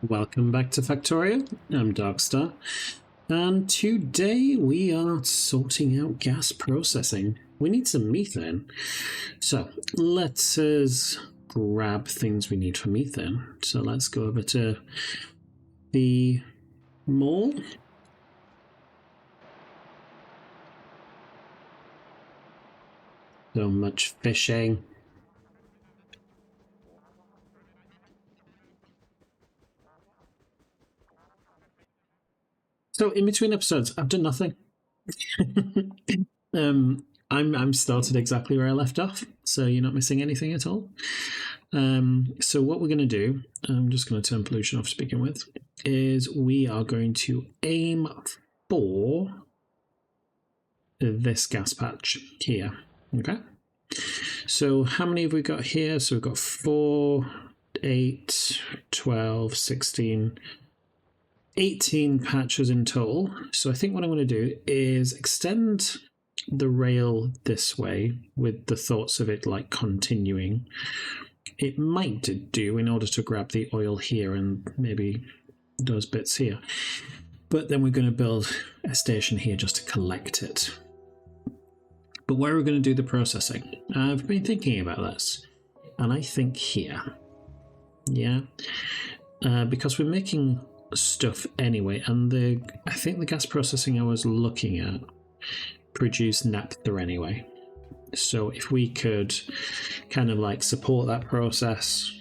Welcome back to Factorio. I'm Darkstar, and today we are sorting out gas processing. We need some methane, so let's grab things we need for methane. So let's go over to the mall. So much fishing. So in between episodes, I've done nothing. I'm started exactly where I left off, so you're not missing anything at all. So what we're going to do, I'm just going to turn pollution off to begin with, is we are going to aim for this gas patch here. Okay. So how many have we got here? So we've got 4, 8, 12, 16, 18 patches in total. So I think what I'm going to do is extend the rail this way with the thoughts of it like continuing. It might do in order to grab the oil here and maybe those bits here. But then we're going to build a station here just to collect it. But where are we going to do the processing? I've been thinking about this, and I think here. Yeah. Because we're making stuff anyway, and I think the gas processing I was looking at produced naphtha anyway. So if we could kind of like support that process,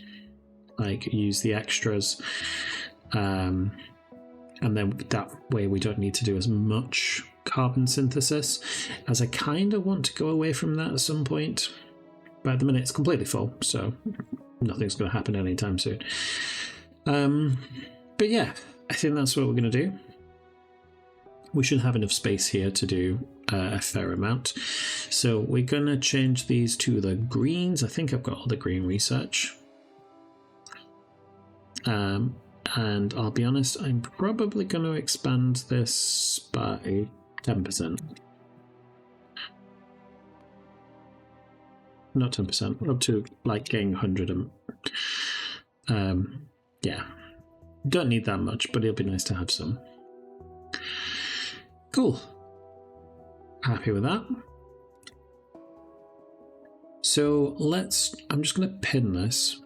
like use the extras, and then that way we don't need to do as much carbon synthesis, as I kind of want to go away from that at some point. But at the minute it's completely full, so nothing's going to happen anytime soon. But yeah, I think that's what we're going to do. We should have enough space here to do a fair amount. So we're going to change these to the greens. I think I've got all the green research. And I'll be honest, I'm probably going to expand this by 10%. Not 10%, up to like getting 100. Yeah. Don't need that much, but it'll be nice to have some. Cool. Happy with that. So I'm just going to pin this,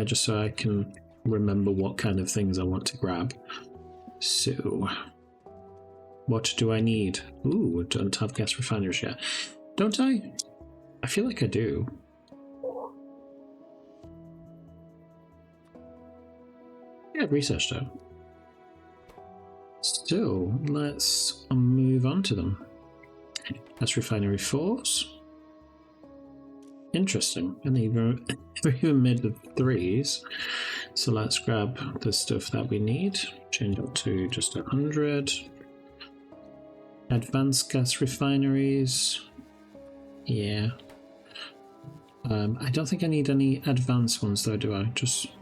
just so I can remember what kind of things I want to grab. So, what do I need? Ooh, I don't have gas refineries yet. Don't I? I feel like I do. Yeah, research though. So let's move on to them. That's refinery 4s. Interesting. And even made the 3s. So let's grab the stuff that we need. Change it to just 100. Advanced gas refineries. Yeah. I don't think I need any advanced ones though, do I?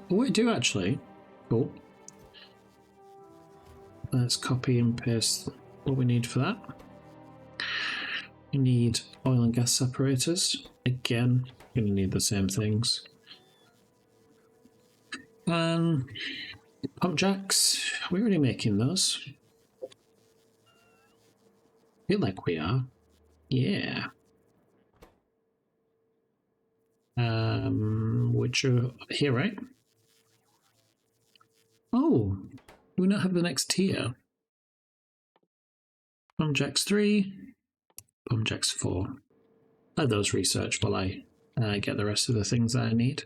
Oh, I do actually. Cool. Let's copy and paste what we need for that. We need oil and gas separators. Again, going to need the same things. Pump jacks. Are we already making those? I feel like we are. Yeah. Which are here, right? Oh, do we not have the next tier? Pump jacks 3, pump jacks 4. Let those research while I get the rest of the things that I need.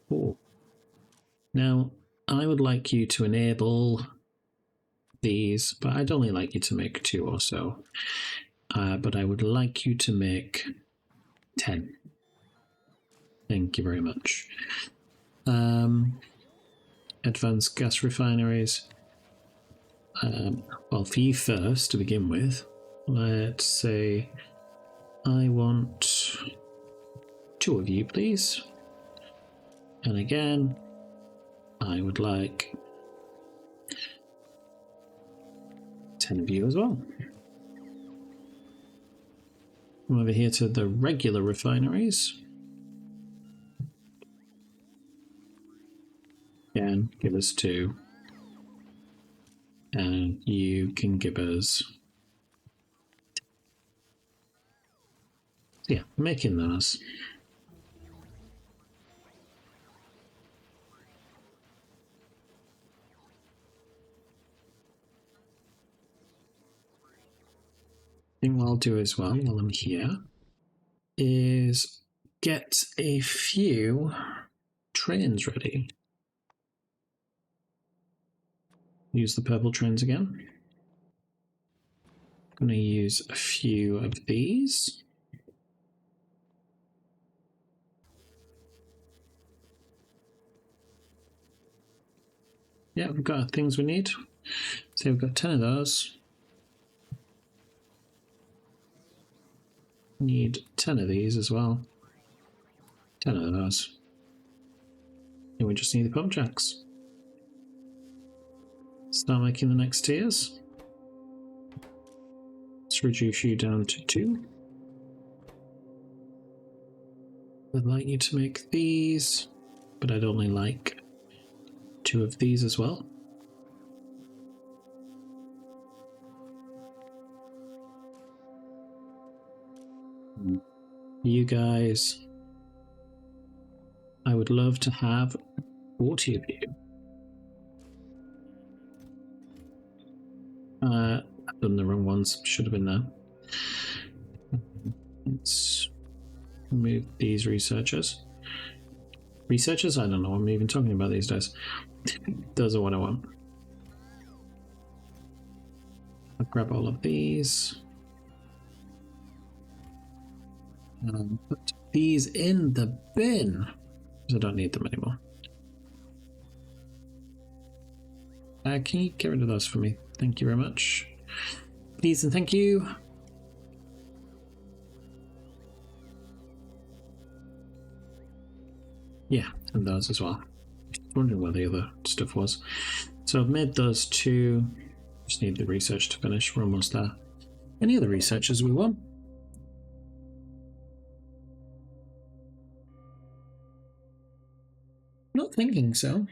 Cool. Now, I would like you to enable these, but I'd only like you to make 2 or so. But I would like you to make 10. Thank you very much. Advanced gas refineries. Well, for you first, to begin with, let's say I want 2 of you, please. And again, I would like 10 of you as well. Come over here to the regular refineries. Again, give us 2. And you can give us... Yeah, making those. Thing I'll do as well while I'm here is get a few trains ready. Use the purple trains again. I'm going to use a few of these. Yeah, we've got things we need. So we've got 10 of those. Need 10 of these as well. 10 of those. And we just need the pump jacks. Start making the next tiers. Let's reduce you down to 2. I'd like you to make these, but I'd only like 2 of these as well. You guys, I would love to have 40 of you. I've done the wrong ones, should have been there. Let's remove these researchers. Researchers? I don't know what I'm even talking about these days. Those are what I want. I'll grab all of these. And put these in the bin, because I don't need them anymore. Can you get rid of those for me? Thank you very much. Please and thank you. Yeah, and those as well. Wondering where the other stuff was. So I've made those 2. Just need the research to finish. We're almost there. Any other researchers we want? Not thinking so.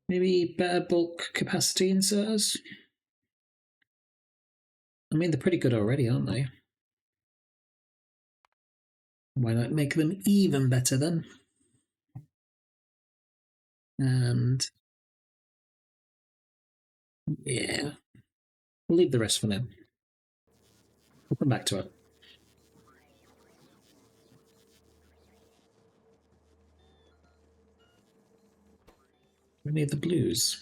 Maybe better bulk capacity inserters? I mean, they're pretty good already, aren't they? Why not make them even better then? And yeah, we'll leave the rest for now. We'll come back to it. We need the blues.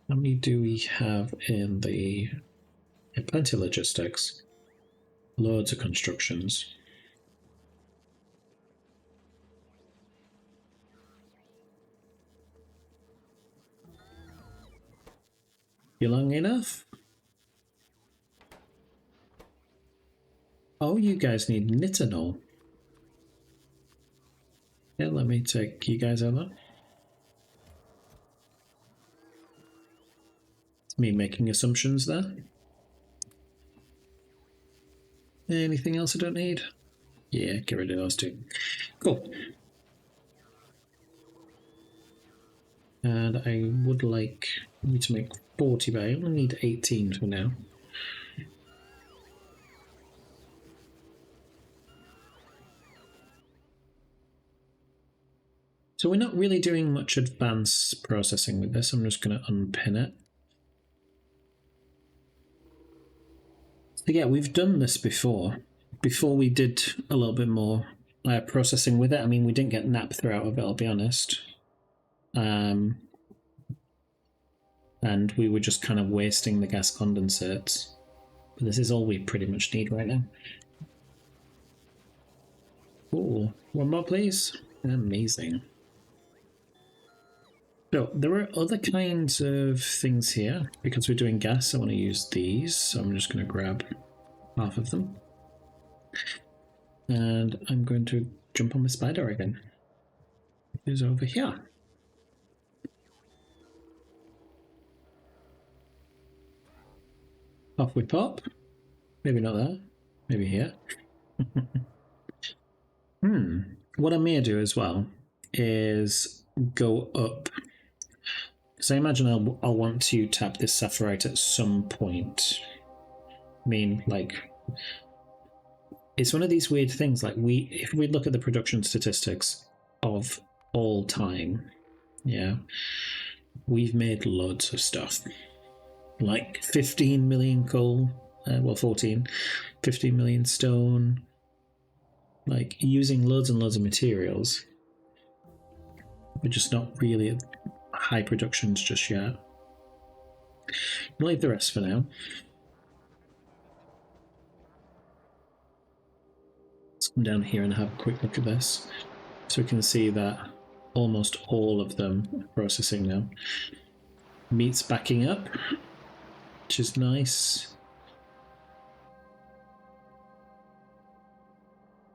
How many do we have in the... Plenty of logistics. Loads of constructions. You long enough? Oh, you guys need nitinol. Yeah, let me take you guys over. It's me making assumptions there. Anything else I don't need? Yeah, get rid of those 2. Cool. And I would like you to make 40, but I only need 18 for now. So we're not really doing much advanced processing with this. I'm just going to unpin it. So yeah, we've done this before. Before we did a little bit more processing with it. I mean, we didn't get naphtha out of it, I'll be honest. And we were just kind of wasting the gas condensates. But this is all we pretty much need right now. Cool. One more, please. Amazing. So there are other kinds of things here. Because we're doing gas, I want to use these. So I'm just going to grab half of them. And I'm going to jump on the spider again. Who's over here? off we pop. Maybe not there. Maybe here. What I may do as well is go up. Because I imagine I'll want to tap this Saphirite at some point. I mean, like, it's one of these weird things. Like, if we look at the production statistics of all time, yeah, we've made loads of stuff. Like 15 million coal, 15 million stone. Like, using loads and loads of materials. We're just not really at high productions just yet. We'll leave the rest for now. Let's come down here and have a quick look at this. So we can see that almost all of them are processing now. Meat's backing up, which is nice.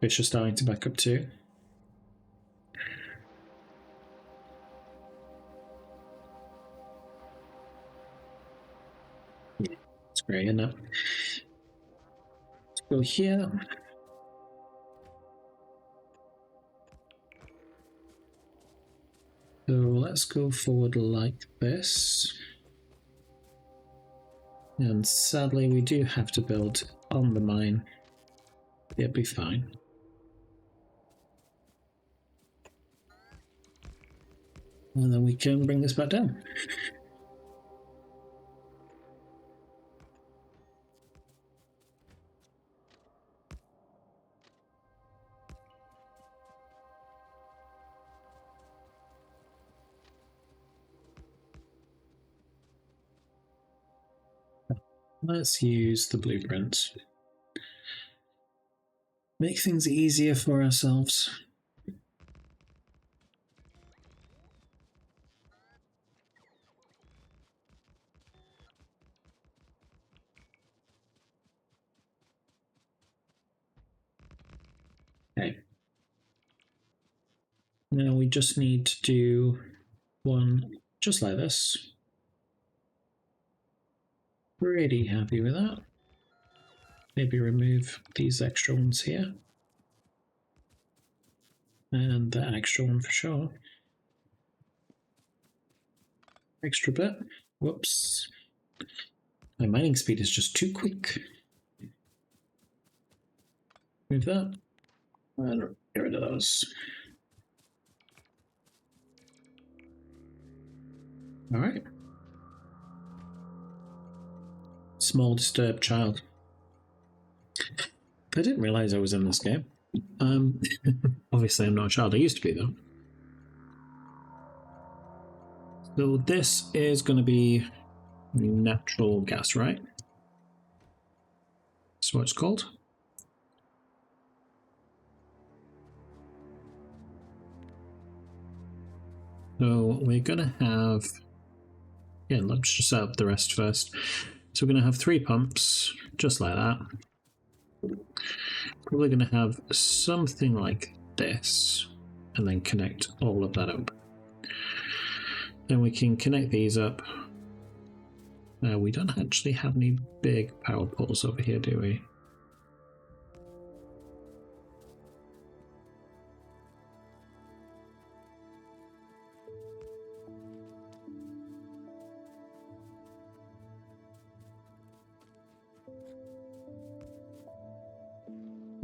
Fish are starting to back up too. Yeah, it's great, isn't it? Let's go here. So let's go forward like this. And sadly, we do have to build on the mine. It'll be fine. And then we can bring this back down. Let's use the blueprint. Make things easier for ourselves. Okay. Now we just need to do one just like this. Pretty happy with that. Maybe remove these extra ones here. And that extra one for sure. Extra bit. Whoops. My mining speed is just too quick. Move that. And get rid of those. Alright. Small disturbed child. I didn't realize I was in this game. Obviously I'm not a child. I used to be though. So this is going to be natural gas, right? That's what it's called. So we're going to have... Yeah, let's just set up the rest first. So we're going to have 3 pumps, just like that. Probably going to have something like this, and then connect all of that up. Then we can connect these up. We don't actually have any big power poles over here, do we?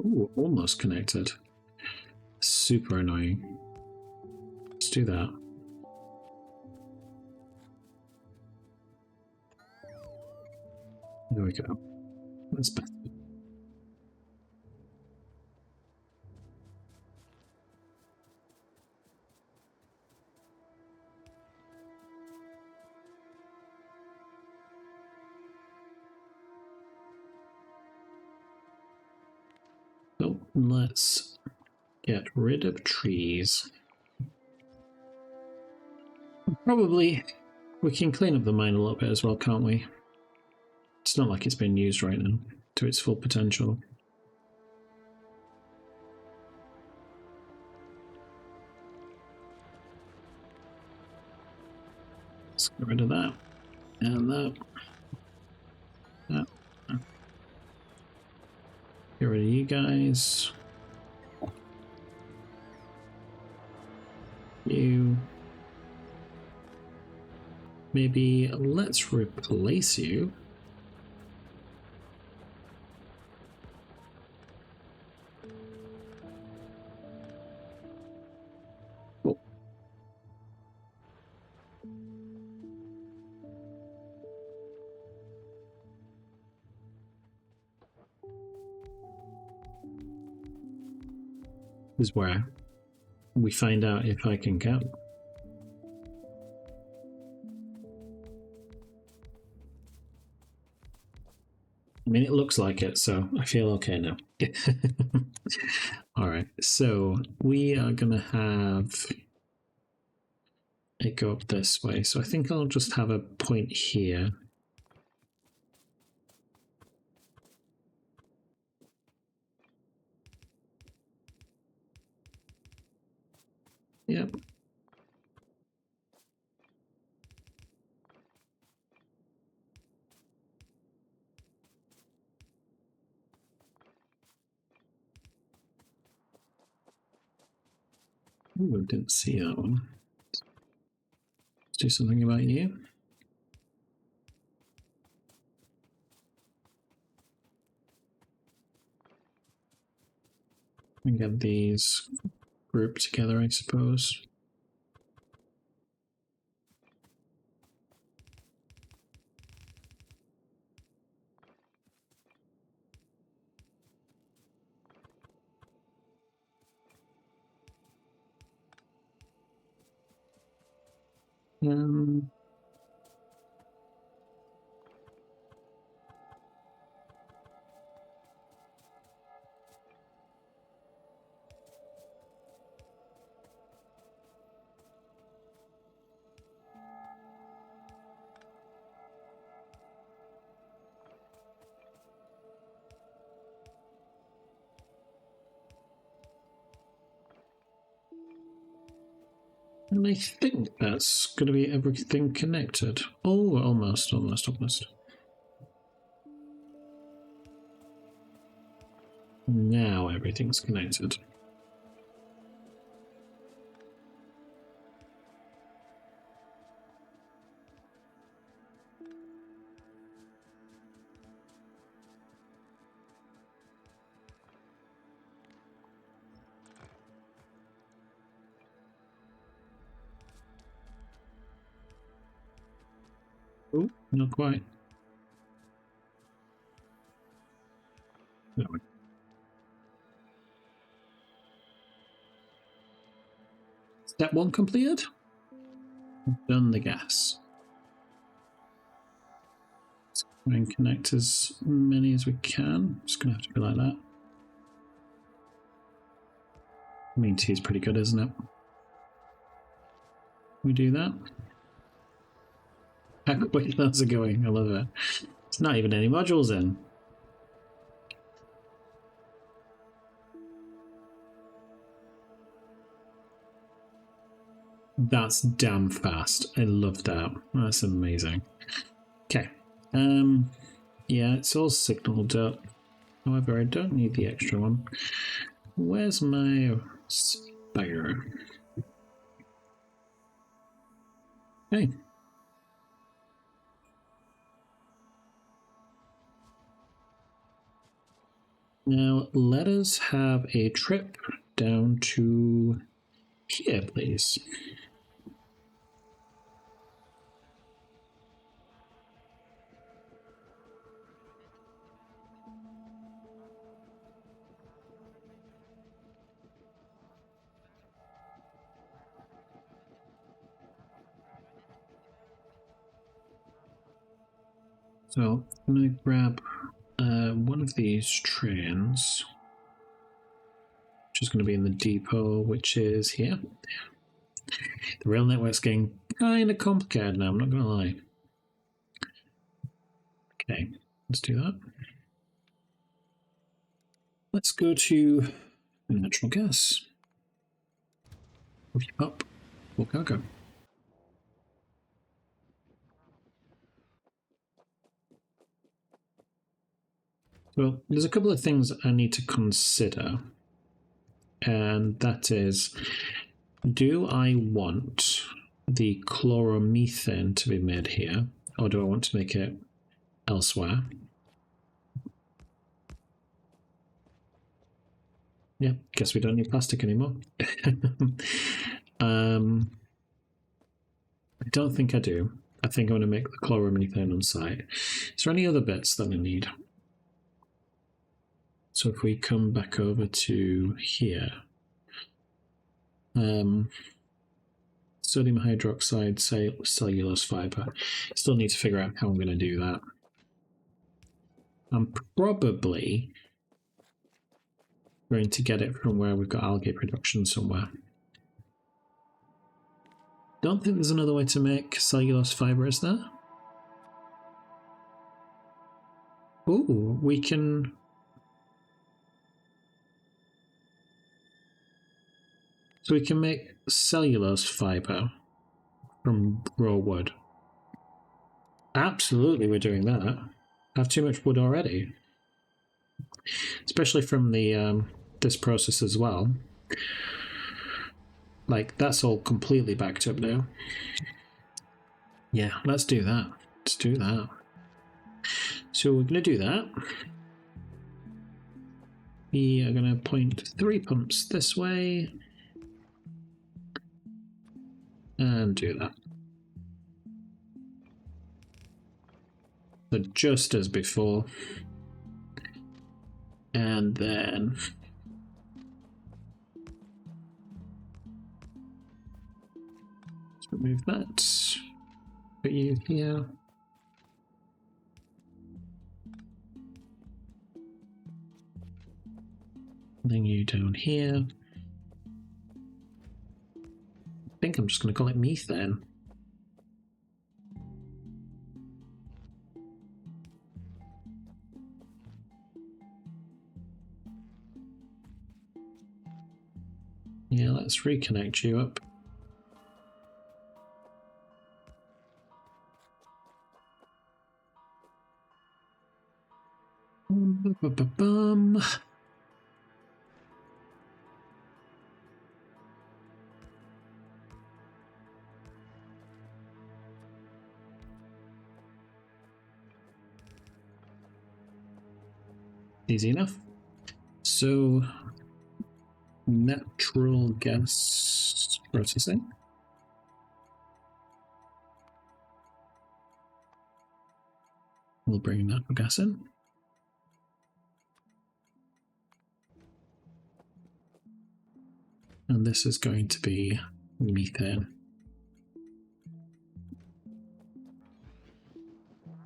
Ooh, almost connected. Super annoying. Let's do that. There we go. That's better. So let's get rid of trees. Probably we can clean up the mine a little bit as well, can't we? It's not like it's being used right now to its full potential. Let's get rid of that. And that. That. guys. You. Maybe let's replace you. Oh. This is where we find out if I can count. I mean, it looks like it, so I feel okay now. All right, so we are going to have it go up this way. So I think I'll just have a point here. Yep. Ooh, didn't see that one. Let's do something about you. And get these grouped together, I suppose. Um, and I think that's going to be everything connected. Oh, almost. Now everything's connected. Oh, not quite. No. Step 1 completed. Done the gas. Let's try and connect as many as we can. It's going to have to be like that. I mean, T is pretty good, isn't it? We do that. How quick those are going. I love it. There's not even any modules in. That's damn fast. I love that. That's amazing. Okay. Yeah, it's all signaled up. However, I don't need the extra one. Where's my spire? Hey. Now, let us have a trip down to here, please. So I'm going to grab one of these trains, which is going to be in the depot, which is here. The rail network's getting kind of complicated now, I'm not going to lie. Okay, let's do that. Let's go to natural gas. Move you up. Go. Well, there's a couple of things I need to consider, and that is, do I want the chloromethane to be made here, or do I want to make it elsewhere? Yeah, guess we don't need plastic anymore. I don't think I do. I think I'm going to make the chloromethane on site. Is there any other bits that I need? So if we come back over to here, sodium hydroxide, cellulose fiber. Still need to figure out how I'm going to do that. I'm probably going to get it from where we've got algae production somewhere. Don't think there's another way to make cellulose fiber, is there? Ooh, we can... So we can make cellulose fiber from raw wood. Absolutely, we're doing that. I have too much wood already. Especially from the this process as well. Like, that's all completely backed up now. Yeah, let's do that. Let's do that. So we're going to do that. We are going to point 3 pumps this way. And do that. So just as before. And then... let's remove that. Put you here. Then you down here. I think I'm just going to call it methane. Yeah, let's reconnect you up. Bum. Easy enough. So, natural gas processing. We'll bring natural gas in. And this is going to be methane.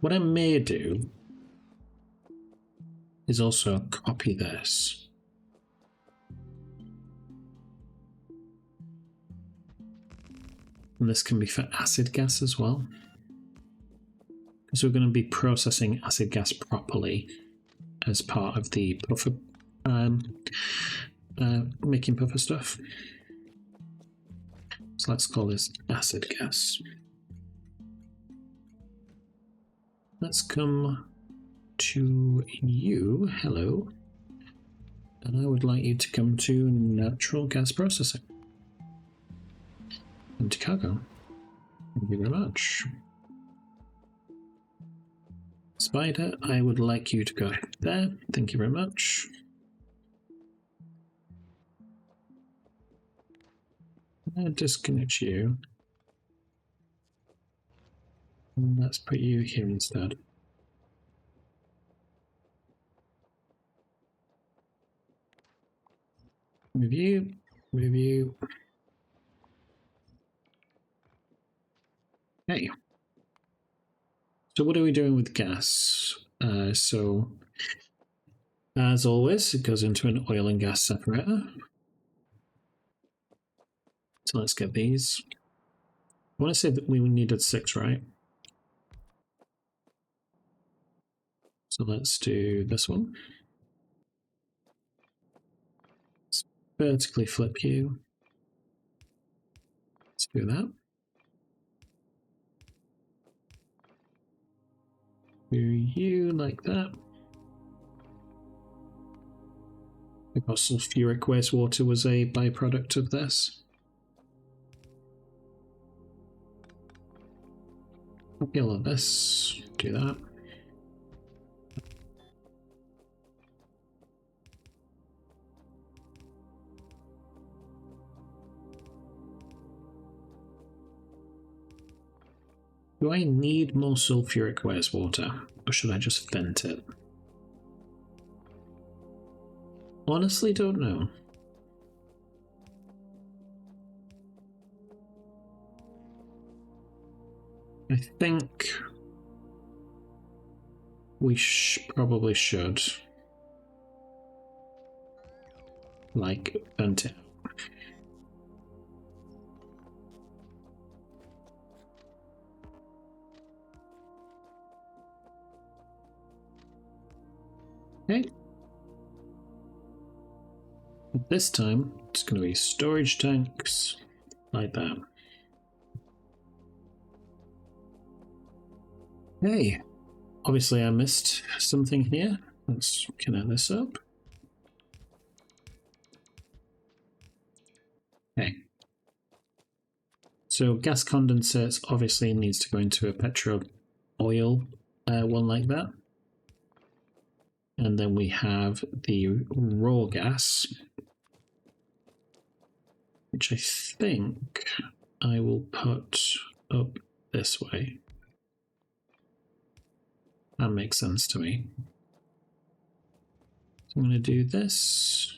What I may do is also copy this. And this can be for acid gas as well. Because we're going to be processing acid gas properly as part of the puffer, making puffer stuff. So let's call this acid gas. Let's come to you, hello. And I would like you to come to natural gas processing. Empty cargo. Thank you very much. Spider, I would like you to go there. Thank you very much. I'll disconnect you. And let's put you here instead. Move you, move you. Okay. So what are we doing with gas? So, as always, it goes into an oil and gas separator. So let's get these. I want to say that we needed 6, right? So let's do this one. Let's vertically flip you. Let's do that. Do you like that. Because sulfuric wastewater was a byproduct of this. Copy all of this. Do that. Do I need more sulfuric wastewater, or should I just vent it? Honestly, don't know. I think we probably should, like, vent it out. Okay. This time, it's going to be storage tanks like that. Hey, obviously I missed something here. Let's connect this up. Okay. So gas condensates obviously needs to go into a petro oil one like that. And then we have the raw gas, which I think I will put up this way. That makes sense to me. So I'm going to do this.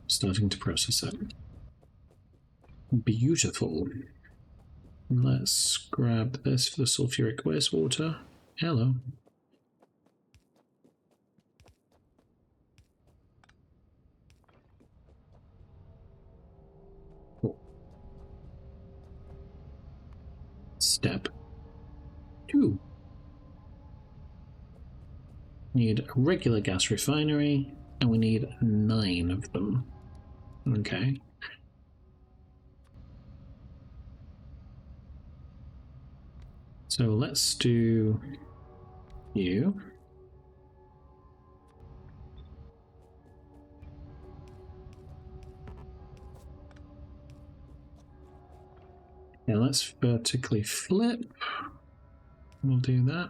Starting to process it. Beautiful. Let's grab this for the sulfuric wastewater. Hello. Step 2. Need a regular gas refinery, and we need 9 of them. Okay. So let's do you. Yeah, let's vertically flip. We'll do that.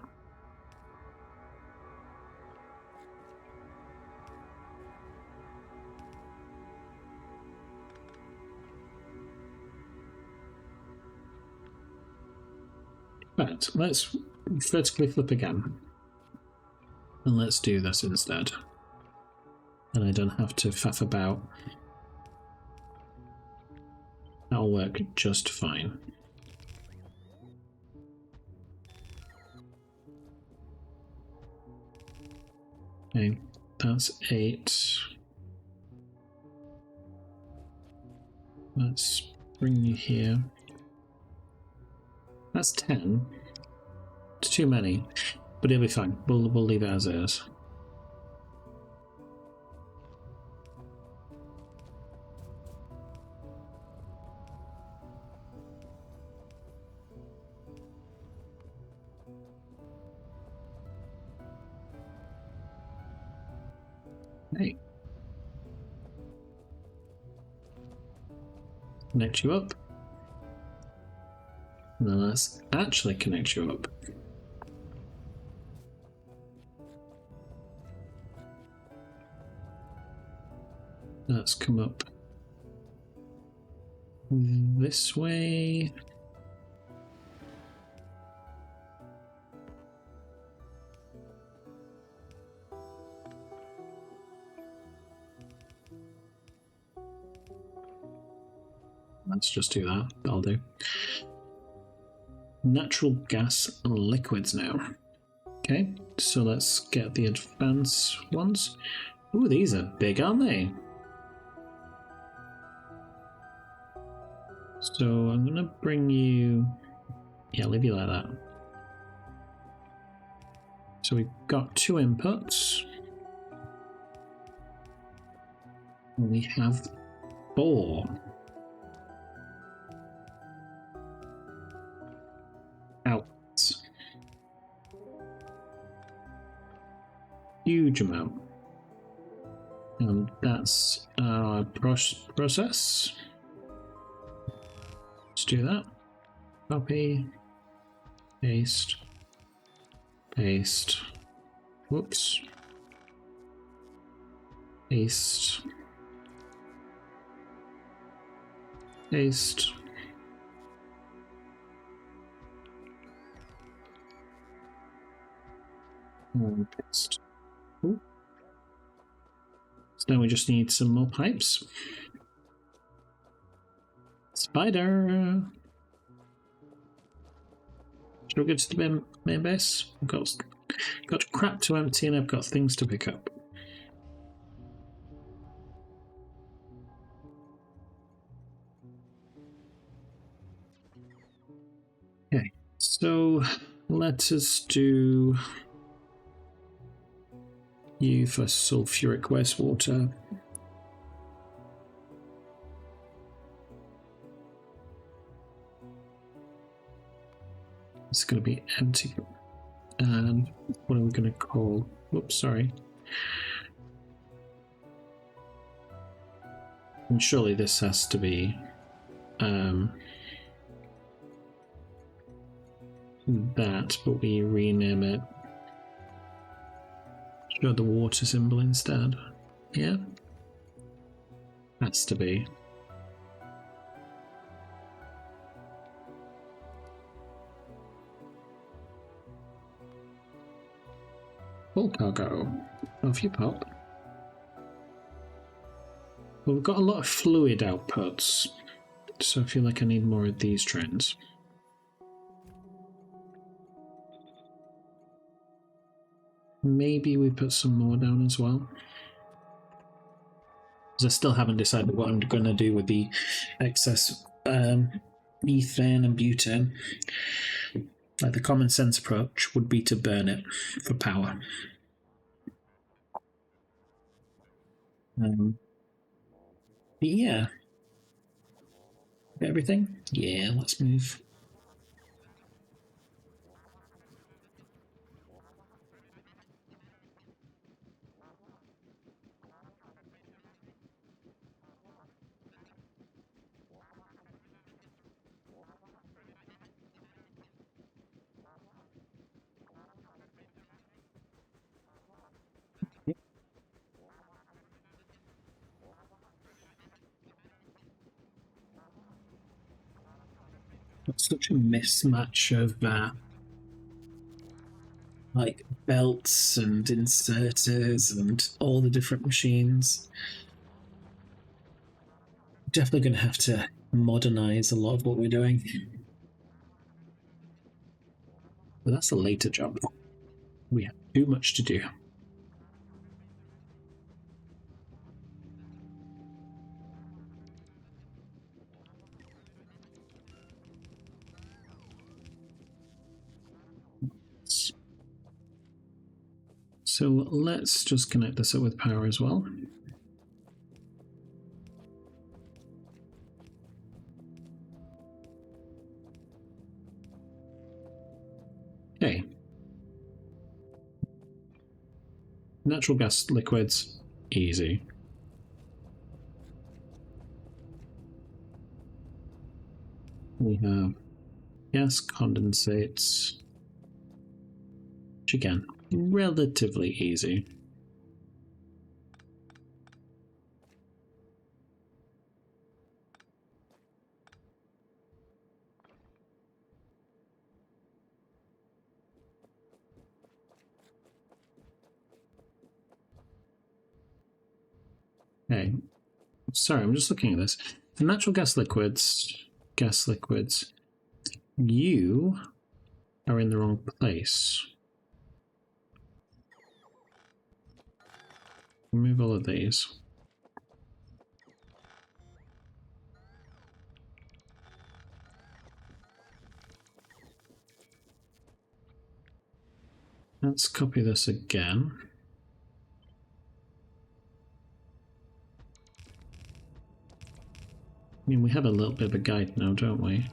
But let's vertically flip again. And let's do this instead. And I don't have to faff about. That'll work just fine. Okay, that's 8. Let's bring you here. That's 10. It's too many, but it'll be fine. We'll leave it as is. Hey. Connect you up. And then let's actually connect you up. Let's come up this way. Let's just do that. That'll do. Natural gas and liquids now. Okay, so let's get the advanced ones. Ooh, these are big, aren't they? So I'm going to bring you... Yeah, leave you like that. So we've got 2 inputs. And we have 4. huge amount. And that's our process. Let's do that. Copy, paste, paste. Whoops. Paste. Paste. And paste. Ooh. So now we just need some more pipes. Spider! Should we go to the main base? I've got crap to empty and I've got things to pick up. Okay, so let us do you for sulfuric wastewater. It's going to be empty. And what are we going to call? Whoops, sorry. And surely this has to be that, but we rename it. Show the water symbol instead. Yeah? Has to be. Full cargo. Off you pop. Well, we've got a lot of fluid outputs, so I feel like I need more of these trains. Maybe we put some more down as well. Because I still haven't decided what I'm going to do with the excess ethane and butane. Like the common sense approach would be to burn it for power. Yeah. Everything? Yeah, let's move. It's such a mismatch of like belts and inserters and all the different machines. Definitely going to have to modernize a lot of what we're doing. But that's a later job. We have too much to do. So let's just connect this up with power as well. Okay. Natural gas liquids, easy. We have gas condensates, which again, relatively easy. Okay, sorry, I'm just looking at this. The natural gas liquids, you are in the wrong place. Remove all of these. Let's copy this again. I mean, we have a little bit of a guide now, don't we?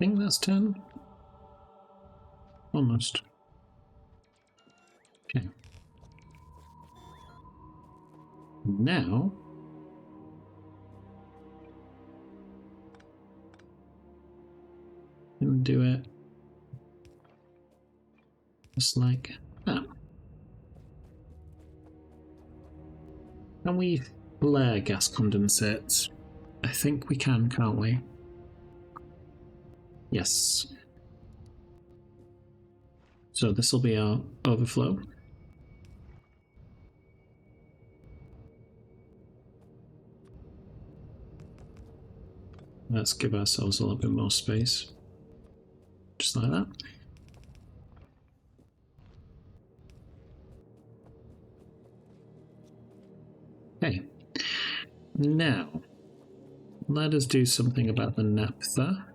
think that's 10. Almost. Okay. Now, and do it just like that. Can we flare gas condensates? I think we can, can't we? Yes. So this will be our overflow. Let's give ourselves a little bit more space. Just like that. Okay. Now, let us do something about the naphtha.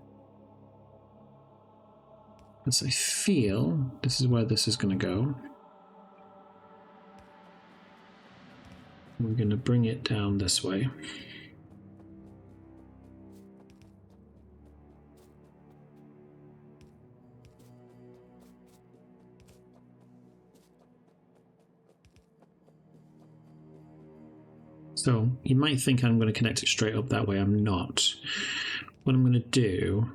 As I feel this is where this is going to go. We're going to bring it down this way. So you might think I'm going to connect it straight up that way. I'm not. What I'm going to do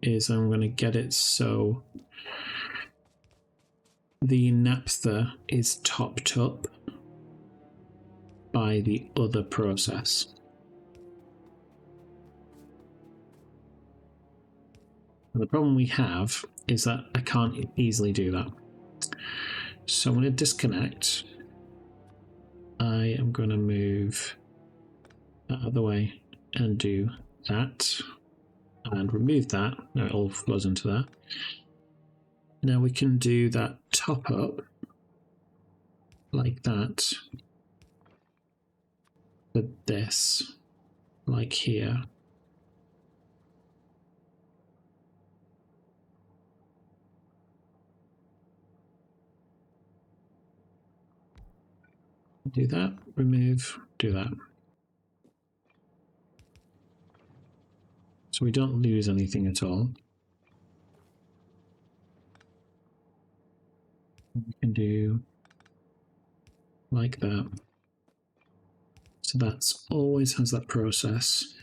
is I'm going to get it so the naphtha is topped up by the other process. And the problem we have is that I can't easily do that. So I'm going to disconnect. I am going to move that other way and do that and remove that. Now it all flows into that. Now we can do that top up like that for this, like here. Do that, remove, do that. So we don't lose anything at all. We can do like that. So that's always has that process.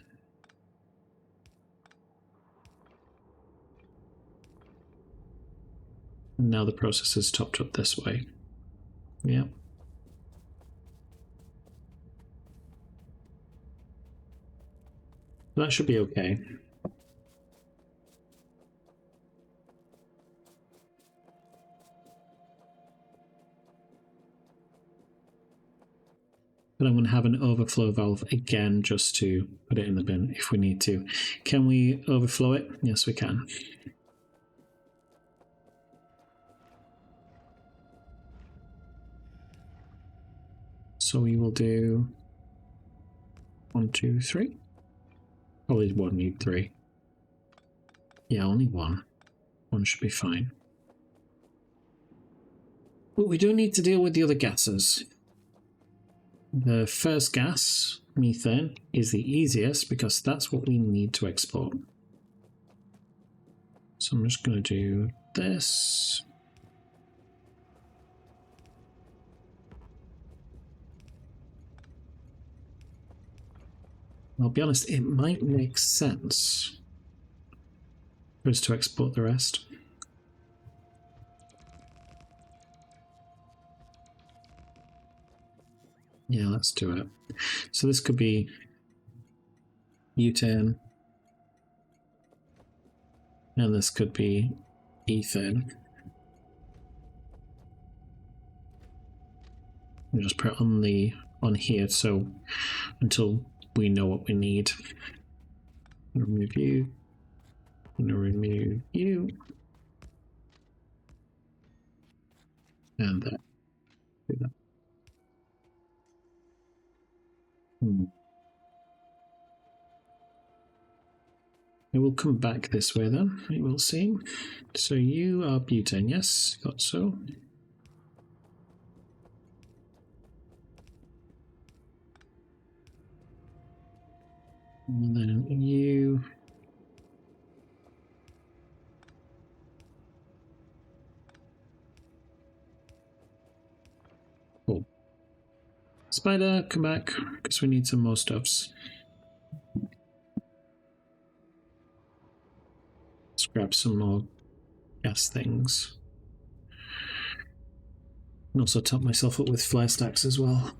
And now the process is topped up this way. Yeah. That should be okay. But I'm going to have an overflow valve again just to put it in the bin if we need to. Can we overflow it? Yes, we can. So we will do 1, 2, 3. Probably won't need 3. Yeah, only 1. 1 should be fine. But we do need to deal with the other gases. The first gas, methane, is the easiest because that's what we need to export. So I'm just going to do this. I'll be honest, it might make sense for us to export the rest. Yeah, let's do it. So this could be butane, and this could be ethane. We'll just put it on here so until we know what we need. Remove you. I'm gonna remove you. And that. Do that. It will come back this way then, it will seem. So you are butane, yes, got so. And then you Spider, come back, because we need some more stuffs. Let's grab some more gas things. And also top myself up with flare stacks as well.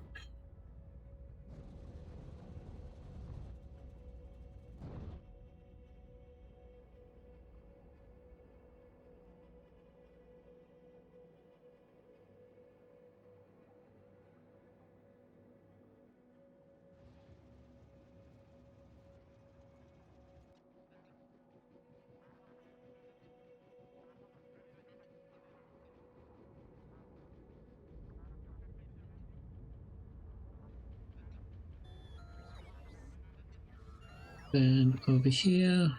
Then over here,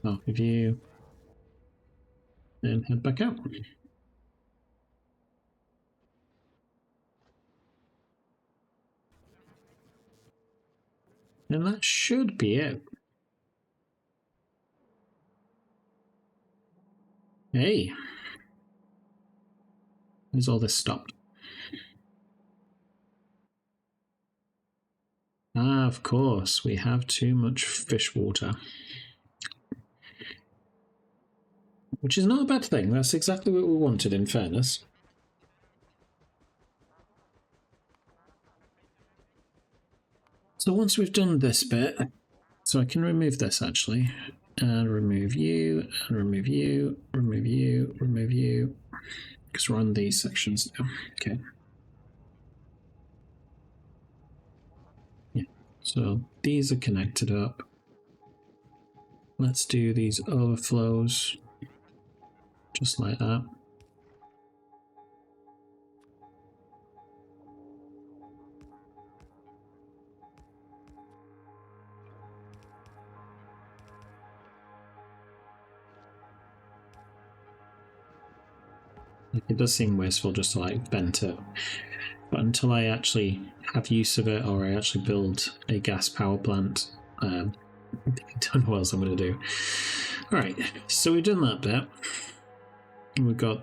off of you, and head back out. And that should be it. Hey, where's all this stopped? Ah, of course, we have too much fish water. Which is not a bad thing, that's exactly what we wanted, in fairness. So once we've done this bit, so I can remove this actually, and remove you, and remove you, remove you, remove you, because we're on these sections now. Okay. Yeah, so these are connected up. Let's do these overflows, just like that. It does seem wasteful just to like vent it, but until I actually have use of it or I actually build a gas power plant, I don't know what else I'm going to do. Alright, so we've done that bit. We've got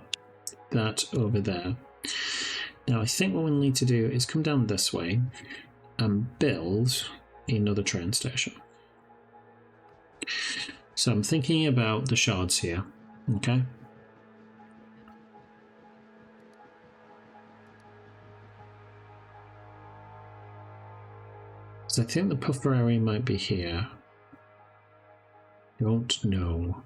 that over there. Now I think what we'll need to do is come down this way and build another train station. So I'm thinking about the shards here, okay? So I think the puffer area might be here. Don't know.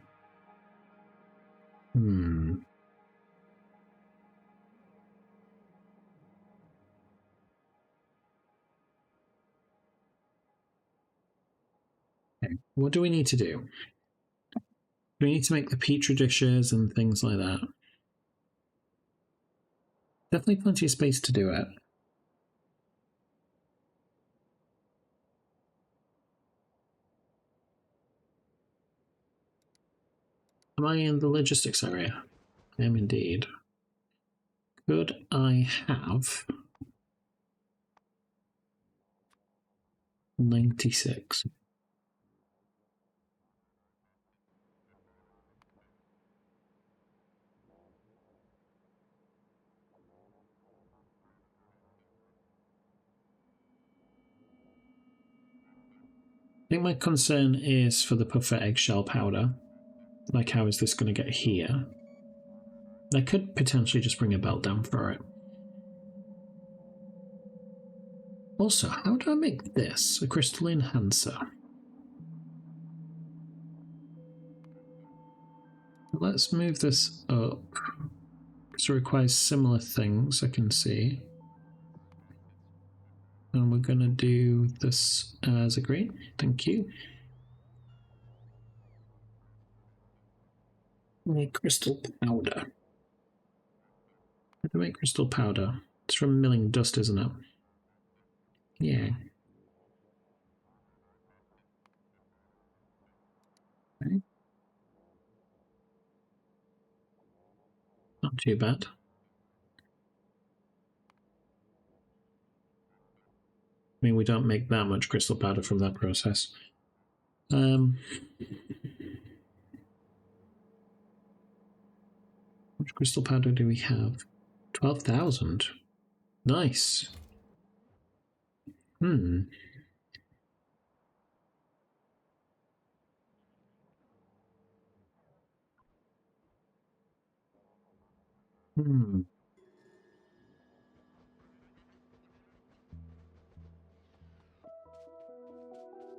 Okay. What do we need to do? We need to make the petri dishes and things like that. Definitely plenty of space to do it. Am I in the logistics area? I am indeed. Could I have 96? I think my concern is for the puffer eggshell powder. Like, how is this going to get here? I could potentially just bring a belt down for it. Also, how do I make this a crystal enhancer? Let's move this up. So it requires similar things, I can see. And we're going to do this as a green. Thank you. Make crystal powder. How do I make crystal powder? It's from milling dust, isn't it? Yeah. Okay. Not too bad. I mean, we don't make that much crystal powder from that process. How much crystal powder do we have? 12,000. Nice. Hmm. Hmm.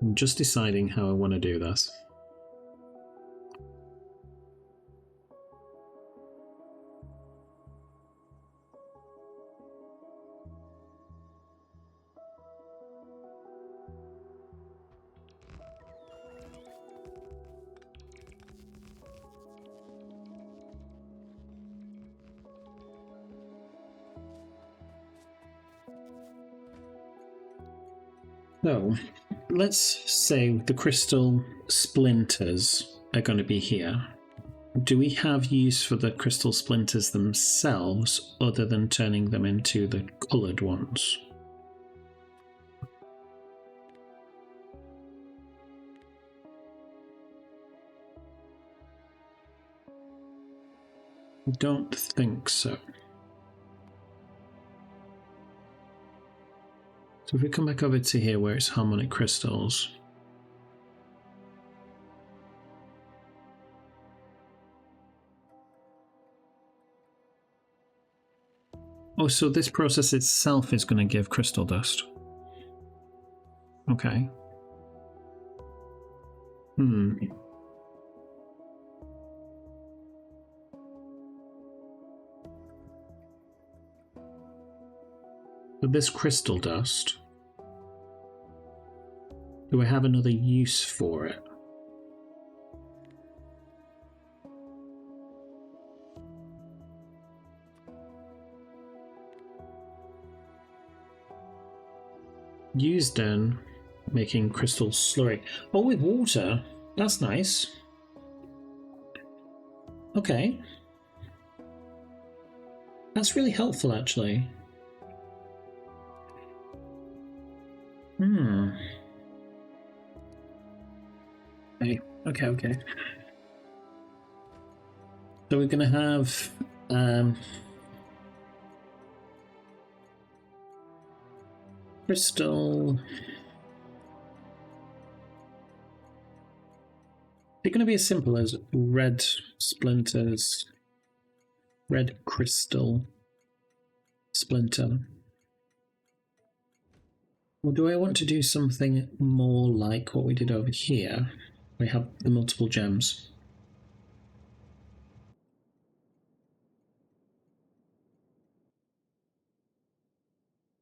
I'm just deciding how I want to do this. So, let's say the crystal splinters are going to be here. Do we have use for the crystal splinters themselves other than turning them into the coloured ones? I don't think so. So if we come back over to here where it's harmonic crystals. Oh, so this process itself is going to give crystal dust. Okay. But this crystal dust, do I have another use for it? Used in making crystal slurry. Oh, with water? That's nice. Okay. That's really helpful, actually. Okay. So we're going to have crystal. They're going to be as simple as red splinters, red crystal splinter. Or do I want to do something more like what we did over here? We have the multiple gems.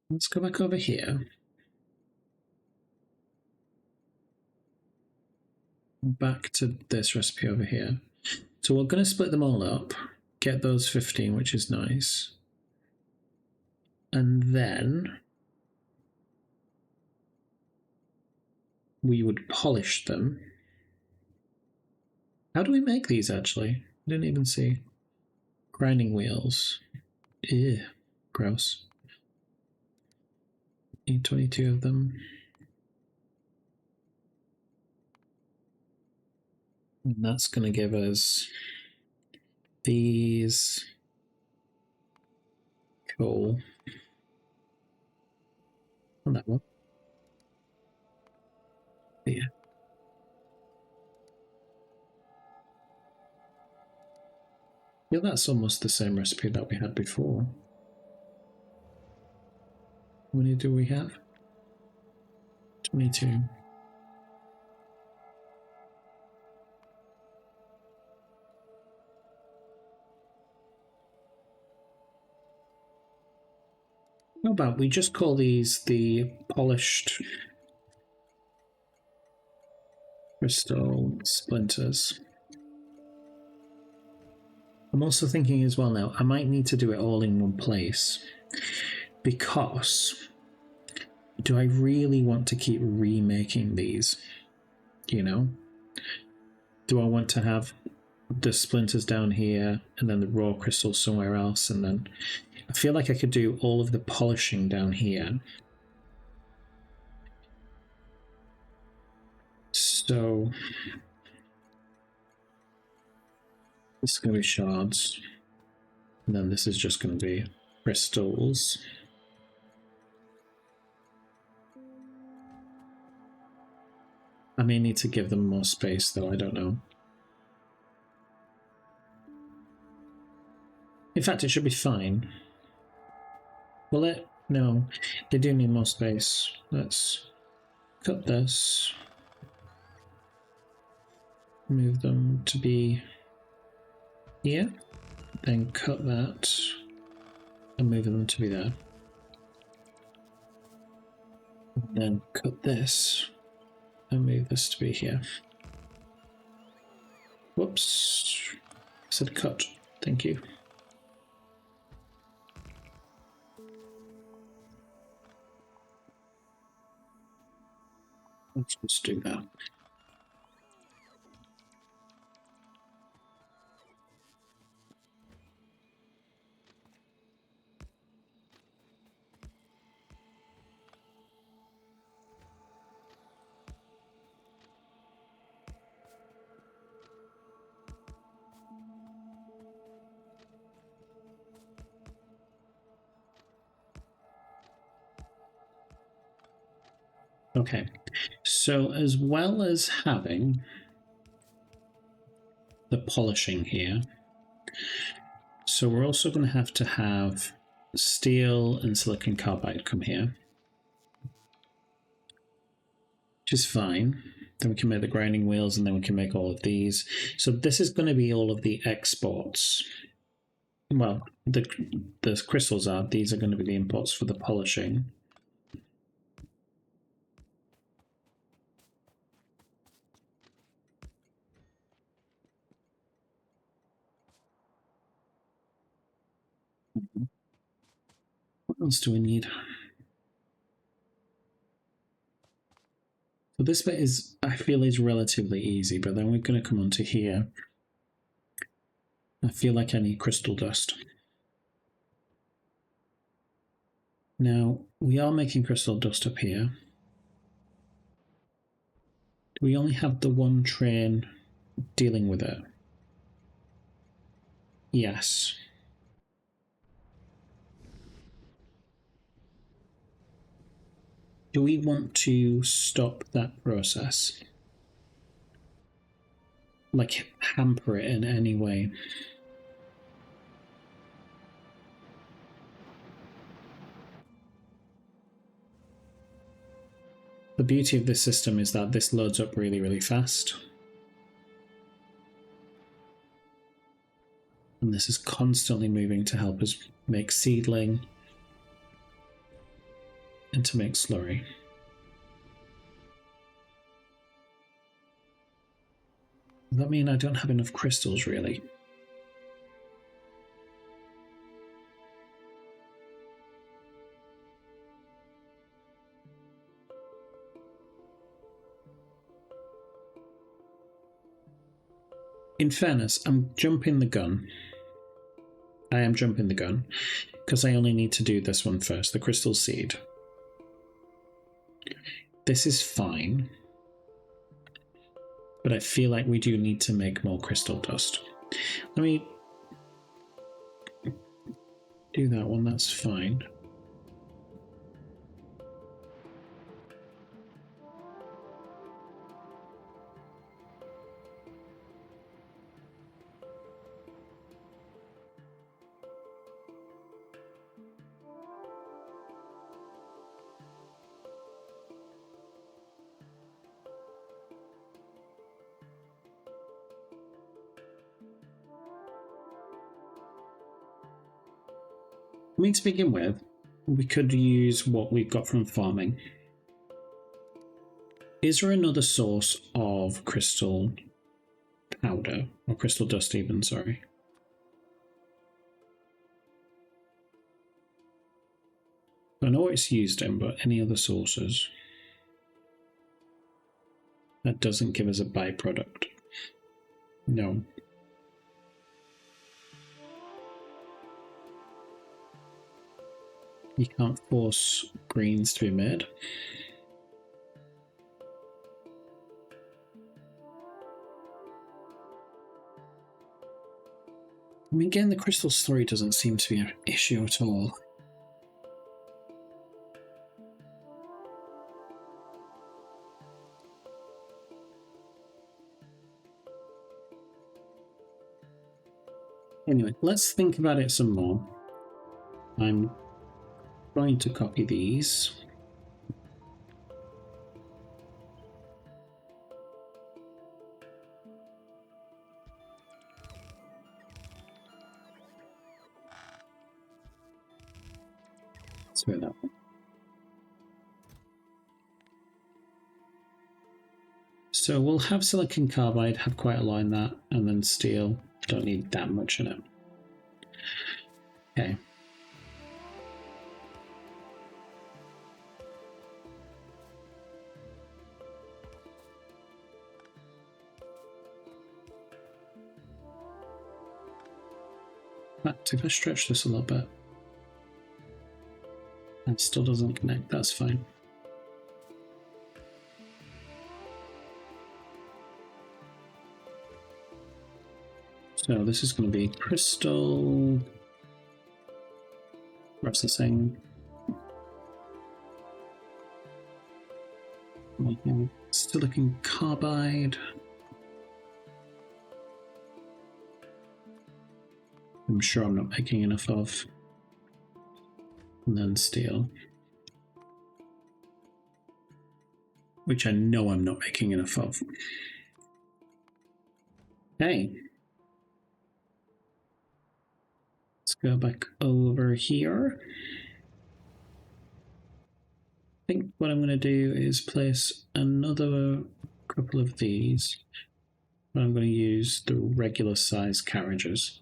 Let's go back over here. Back to this recipe over here. So we're going to split them all up, get those 15, which is nice. And then we would polish them. How do we make these, actually? I didn't even see. Grinding wheels. Ew, gross. Need 22 of them. And that's going to give us these. Cool. On that one. Yeah. Yeah, that's almost the same recipe that we had before. How many do we have? 22. How about we just call these the polished crystal splinters? I'm also thinking as well now, I might need to do it all in one place because do I really want to keep remaking these? You know? Do I want to have the splinters down here and then the raw crystals somewhere else? And then I feel like I could do all of the polishing down here. So this is going to be shards. And then this is just going to be crystals. I may need to give them more space, though. I don't know. In fact, it should be fine. Will it? No. They do need more space. Let's cut this. Move them to be here. Then cut that. And move them to be there. Then cut this. And move this to be here. Whoops. I said cut. Thank you. Let's just do that. Okay, so as well as having the polishing here, so we're also going to have steel and silicon carbide come here, which is fine. Then we can make the grinding wheels, and then we can make all of these. So this is going to be all of the exports. Well, the crystals are. These are going to be the imports for the polishing. What else do we need? So this bit is, I feel, is relatively easy, but then we're going to come onto here. I feel like I need crystal dust. Now, we are making crystal dust up here. Do we only have the one train dealing with it? Yes. Do we want to stop that process? Like, hamper it in any way? The beauty of this system is that this loads up really, really fast. And this is constantly moving to help us make seedling and to make slurry. Does that mean I don't have enough crystals, really? In fairness, I'm jumping the gun. I am jumping the gun, because I only need to do this one first, the crystal seed. This is fine, but I feel like we do need to make more crystal dust. Let me do that one, that's fine. I mean, to begin with, we could use what we've got from farming. Is there another source of crystal powder, or crystal dust even, sorry? I know what it's used in, but any other sources? That doesn't give us a byproduct. No. You can't force greens to be made. I mean, getting the crystal slurry doesn't seem to be an issue at all. Anyway, let's think about it some more. I'm going to copy these. Let's go that way. So we'll have silicon carbide, have quite a lot in that, and then steel. Don't need that much in it. Okay. In fact, if I stretch this a little bit, and still doesn't connect, that's fine. So this is going to be crystal processing. Silicon carbide. I'm sure I'm not making enough of. And then steel. Which I know I'm not making enough of. Okay. Let's go back over here. I think what I'm going to do is place another couple of these. But I'm going to use the regular size carriages.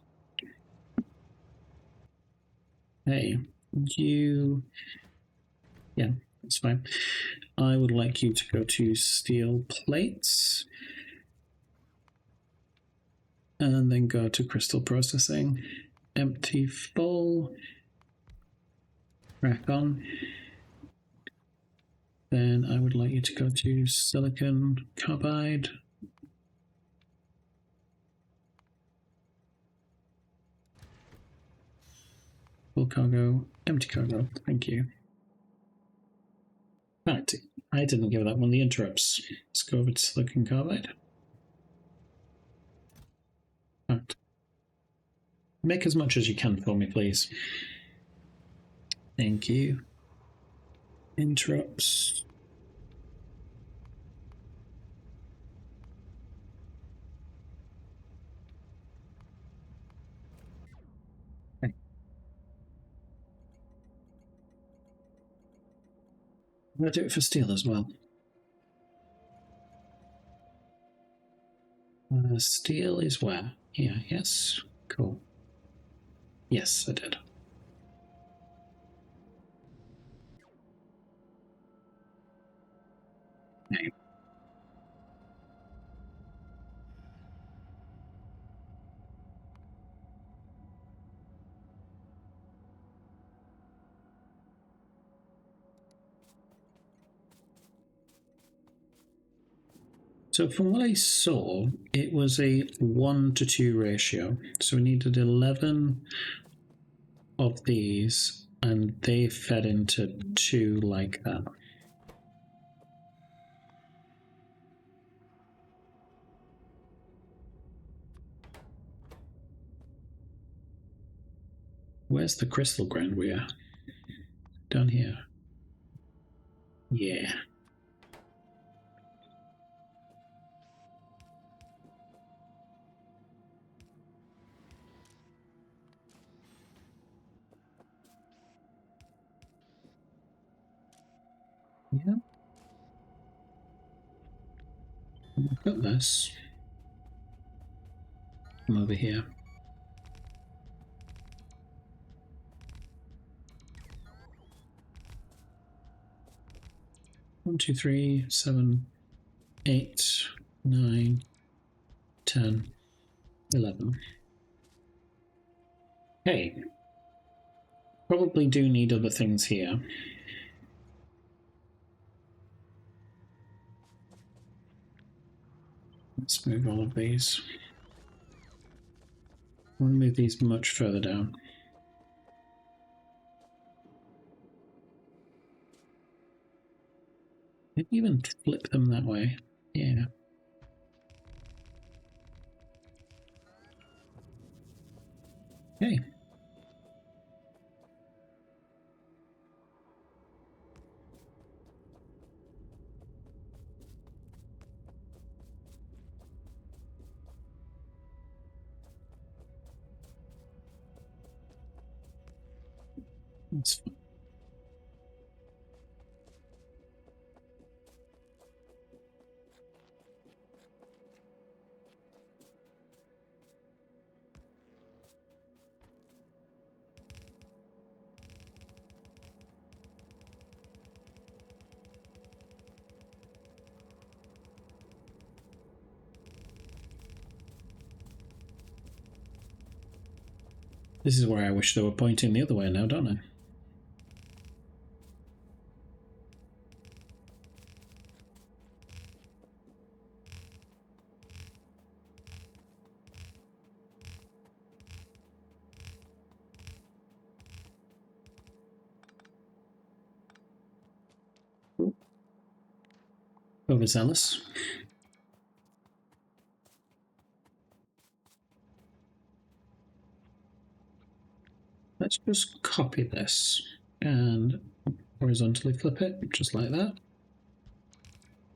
Hey, you... Yeah, that's fine. I would like you to go to steel plates. And then go to crystal processing. Empty, full. Crack on. Then I would like you to go to silicon carbide. Full cargo, empty cargo. Thank you. Right, I didn't give that one the interrupts. Let's go over to silicon carbide. Right. Make as much as you can for me, please. Thank you. Interrupts. Okay. I'm going to do it for steel as well. Steel is where? Here, yes. Cool. Yes, I did. Okay. So from what I saw, it was a 1-to-2 ratio. So we needed 11 of these, and they fed into 2 like that. Where's the crystal ground we are? Down here. Yeah. Yeah. I've got this. Come over here. 1, 2, 3, 7, 8, 9, 10, 11. Hey. Probably do need other things here. Let's move all of these. I want to move these much further down. Maybe even flip them that way. Yeah. Okay. That's fine. This is where I wish they were pointing the other way now, don't I? Overzealous. Let's just copy this and horizontally flip it, just like that.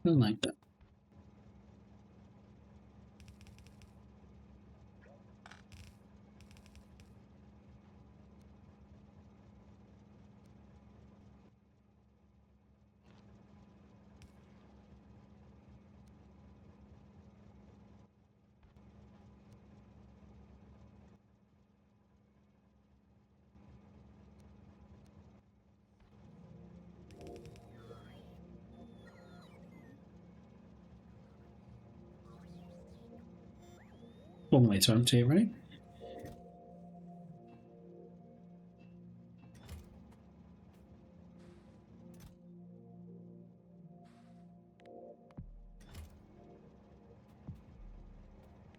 And like that. One way to empty it, right?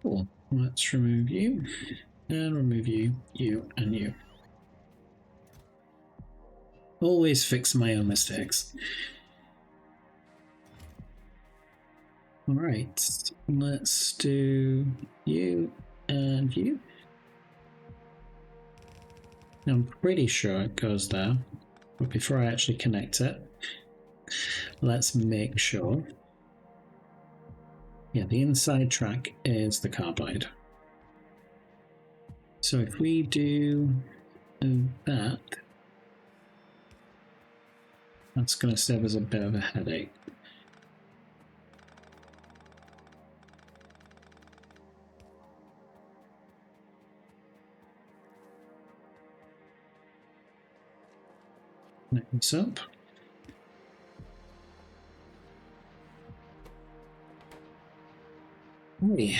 Cool. Let's remove you, and remove you, you, and you. Always fix my own mistakes. Alright, let's do you and you. Now, I'm pretty sure it goes there, but before I actually connect it, let's make sure. Yeah, the inside track is the carbide. So if we do that, that's going to serve as a bit of a headache. Connect this up. Okay.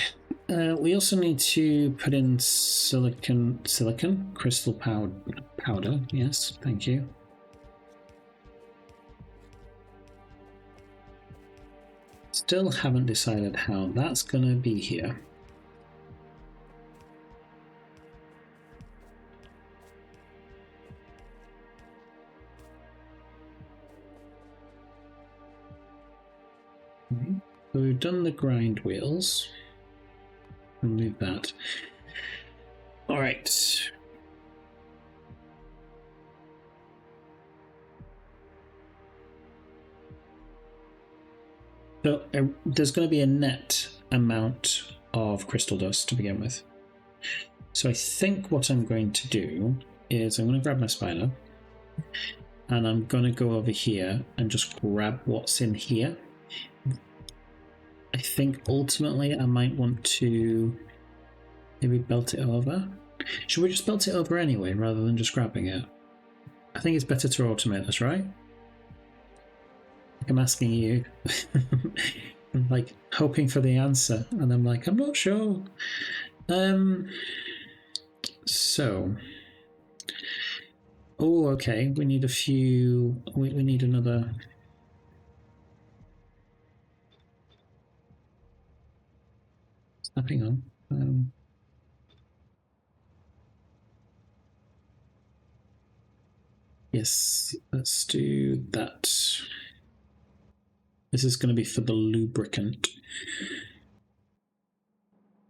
We also need to put in silicon crystal powder. Yes, thank you. Still haven't decided how that's gonna be here. So we've done the grind wheels. Remove that. All right. So there's going to be a net amount of crystal dust to begin with. So I think what I'm going to do is I'm going to grab my spider and I'm going to go over here and just grab what's in here. I think ultimately I might want to maybe belt it over. Should we just belt it over anyway rather than just grabbing it? I think it's better to automate this, right? I'm asking you. I'm like hoping for the answer and I'm like, I'm not sure. So oh, okay, we need a few, we need another. Hang on. Yes, let's do that. This is going to be for the lubricant.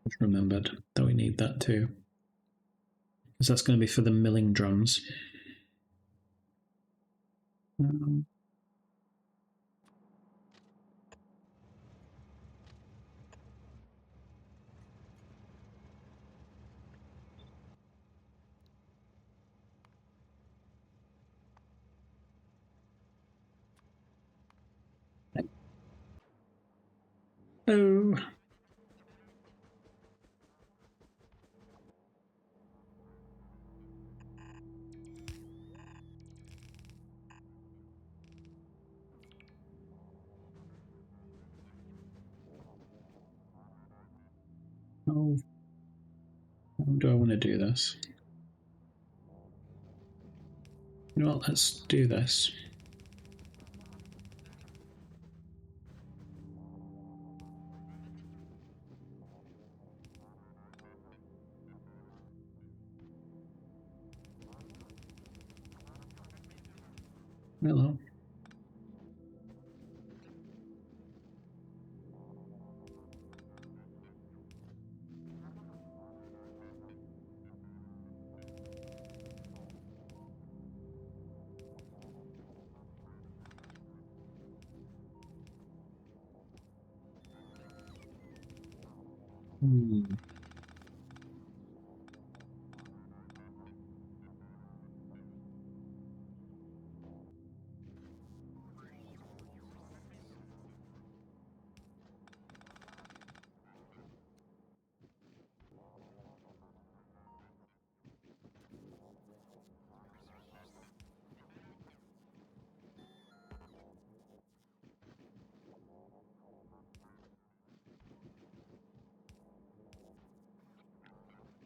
Just remembered that we need that too. because that's going to be for the milling drums. Oh. Oh. How do I want to do this? You know what? Let's do this. Hello.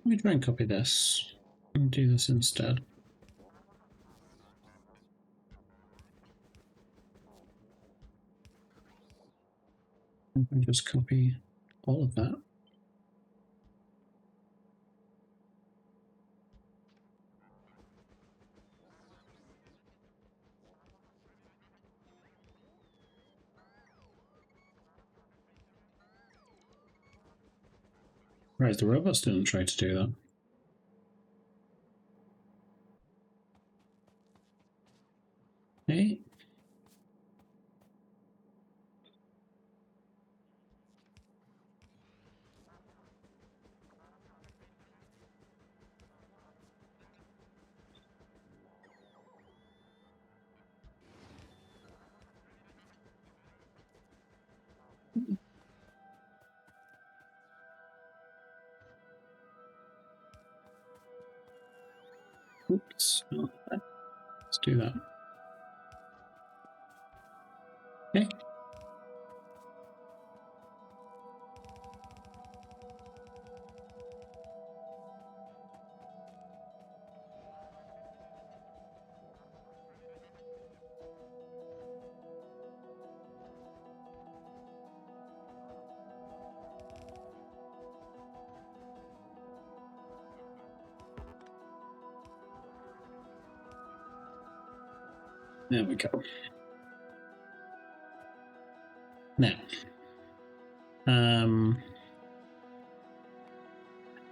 Let me try and copy this and do this instead. If I just copy all of that. Right, the robots didn't try to do that. Hey. Oops. Oh, let's do that. Okay. There we go. Now,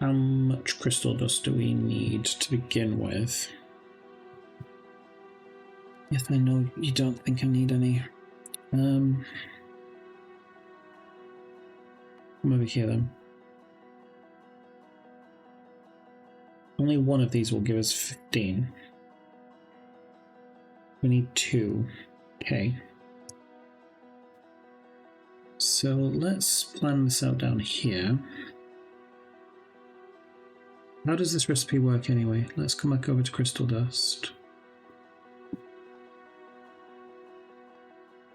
how much crystal dust do we need to begin with? Yes, I know you don't think I need any. Come over here then. Only one of these will give us 15. We need 2. Okay. So let's plan this out down here. How does this recipe work anyway? Let's come back over to crystal dust.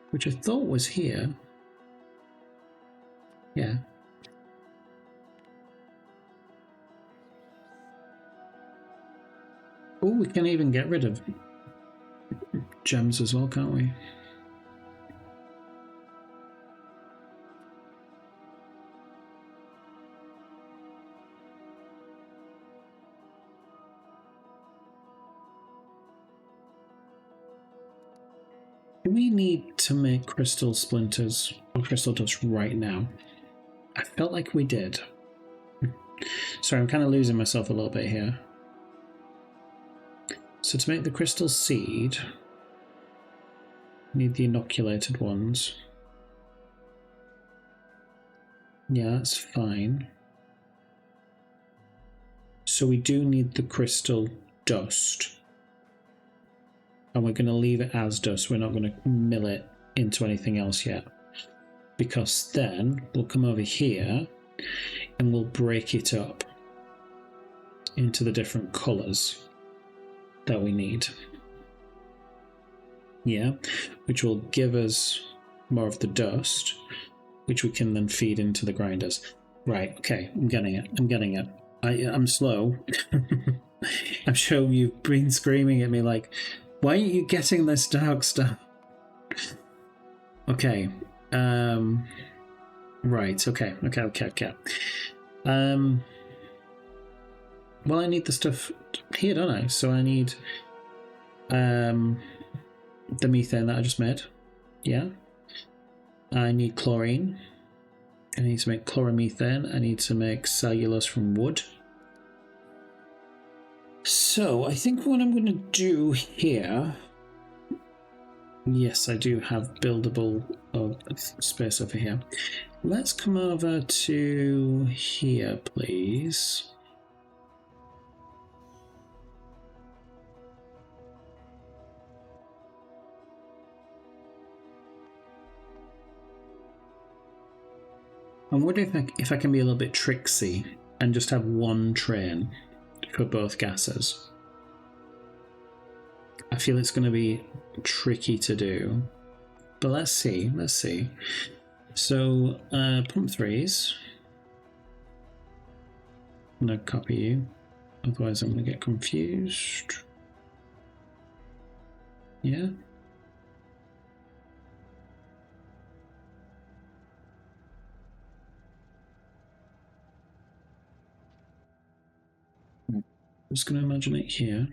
Which I thought was here. Yeah. Oh, we can even get rid of gems as well, can't we? Do we need to make crystal splinters or crystal dust right now? I felt like we did. Sorry, I'm kind of losing myself a little bit here. So to make the crystal seed, need the inoculated ones. Yeah, that's fine. So we do need the crystal dust. And we're going to leave it as dust. We're not going to mill it into anything else yet. Because then we'll come over here and we'll break it up into the different colours that we need. Yeah, which will give us more of the dust, which we can then feed into the grinders. Right, okay, I'm getting it. I'm slow. I'm sure you've been screaming at me like, why aren't you getting this dark stuff? Okay. Right, okay. Well, I need the stuff here, don't I? So I need the methane that I just made. Yeah. I need chlorine. I need to make chloromethane. I need to make cellulose from wood. So I think what I'm going to do here... Yes, I do have buildable space over here. Let's come over to here, please. I'm wondering if I can be a little bit tricksy and just have one train for both gases. I feel it's going to be tricky to do, but let's see. So, pump 3s. I'm going to copy you, otherwise I'm going to get confused. Yeah. I'm just going to imagine it here.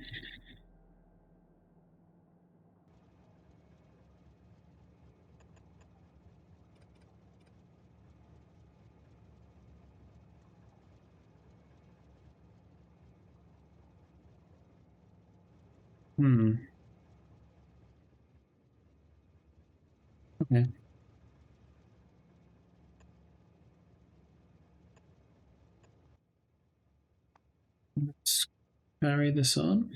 Okay. Let's carry this on.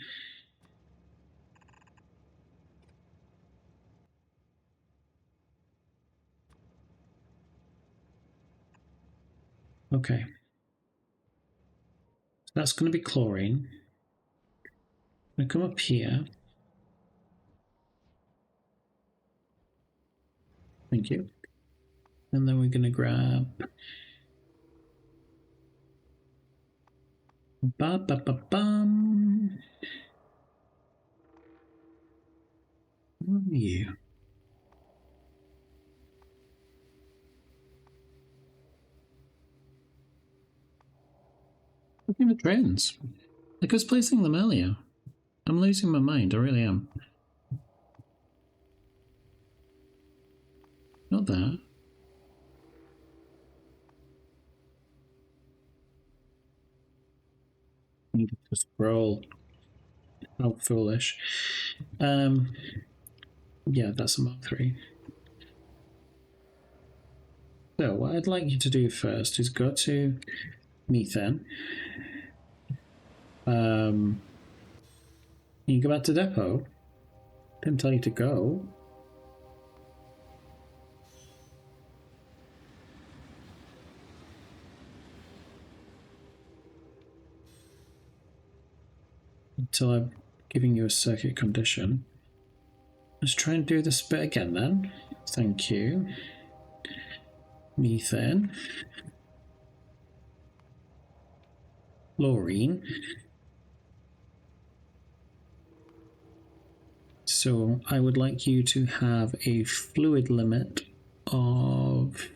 Okay. So that's going to be chlorine. I'm going to come up here. Thank you. And then we're going to grab... Ba-ba-ba-bum. Where are you? Look at the trains. Like I was placing them earlier. I'm losing my mind, I really am. Not that. I need to scroll. How foolish. Yeah, that's a Mark 3. So what I'd like you to do first is go to methane. You go back to depot. Didn't tell you to go. Until I'm giving you a circuit condition. Let's try and do this bit again then. Thank you. Methane. Chlorine. So I would like you to have a fluid limit of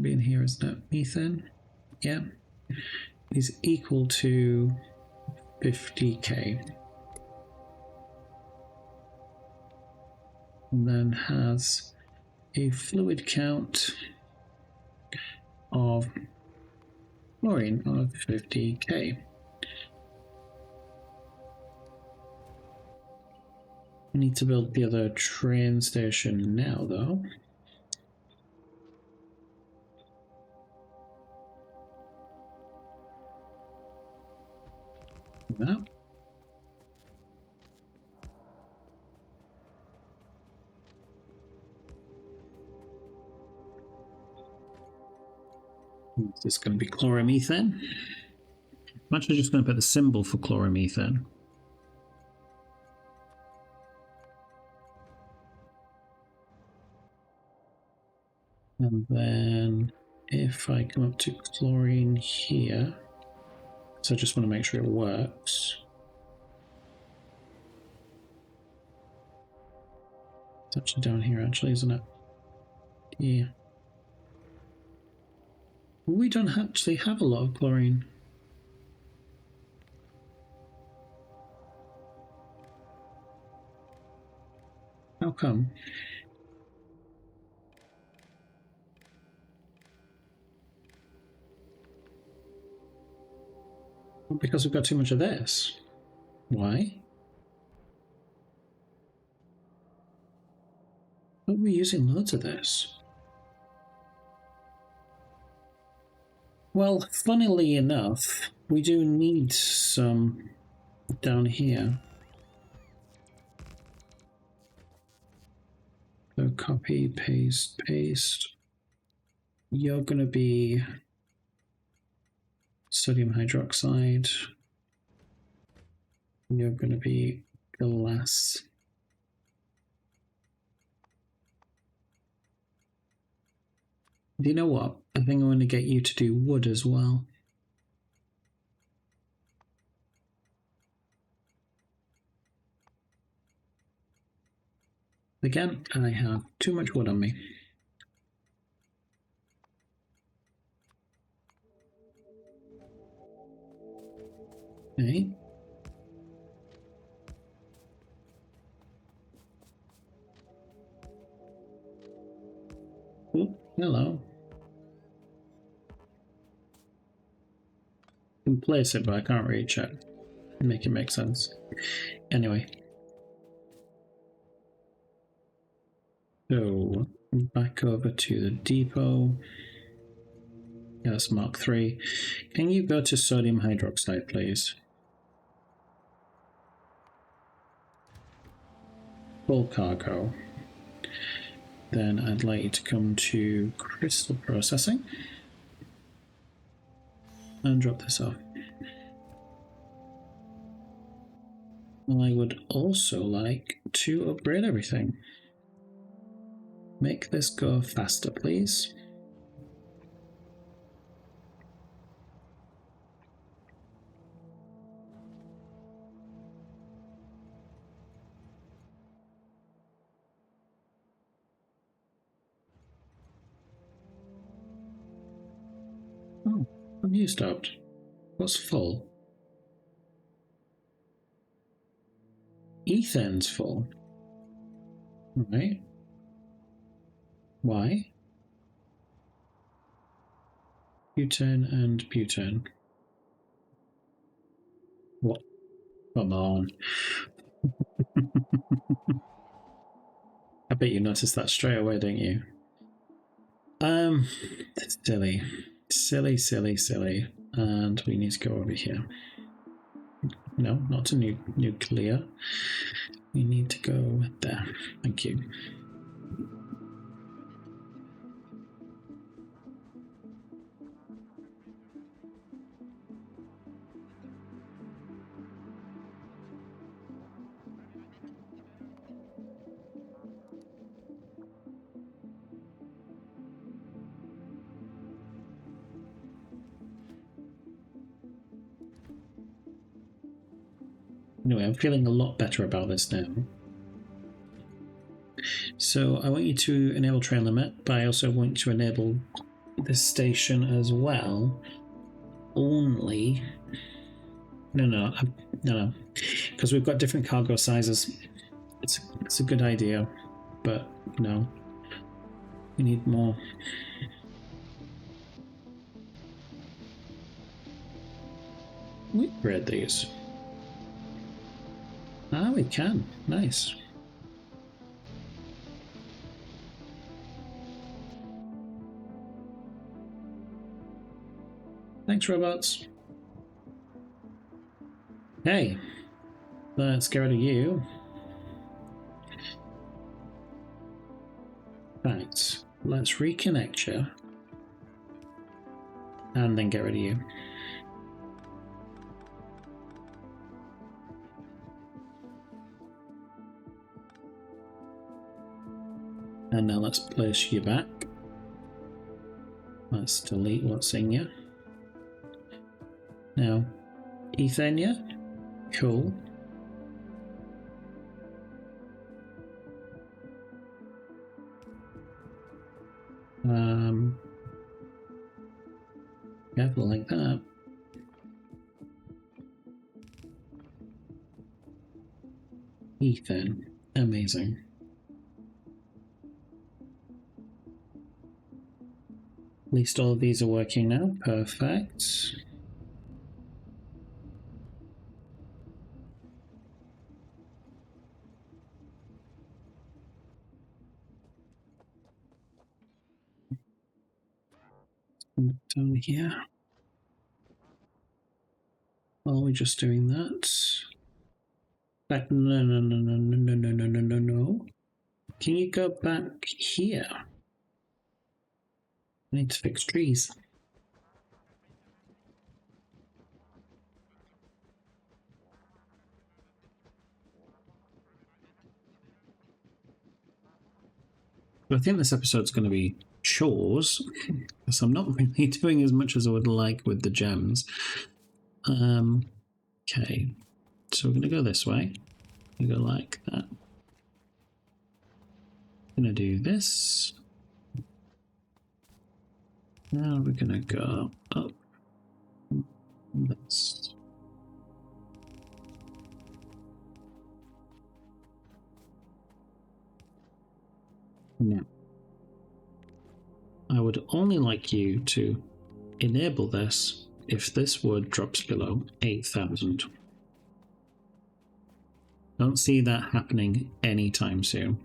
being here, is that methane? Yeah. Is equal to 50k. And then has a fluid count of chlorine of 50k. We need to build the other train station now, though. That. Is this going to be chloromethane? I'm actually just going to put the symbol for chloromethane. And then if I come up to chlorine here, so I just want to make sure it works. It's actually down here, actually, isn't it? Yeah. We don't actually have a lot of chlorine. How come? Well, because we've got too much of this. Why? But we're using loads of this. Well, funnily enough, we do need some down here. So copy, paste, paste. You're going to be sodium hydroxide. You're going to be glass. Do you know what? I think I'm going to get you to do wood as well. Again, I have too much wood on me. Okay. Oh, hello. I can place it, but I can't reach it. Make it make sense. Anyway. So, back over to the depot. Yes, Mark 3. Can you go to sodium hydroxide, please? Full cargo. Then I'd like you to come to crystal processing and drop this off. And I would also like to upgrade everything. Make this go faster, please. Oh, have you stopped? What's full? Ethane's full. Right. Why? Butane and butane. What? Come on. I bet you noticed that straight away, didn't you? That's silly. Silly, silly, silly. And we need to go over here. No, not to nuclear. We need to go there. Thank you. Anyway, I'm feeling a lot better about this now. So I want you to enable train limit, but I also want to enable this station as well. Only... No, because we've got different cargo sizes. It's a good idea, but no. We need more. we upgrade these? Ah, we can. Nice. Thanks, robots. Hey, let's get rid of you. Right, let's reconnect you. And then get rid of you. And now let's place you back. Let's delete what's in you. Now, Ethania, cool. Careful like that. Ethan, amazing. At least all of these are working now. Perfect. Down here. Are we just doing that? Back? No, no, no, no, no, no, no, no, no, no, no. Can you go back here? I need to fix trees. I think this episode's going to be chores, because I'm not really doing as much as I would like with the gems. Okay, so we're going to go this way. We go like that. Going to do this. Now we're going to go up. This. Now, I would only like you to enable this if this wood drops below 8,000. Don't see that happening anytime soon.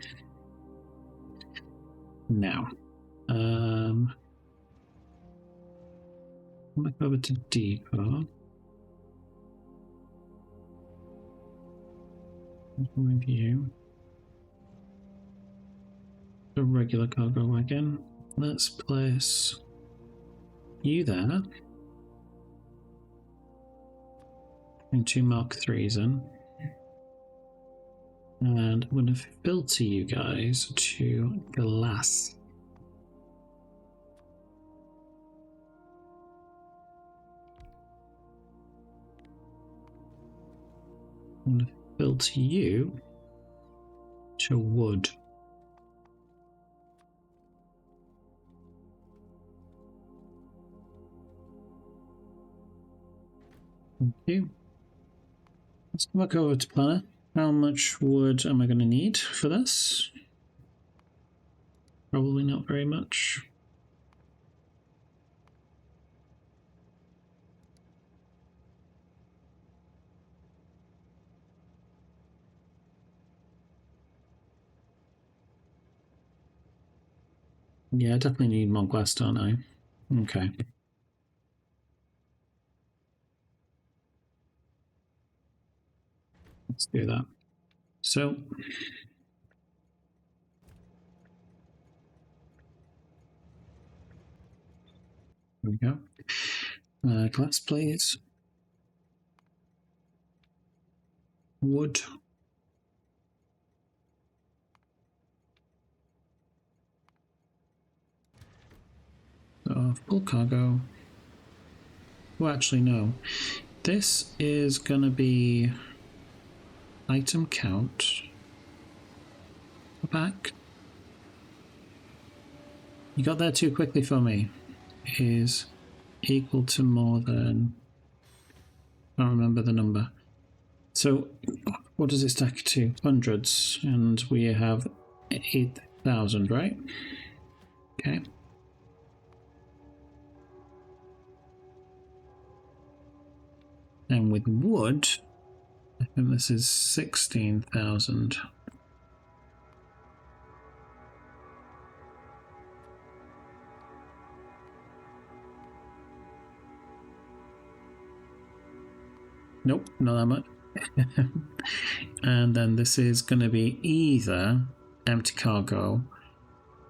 Now, come back over to depot. Review. The regular cargo wagon. Let's place you there. And 2 Mark 3s in. And I'm going to filter you guys to glass. I'm going to filter you to wood. Thank you. Let's come back over to planner. How much wood am I going to need for this? Probably not very much. Yeah, I definitely need more glass, don't I? Okay. Let's do that. So, there we go. Glass, please. Wood. Full cargo. Well, actually, no. This is going to be item count. Back. You got there too quickly for me. Is equal to more than... I don't remember the number. So, what does it stack to? Hundreds. And we have 8,000, right? Okay. And with wood, I think this is 16,000. Nope, not that much. And then this is going to be either empty cargo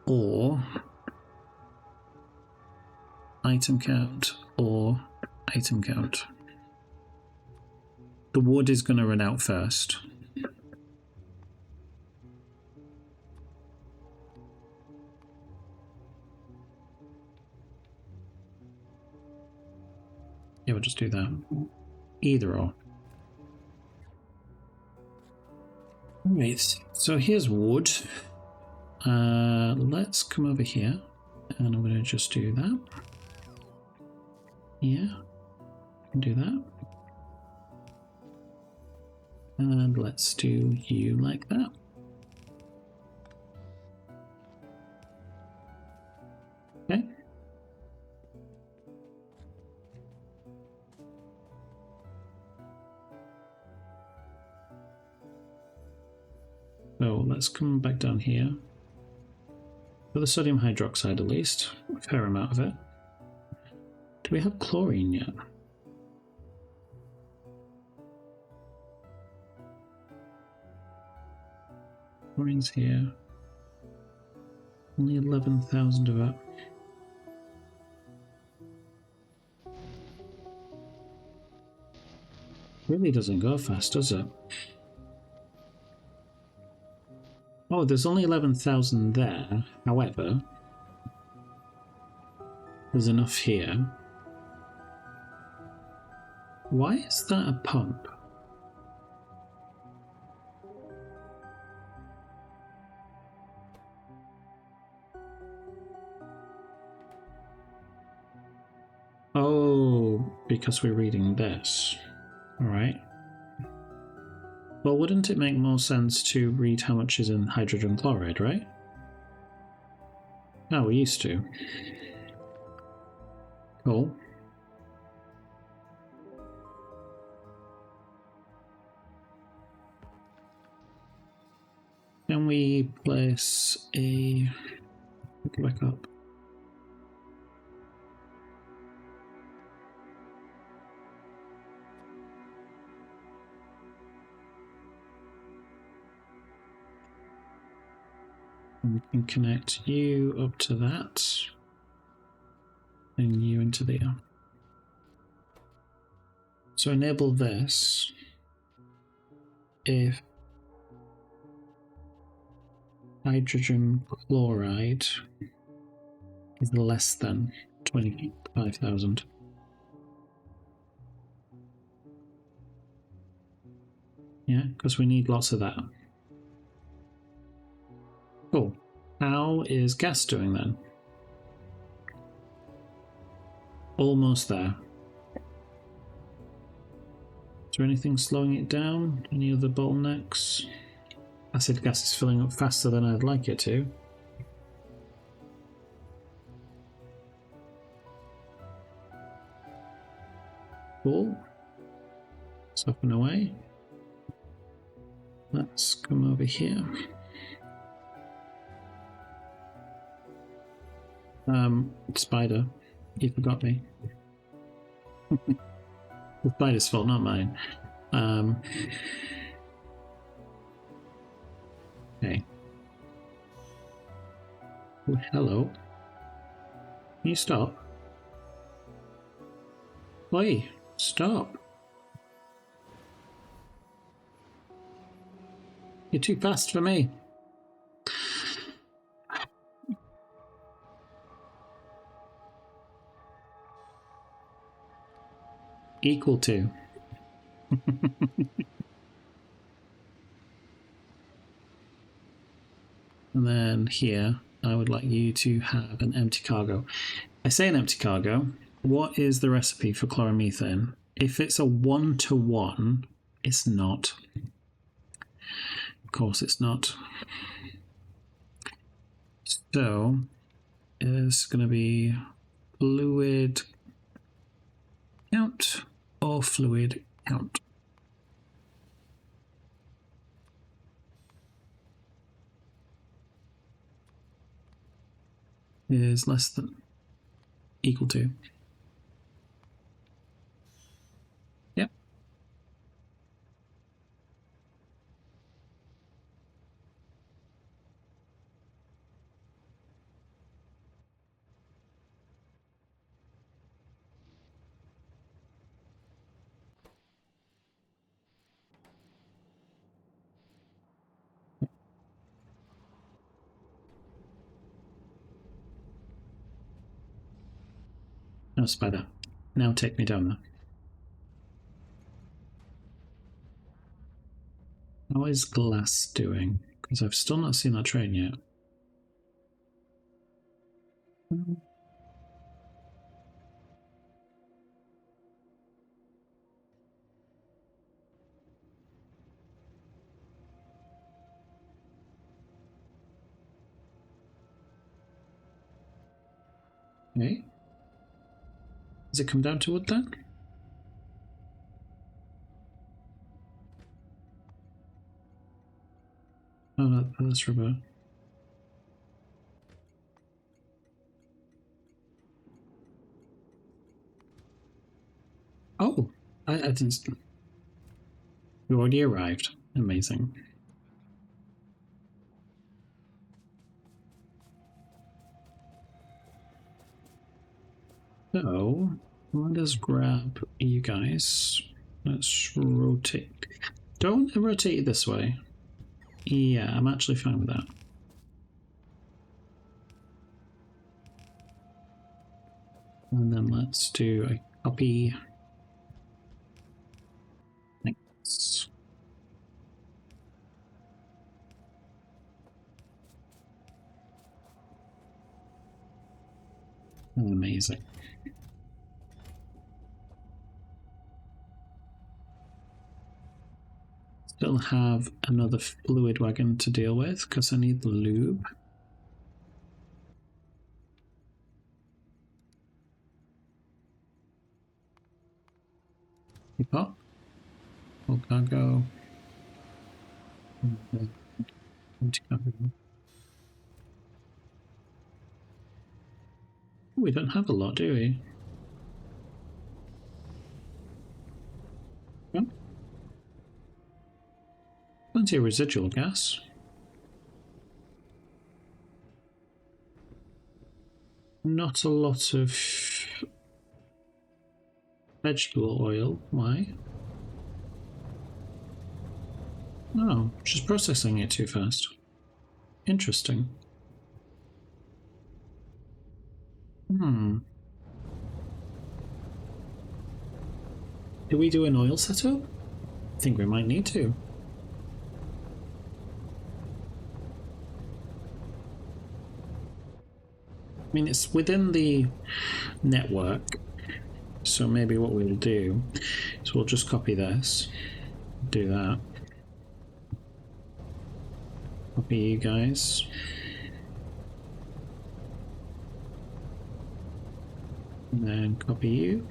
or item count or item count. The wood is going to run out first. Yeah, we'll just do that. Either or. Right, so here's wood. Let's come over here, and I'm going to just do that. Yeah, do that. And let's do you like that. Okay. So let's come back down here. For the sodium hydroxide at least, a fair amount of it. Do we have chlorine yet? Chlorine's here. Only 11,000 of it. Really doesn't go fast, does it? Oh, there's only 11,000 there. However, there's enough here. Why is that a pump? Oh, because we're reading this. Alright. Well, wouldn't it make more sense to read how much is in hydrogen chloride, right? Oh, we used to. Cool. Can we place a... Go back up. And we can connect you up to that. And you into there. So enable this if hydrogen chloride is less than 25,000. Yeah, because we need lots of that. Cool. How is gas doing then? Almost there. Is there anything slowing it down? Any other bottlenecks? Acid gas is filling up faster than I'd like it to. Cool. Soften away. Let's come over here. Spider, you forgot me. The spider's fault, not mine. Okay. Oh, hello. Can you stop? Oi, stop. You're too fast for me. Equal to. And then here, I would like you to have an empty cargo. I say an empty cargo. What is the recipe for chloromethane? If it's a 1-to-1, it's not. Of course it's not. So, it's going to be fluid count or fluid Count. Is less than equal to. Yep. No, spider. Now take me down there. How is glass doing? Because I've still not seen that train yet. Okay. Does it come down to wood then? Oh, no, that's rubber. Oh, I didn't. You already arrived. Amazing. So, let us grab you guys. Let's rotate. Don't rotate this way. Yeah, I'm actually fine with that. And then let's do a copy. Thanks. Amazing. Still have another fluid wagon to deal with because I need the lube. Keep up. Full cargo. Empty cargo. We don't have a lot, do we? Yeah. Plenty of residual gas. Not a lot of vegetable oil. Why? Oh, she's processing it too fast. Interesting. Do we do an oil setup? I think we might need to. I mean, it's within the network, so maybe what we'll do is we'll just copy this, do that, copy you guys, and then copy you.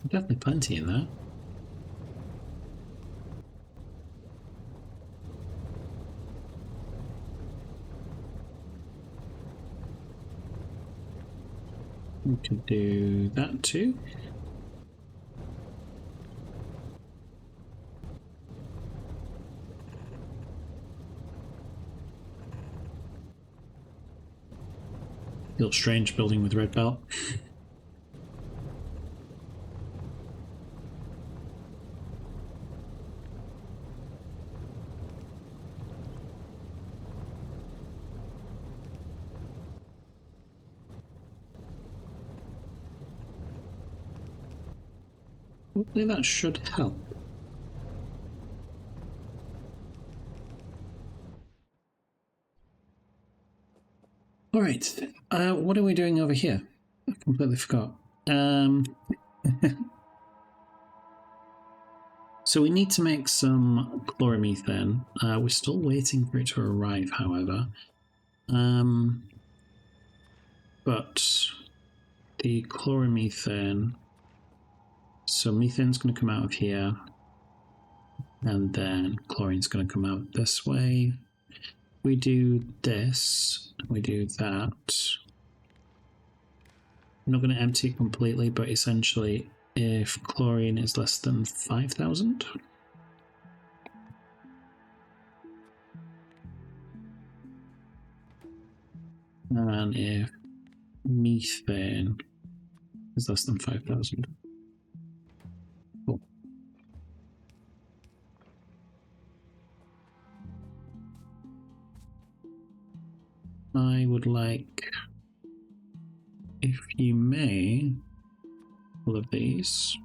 Definitely plenty in there. We could do that too. Feels strange building with red belt. Hopefully that should help. Alright, what are we doing over here? I completely forgot. So we need to make some chloromethane. We're still waiting for it to arrive, however. But the chloromethane... So methane's going to come out of here. And then chlorine's going to come out this way. We do this. We do that. I'm not going to empty it completely, but essentially if chlorine is less than 5,000... and if methane is less than 5,000. Cool. I would like, if you may, all of these.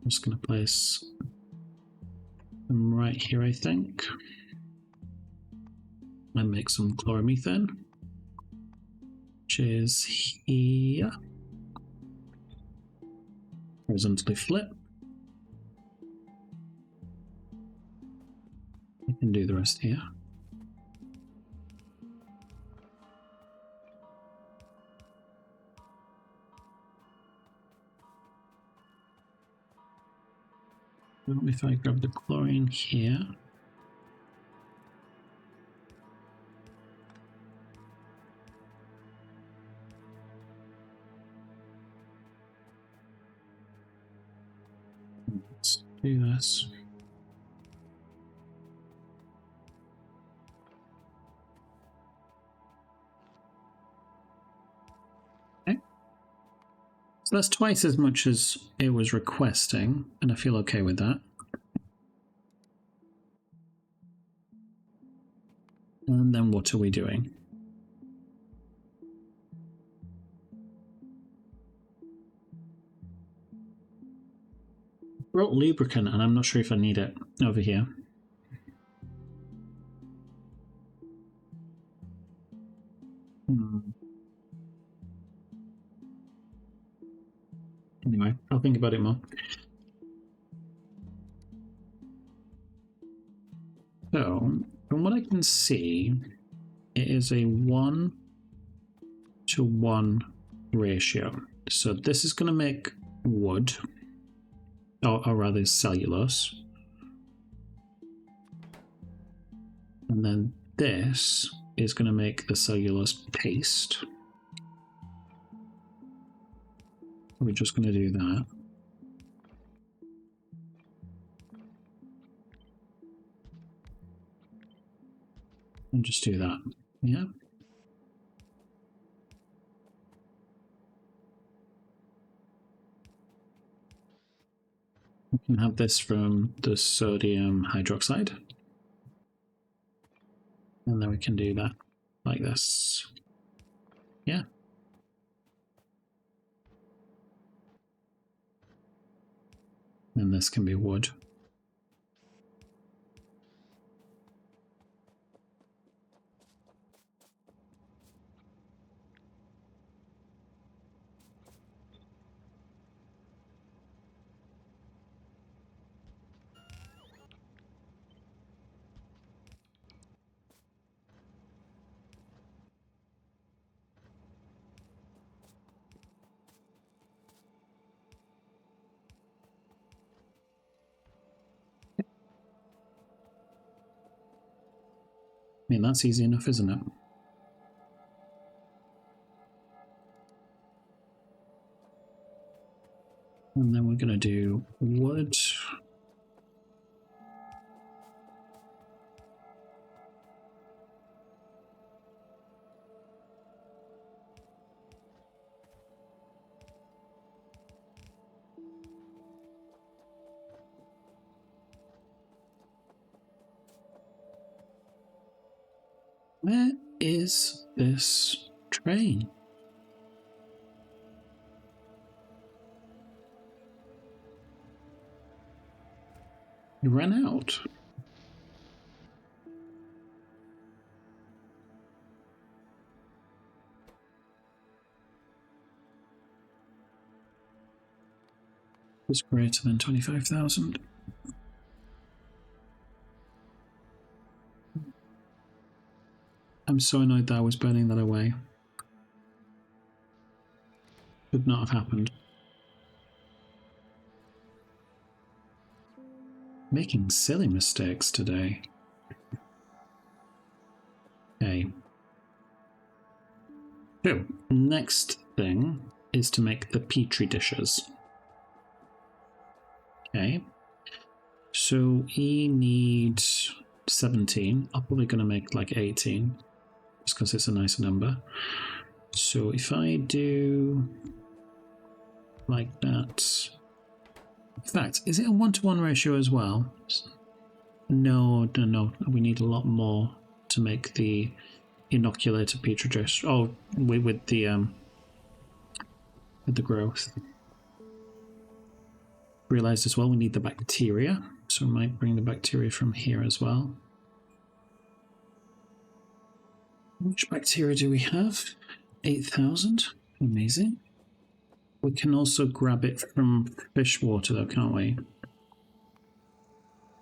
I'm just going to place them right here, I think. And make some chloromethane, which is here. Horizontally flip. I can do the rest here. If I grab the chlorine here. Let's do this. Okay. So that's twice as much as it was requesting, and I feel okay with that. And then what are we doing? I wrote lubricant, and I'm not sure if I need it over here. Anyway, I'll think about it more. So, from what I can see, it is a 1:1 ratio. So this is going to make wood, or rather cellulose. And then this is going to make the cellulose paste. We're just going to do that. And just do that. Yeah. We can have this from the sodium hydroxide. And then we can do that like this. Yeah. And this can be wood. I mean, that's easy enough, isn't it? And then we're going to do wood. Where is this train? It ran out. is greater than 25,000. I'm so annoyed that I was burning that away. Could not have happened. Making silly mistakes today. Okay. So, next thing is to make the petri dishes. Okay. So we need 17. I'm probably going to make like 18, just because it's a nicer number. So if I do like that... In fact, is it a 1-to-1 ratio as well? No. We need a lot more to make the inoculated petri dish. Oh, with the growth. Realized as well we need the bacteria, so we might bring the bacteria from here as well. Which bacteria do we have? 8,000. Amazing. We can also grab it from fish water though, can't we?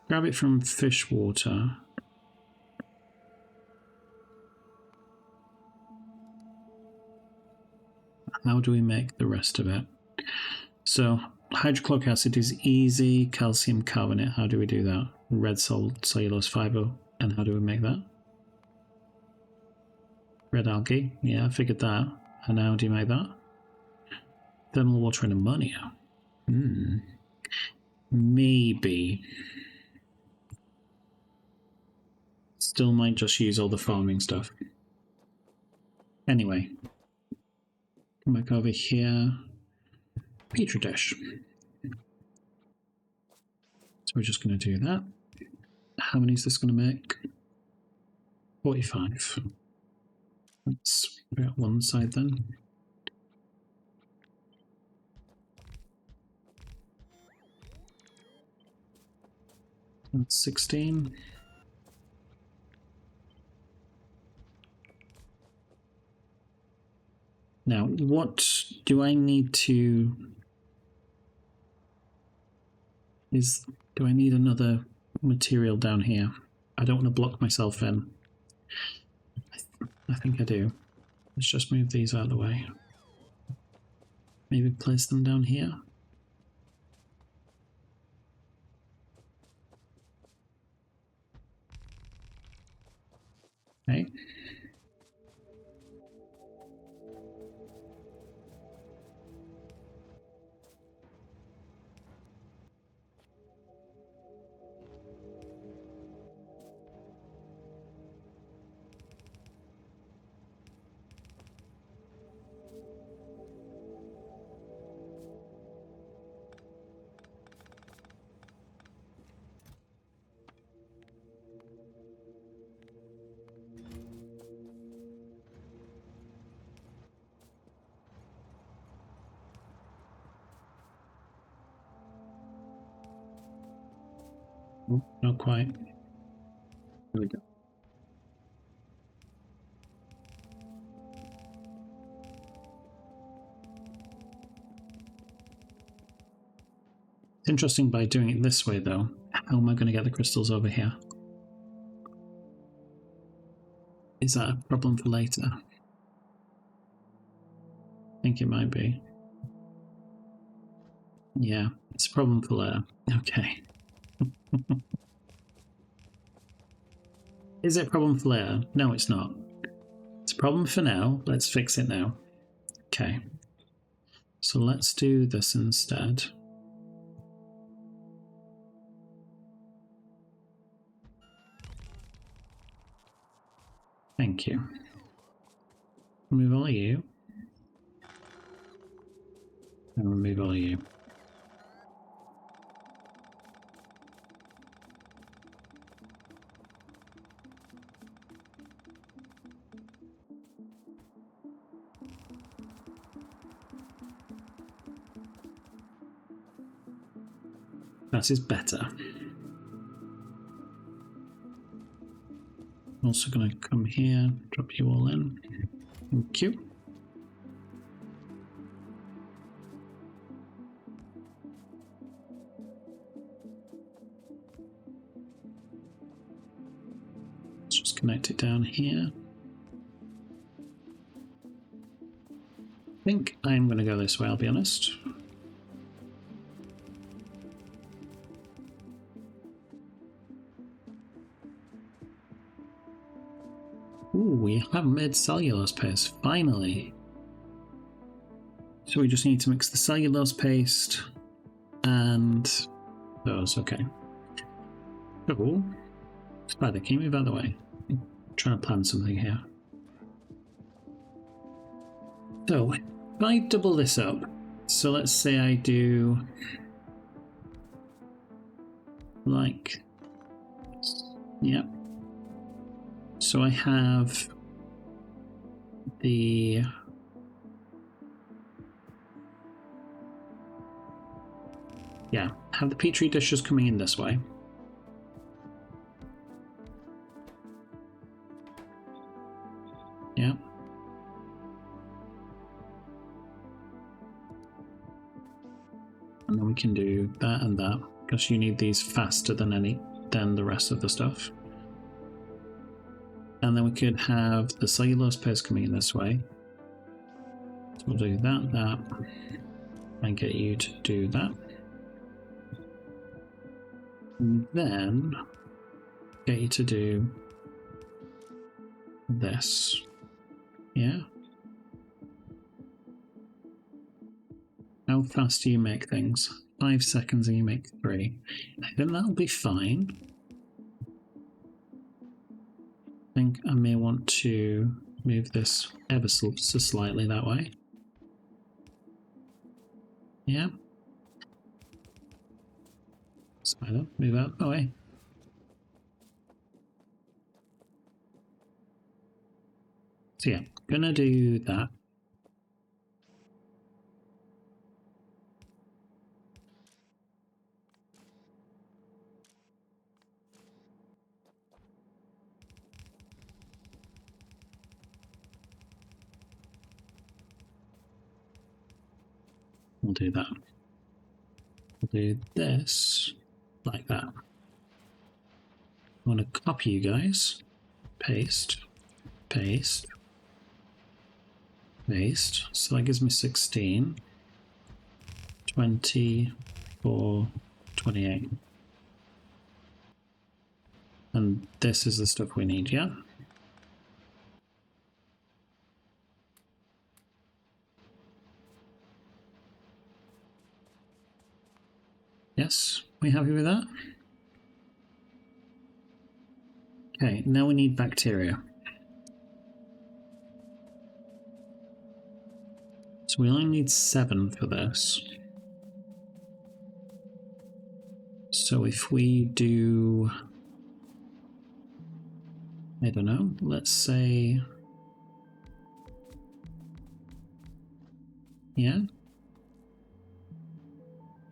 Grab it from fish water. How do we make the rest of it? So hydrochloric acid is easy. Calcium carbonate, how do we do that? Red cellulose fiber, and how do we make that? Red algae, yeah, I figured that. And how do you make that? Thermal water and ammonia. Maybe. Still might just use all the farming stuff. Anyway. Come back over here. Petri dish. So we're just going to do that. How many is this going to make? 45. Let's put it on one side then. That's 16. Now, what do I need to... Do I need another material down here? I don't want to block myself in. I think I do. Let's just move these out of the way. Maybe place them down here. Okay. Oh, not quite. There we go. It's interesting by doing it this way though. How am I going to get the crystals over here? Is that a problem for later? I think it might be. Yeah, it's a problem for later. Okay. Is it a problem for later? No, it's not. It's a problem for now. Let's fix it now. Okay. So let's do this instead. Thank you. Remove all of you. And remove all of you. That is better. I'm also going to come here, drop you all in. Thank you. connect it down here. I think I'm going to go this way, I'll be honest. Ooh, we have made cellulose paste, finally. So we just need to mix the cellulose paste and those, okay. Oh, Spider, can you move out of the way? I'm trying to plan something here. So, if I double this up, so let's say I do like, yep. So I have the have the petri dishes coming in this way. Yeah. And then we can do that and that, because you need these faster than the rest of the stuff. And then we could have the cellulose paste coming in this way. So we'll do that, and get you to do that. And then get you to do this. Yeah? How fast do you make things? 5 seconds and you make 3. I think that'll be fine. I think I may want to move this ever so slightly that way. Yeah. Spider, move out the way. So yeah, gonna do that. We'll do that. We'll do this like that. I want to copy you guys. Paste, paste, paste. So that gives me 16, 24, 28. And this is the stuff we need, yeah? Yes, we happy with that? Okay, now we need bacteria. So we only need 7 for this. So if we do, I don't know, let's say, yeah.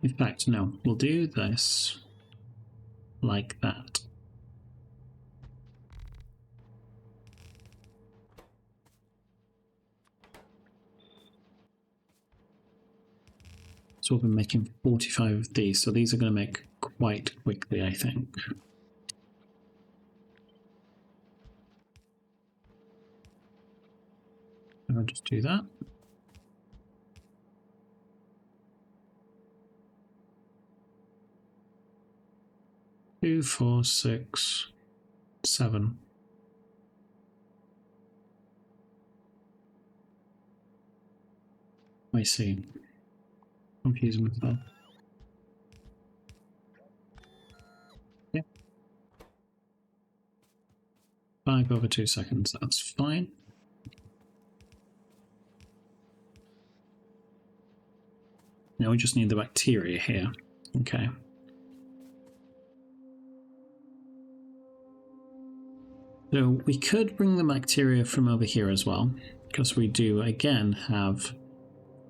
In fact, no, we'll do this like that. So we'll be making 45 of these, so these are going to make quite quickly, I think. I'll just do that. Two, 4, 6, 7. I see. Confusing myself. Yeah. 5 over 2 seconds, that's fine. Now we just need the bacteria here. Okay. So we could bring the bacteria from over here as well, because we do again have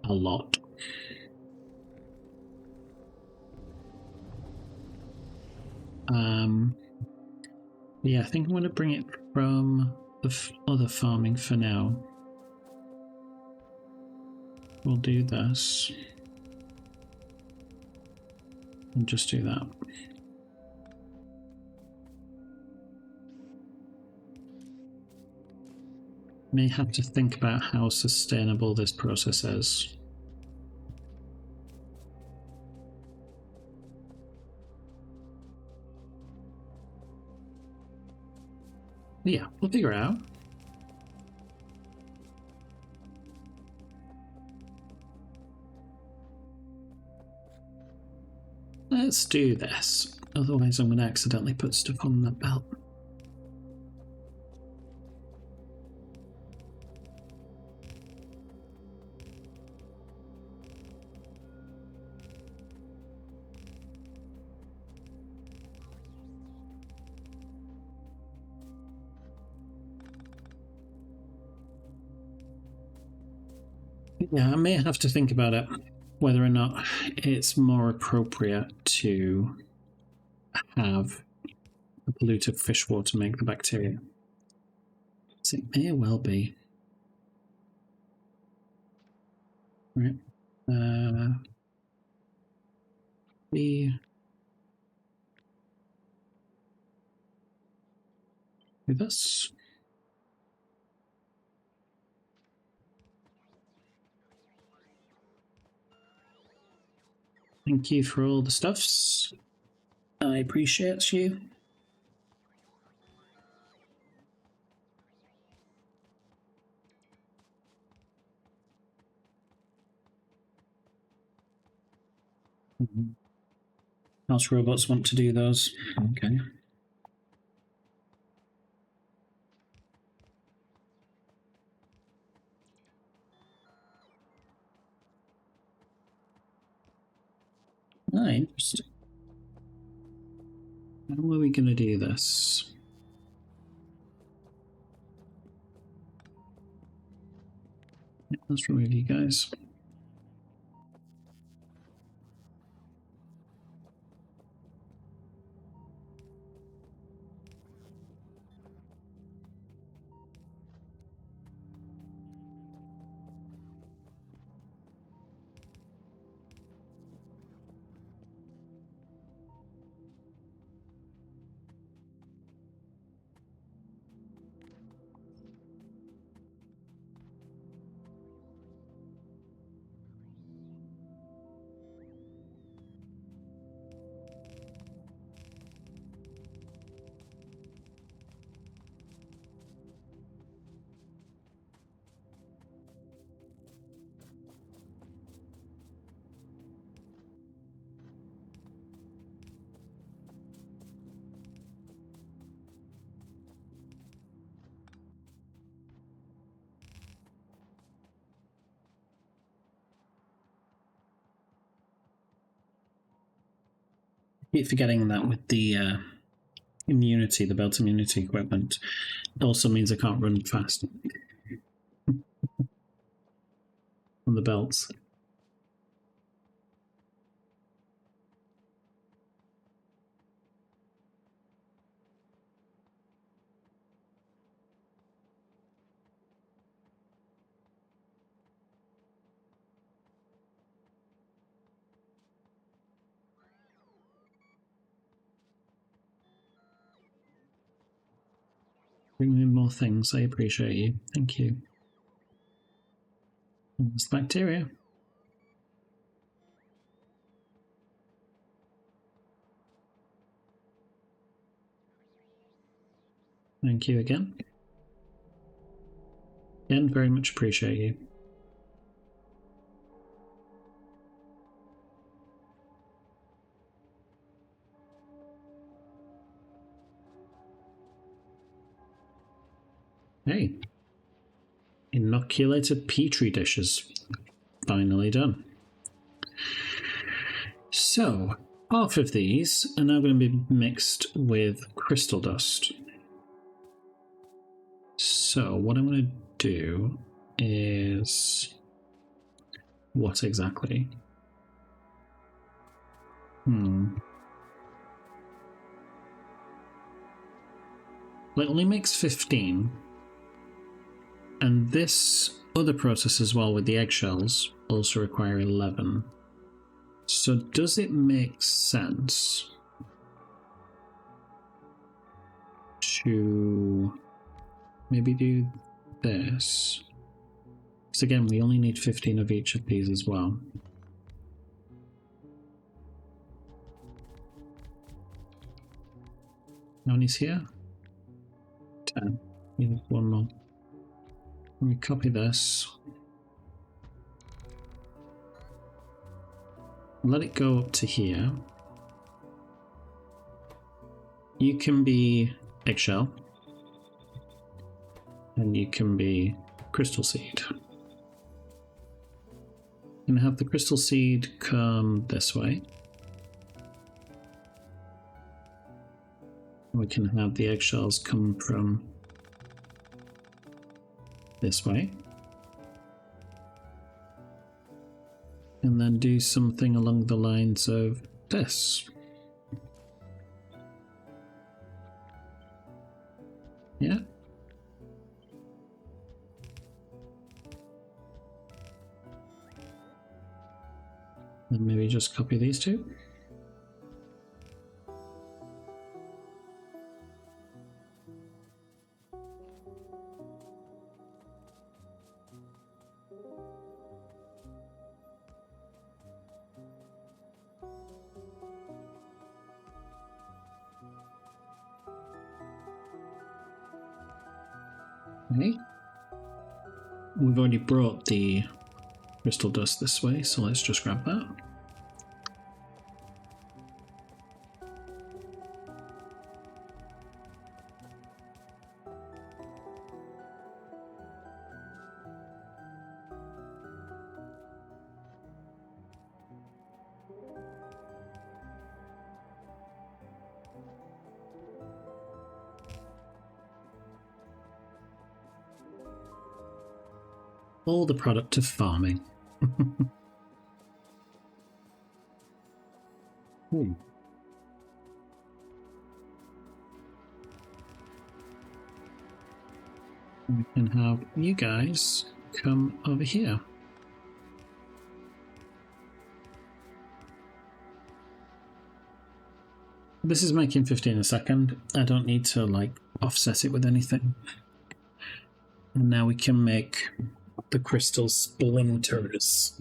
a lot. Yeah, I think I'm going to bring it from the other farming for now. We'll do this. And just do that. May have to think about how sustainable this process is. Yeah, we'll figure it out. Let's do this. Otherwise I'm going to accidentally put stuff on that belt. Yeah, I may have to think about it, whether or not it's more appropriate to have the polluted fish water make the bacteria. So it may well be. Right. We do this. Thank you for all the stuffs. I appreciate you. House robots want to do those. Okay. Ah, interesting. How are we going to do this? Yeah, let's remove you guys. Keep forgetting that with the immunity, the belt immunity equipment, it also means I can't run fast on the belts. Bring me more things. I appreciate you. Thank you. There's the bacteria. Thank you again. Again, very much appreciate you. Hey. Inoculated petri dishes. Finally done. So, half of these are now going to be mixed with crystal dust. So, what I'm going to do is... What exactly? It only makes 15. And this other process as well with the eggshells also require 11. So does it make sense to maybe do this. So again, we only need 15 of each of these as well. No one is here? 10. We need one more. Let me copy this. Let it go up to here. You can be eggshell. And you can be crystal seed. I'm gonna have the crystal seed come this way. We can have the eggshells come from this way. And then do something along the lines of this. Yeah. And maybe just copy these two. Okay. We've already brought the crystal dust this way, so let's just grab that. All the product of farming. We can have you guys come over here. This is making 15 a second. I don't need to like offset it with anything. And now we can make the crystal splinters.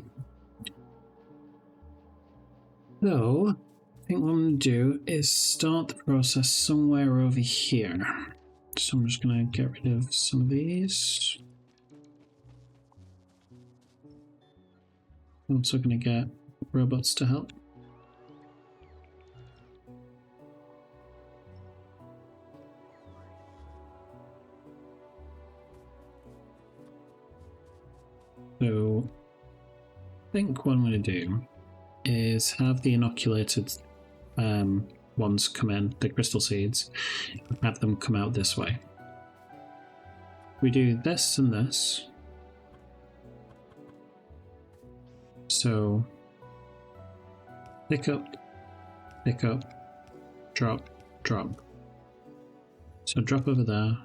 So, I think what I'm going to do is start the process somewhere over here. So I'm just going to get rid of some of these. I'm also going to get robots to help. So, I think what I'm going to do is have the inoculated ones come in, the crystal seeds, have them come out this way. We do this and this. So, pick up, drop, drop. So drop over there,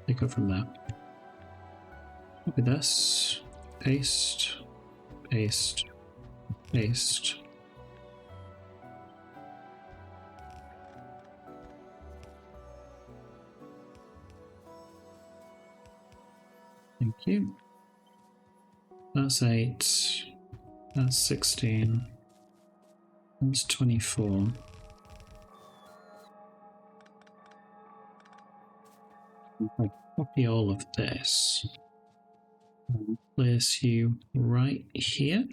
pick up from there. Copy this, paste, paste, paste. Thank you. That's 8. That's 16. That's 24. If I copy all of this, I'll place you right here.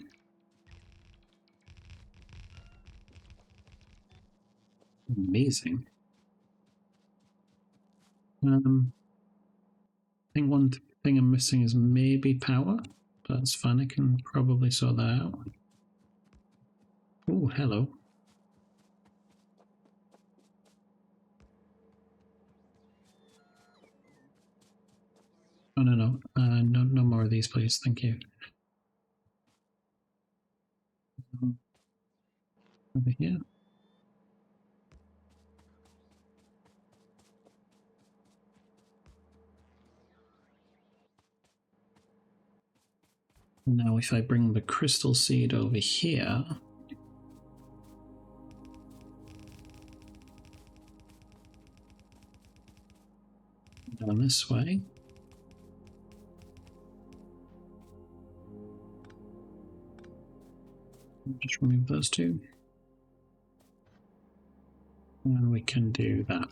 Amazing. I think one thing I'm missing is maybe power. That's fine, I can probably sort that out. Oh, hello. Oh, no. No more of these, please. Thank you. Over here. Now, if I bring the crystal seed over here, down this way, Just remove those two. And we can do that.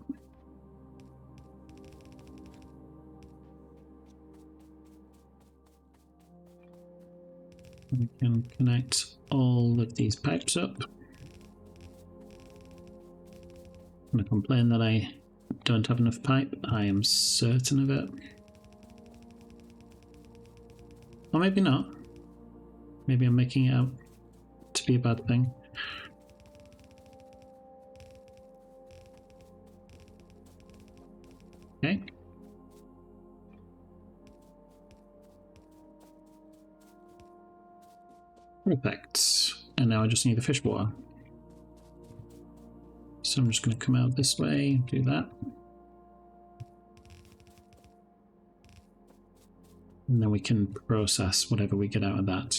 We can connect all of these pipes up. I'm going to complain that I don't have enough pipe. I am certain of it. Or maybe not. Maybe I'm making it out to be a bad thing. Okay. Perfect. And now I just need the fish water. So I'm just going to come out this way, do that. And then we can process whatever we get out of that.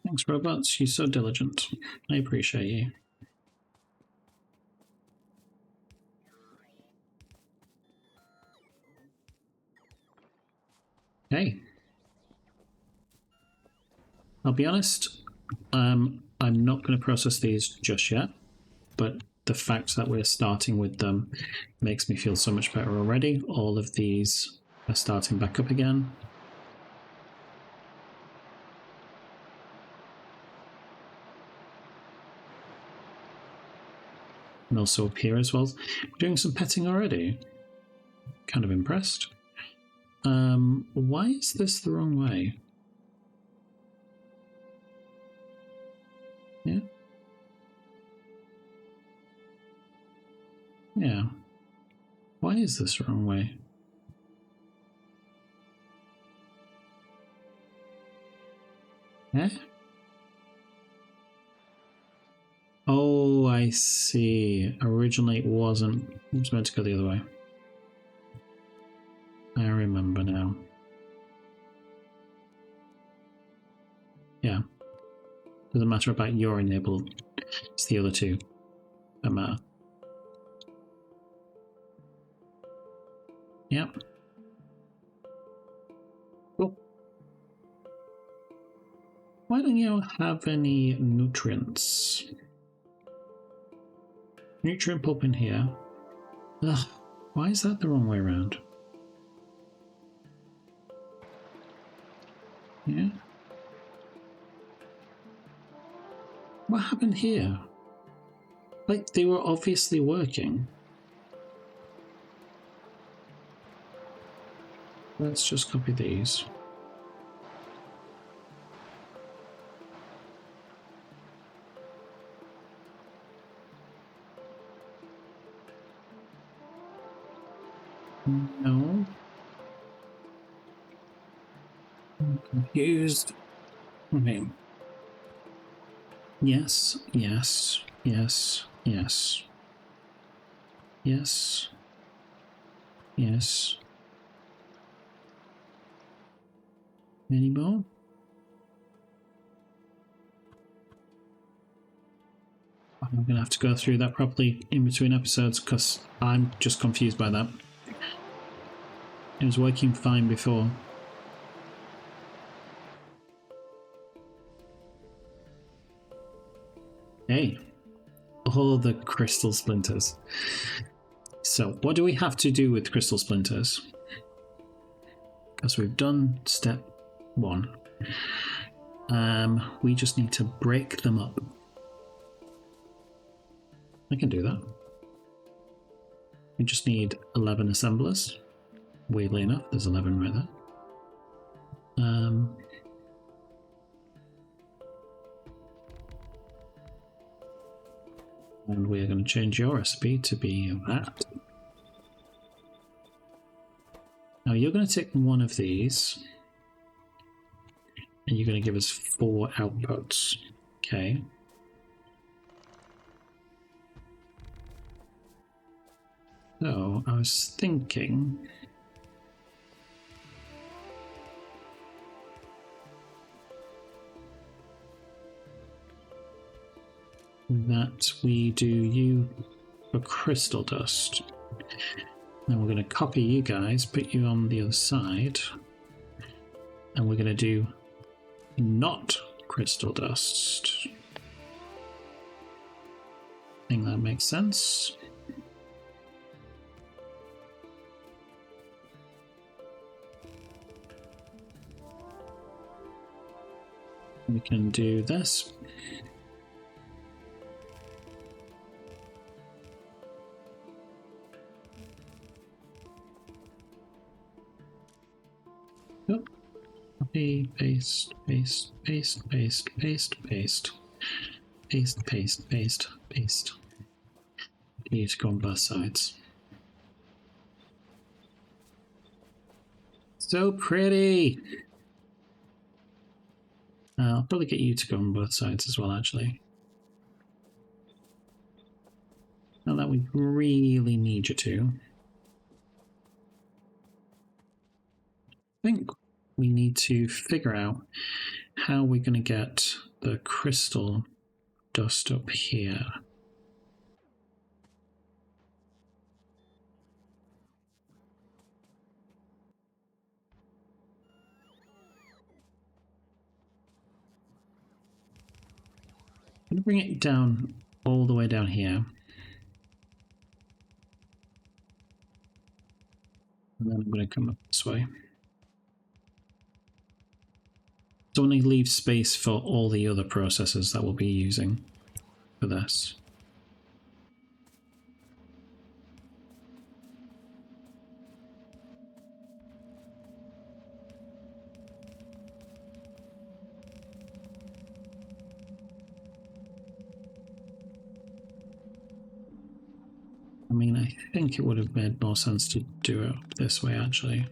Thanks, robots. You're so diligent. I appreciate you. Okay. I'll be honest, I'm not going to process these just yet, but the fact that we're starting with them makes me feel so much better already. All of these are starting back up again. And also up here as well. We're doing some petting already. Kind of impressed. Why is this the wrong way? Yeah. Yeah. Why is this the wrong way? Eh? Oh, I see. Originally it wasn't. It was meant to go the other way. I remember now. Yeah. Doesn't matter about your enabled. It's the other two that matter. Yep. Cool. Why don't you have any nutrients? Nutrient pulp in here. Ugh, why is that the wrong way around? Yeah. What happened here? Like, they were obviously working. Let's just copy these. No. I'm confused. Okay. Yes, yes, yes, yes. Yes. Yes. Any more? I'm going to have to go through that properly in between episodes because I'm just confused by that. It was working fine before. Hey. Oh, the crystal splinters. So, what do we have to do with crystal splinters? Because we've done step 1. We just need to break them up. I can do that. We just need 11 assemblers. Weirdly enough, there's 11 right there. And we're going to change your recipe to be that. Now you're going to take one of these and you're going to give us 4 outputs. Okay. So I was thinking that we do you for crystal dust. Then we're going to copy you guys, put you on the other side, and we're going to do not crystal dust. I think that makes sense. We can do this. Oh. Copy, paste, paste, paste, paste, paste, paste, paste, paste, paste, paste. You need to go on both sides. So pretty! I'll probably get you to go on both sides as well, actually. Not that we really need you to. I think we need to figure out how we're going to get the crystal dust up here. I'm going to bring it down all the way down here. And then I'm going to come up this way. So only leave space for all the other processes that we'll be using for this. I mean, I think it would have made more sense to do it this way, actually.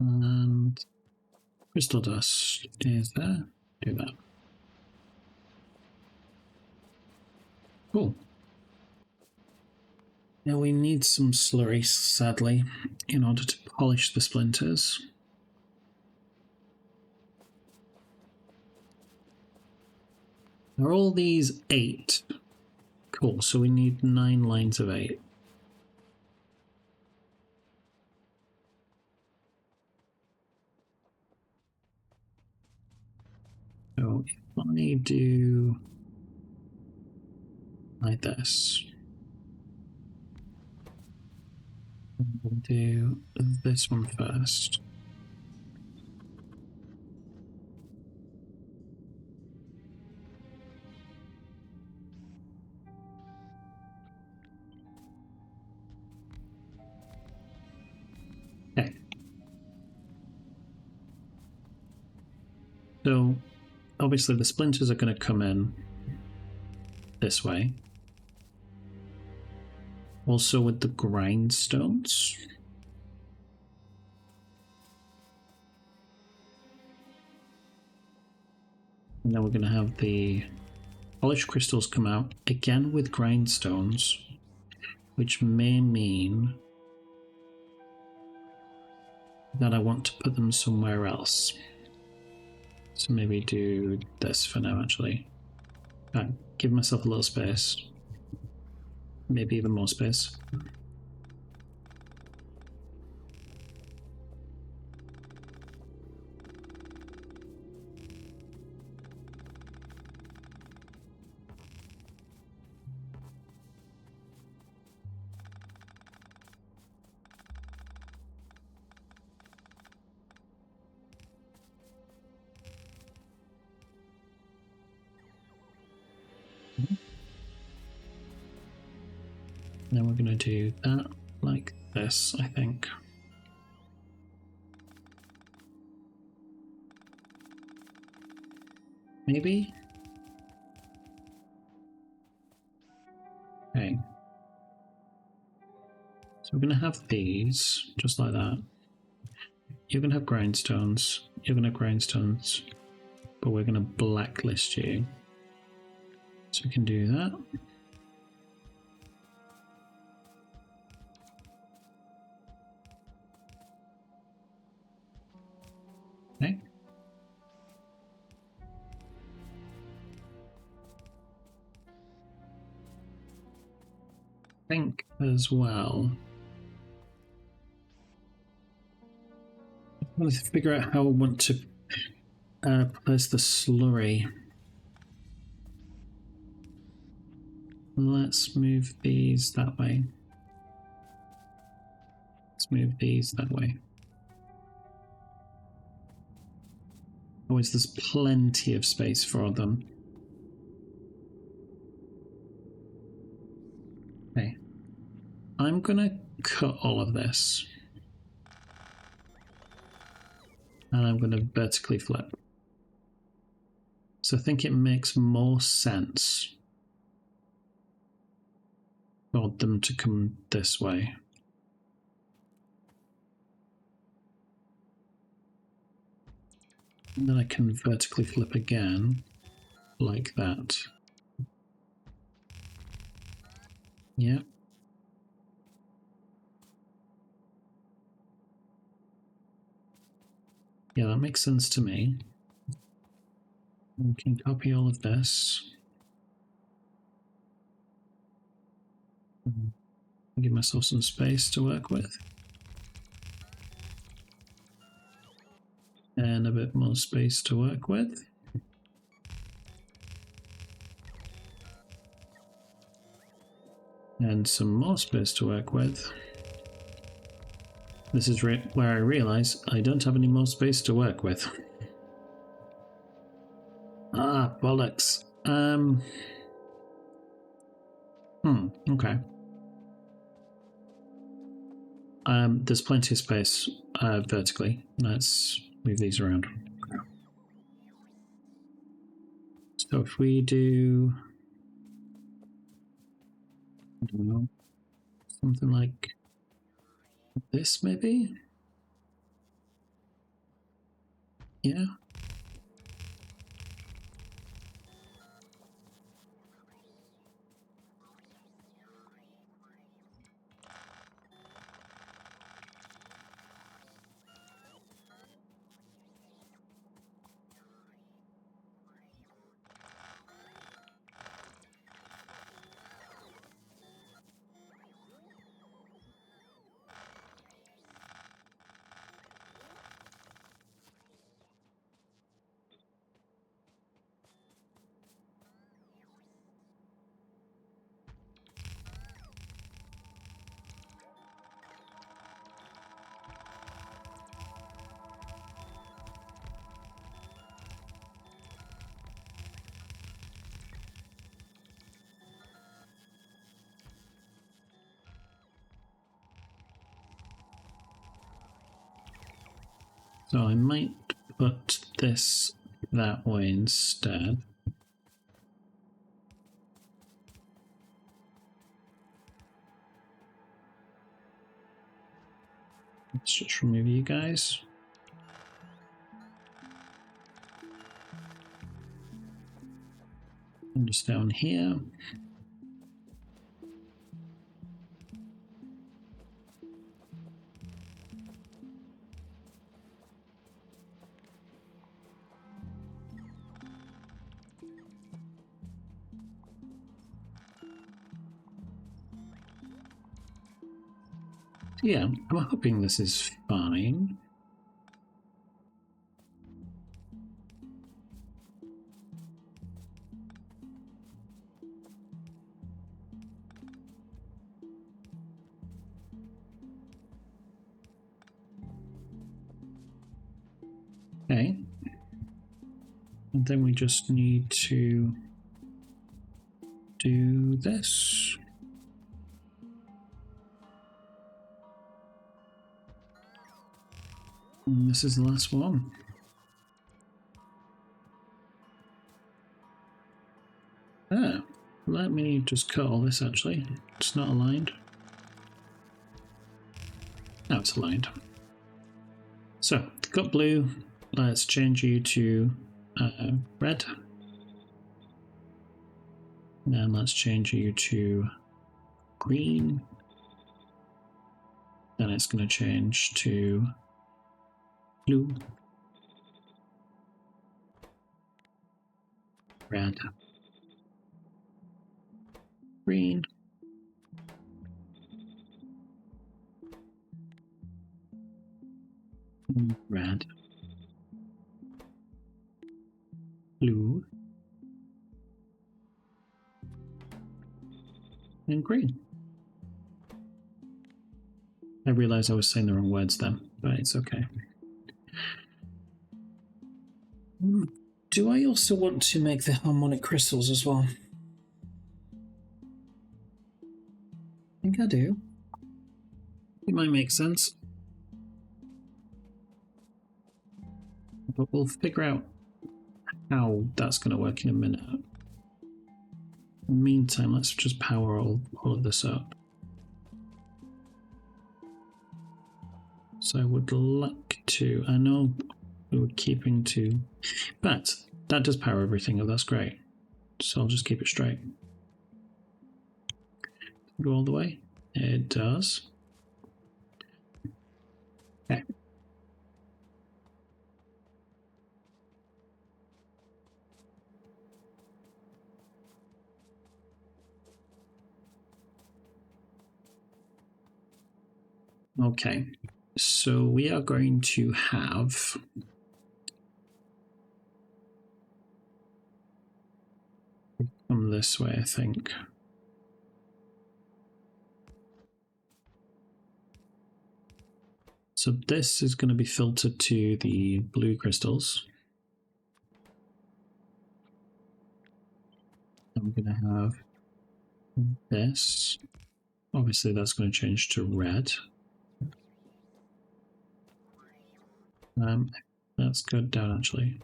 And crystal dust is there. Do that. Cool. Now we need some slurry, sadly, in order to polish the splinters. Are all these 8? Cool, so we need 9 lines of 8. So if I do like this, we'll do this one first. Okay. So obviously the splinters are going to come in this way. Also with the grindstones. And then we're going to have the polished crystals come out again with grindstones, which may mean that I want to put them somewhere else. So maybe do this for now, actually. Give myself a little space. Maybe even more space. Then we're going to do that like this, I think. Maybe? Okay. So we're going to have these, just like that. You're going to have grindstones. You're going to have grindstones. But we're going to blacklist you. So we can do that. Okay. I think as well. I want to figure out how I want to place the slurry. Let's move these that way. Let's move these that way. Always, there's plenty of space for them. Okay. I'm gonna cut all of this. And I'm gonna vertically flip. So I think it makes more sense for them to come this way. And then I can vertically flip again, like that. Yeah. Yeah, that makes sense to me. We can copy all of this. Give myself some space to work with. And a bit more space to work with. And some more space to work with. This is where I realize I don't have any more space to work with. Ah, bollocks. Okay. There's plenty of space vertically. Let's move these around. So if we do, I don't know, something like this maybe? Yeah. So I might put this that way instead. Let's just remove you guys. And just down here. Yeah, I'm hoping this is fine. Okay. And then we just need to do this. And this is the last one. Ah, let me just cut all this actually. It's not aligned. Now it's aligned. So, got blue. Let's change you to red. And let's change you to green. Then it's going to change to blue, red, green, red, blue, and green. I realized I was saying the wrong words then, but it's okay. Do I also want to make the harmonic crystals as well? I think I do. It might make sense. But we'll figure out how that's going to work in a minute. In the meantime, let's just power all of this up. So I would like to, I know we were keeping to, but that does power everything, that's great. So I'll just keep it straight. Go all the way. It does. Okay. Okay, so we are going to have come this way, I think. So this is going to be filtered to the blue crystals. I'm going to have this. Obviously, that's going to change to red. That's good down actually.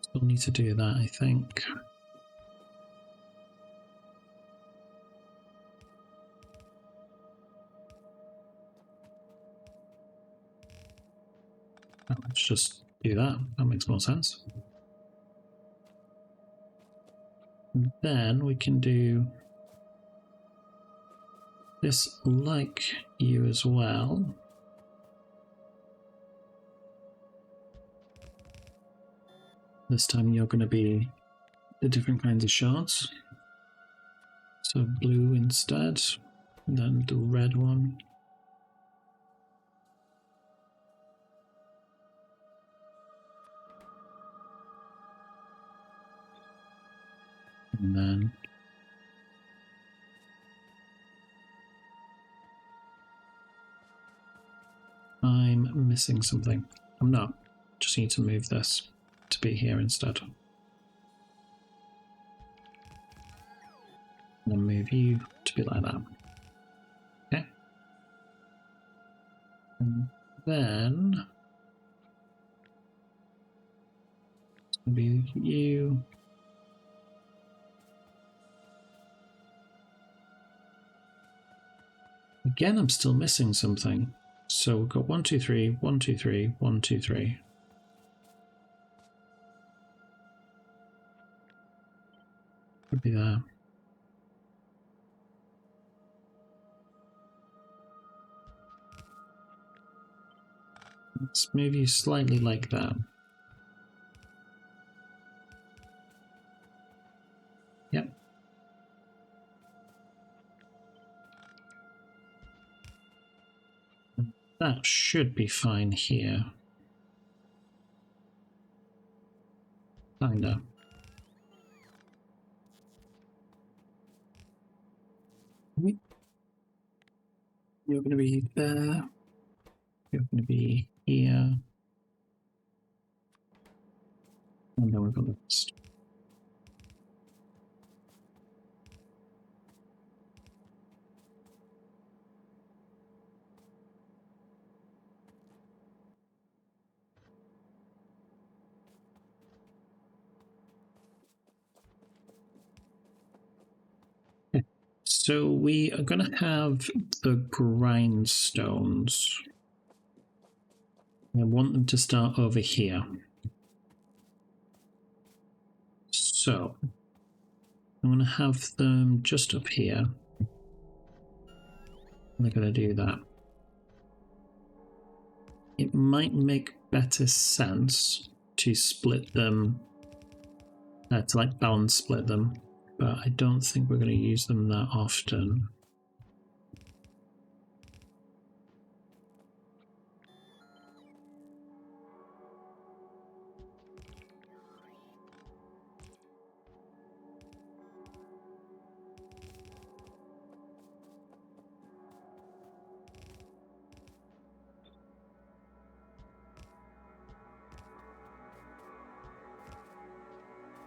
Still need to do that, I think. Oh, let's just do that. That makes more sense. And then we can do this like you as well. This time you're going to be the different kinds of shards. So blue instead, and then the red one. And then I'm missing something. I'm not. Just need to move this to be here instead. And then move you to be like that. Okay. And then it's going to be you. Again, I'm still missing something. So we've got 1, 2, 3, 1, 2, 3, 1, 2, 3. Could be there. Let's maybe slightly like that. Yep. That should be fine here. Kinda. You're going to be there. You're going to be here. And then we've got this. So we are going to have the grindstones. I want them to start over here. So I'm going to have them just up here. They're going to do that. It might make better sense to split them, to like balance split them, but I don't think we're going to use them that often.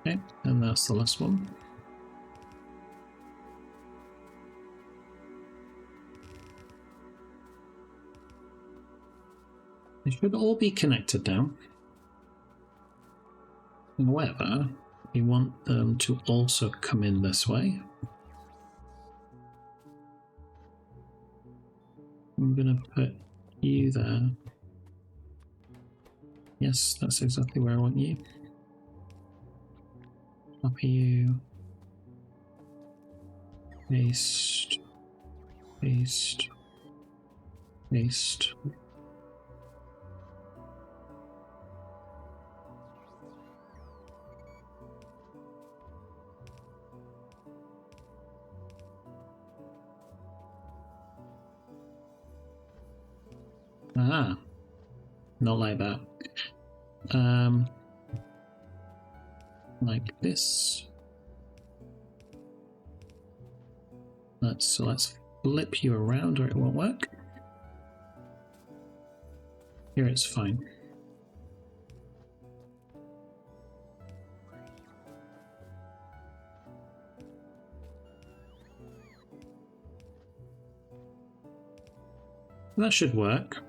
Okay, and that's the last one. They should all be connected now. However, we want them to also come in this way. I'm going to put you there. Yes, that's exactly where I want you. Copy you. Paste. Paste. Paste. Ah, not like that. Like this. Let's flip you around or it won't work. Here it's fine. That should work.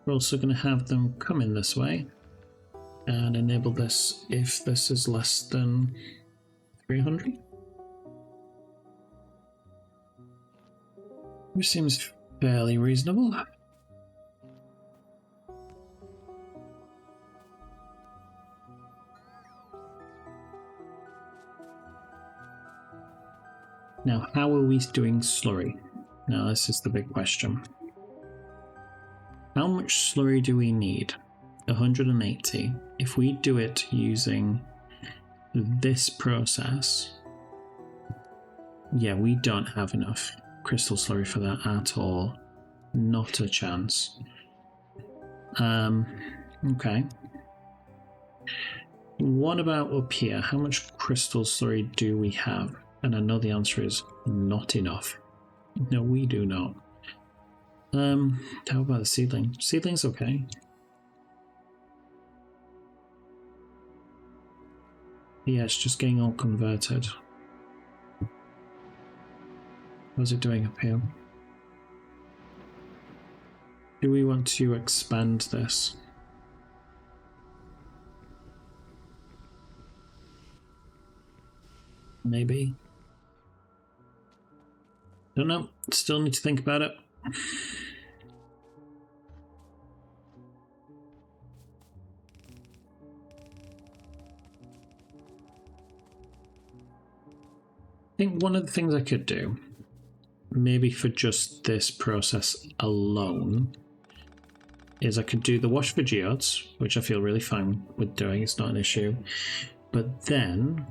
We're also going to have them come in this way and enable this if this is less than 300. Which seems fairly reasonable. Now, how are we doing slurry? Now, this is the big question. How much slurry do we need? 180. If we do it using this process, yeah, we don't have enough crystal slurry for that at all. Not a chance. Okay. What about up here? How much crystal slurry do we have? And I know the answer is not enough. No, we do not. How about the seedling? Seedling's okay. Yeah, it's just getting all converted. How's it doing up here? Do we want to expand this? Maybe. Don't know. Still need to think about it. I think one of the things I could do, maybe for just this process alone, is I could do the wash for geodes, which I feel really fine with doing, it's not an issue, but then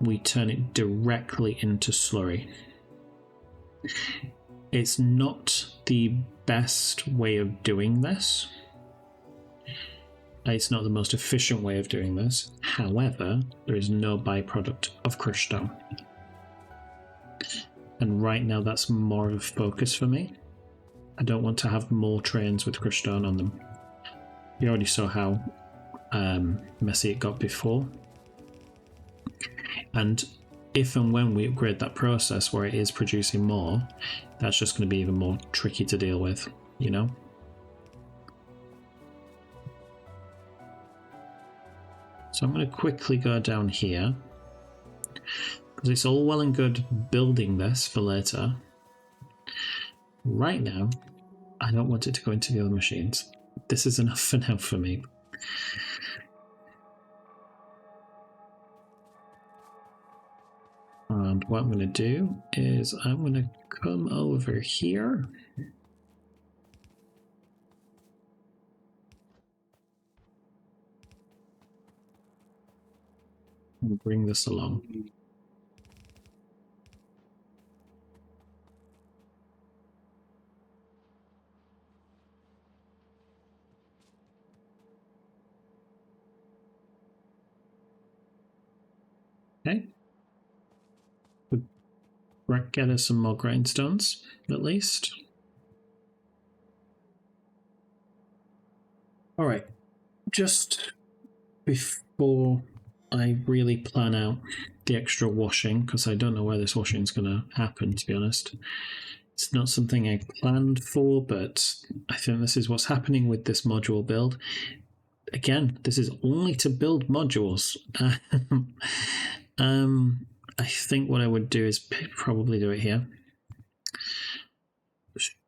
we turn it directly into slurry. It's not the best way of doing this. It's not the most efficient way of doing this. However, there is no byproduct of crushed stone. And right now that's more of a focus for me. I don't want to have more trains with crushed stone on them. You already saw how messy it got before. And if and when we upgrade that process where it is producing more, that's just going to be even more tricky to deal with, you know? So I'm going to quickly go down here. Because it's all well and good building this for later. Right now, I don't want it to go into the other machines. This is enough for now for me. And what I'm going to do is I'm going to come over here. And bring this along. Okay. Get us some more grindstones, at least. All right. Just before I really plan out the extra washing, because I don't know where this washing is going to happen, to be honest. It's not something I planned for, but I think this is what's happening with this module build. Again, this is only to build modules. I think what I would do is probably do it here.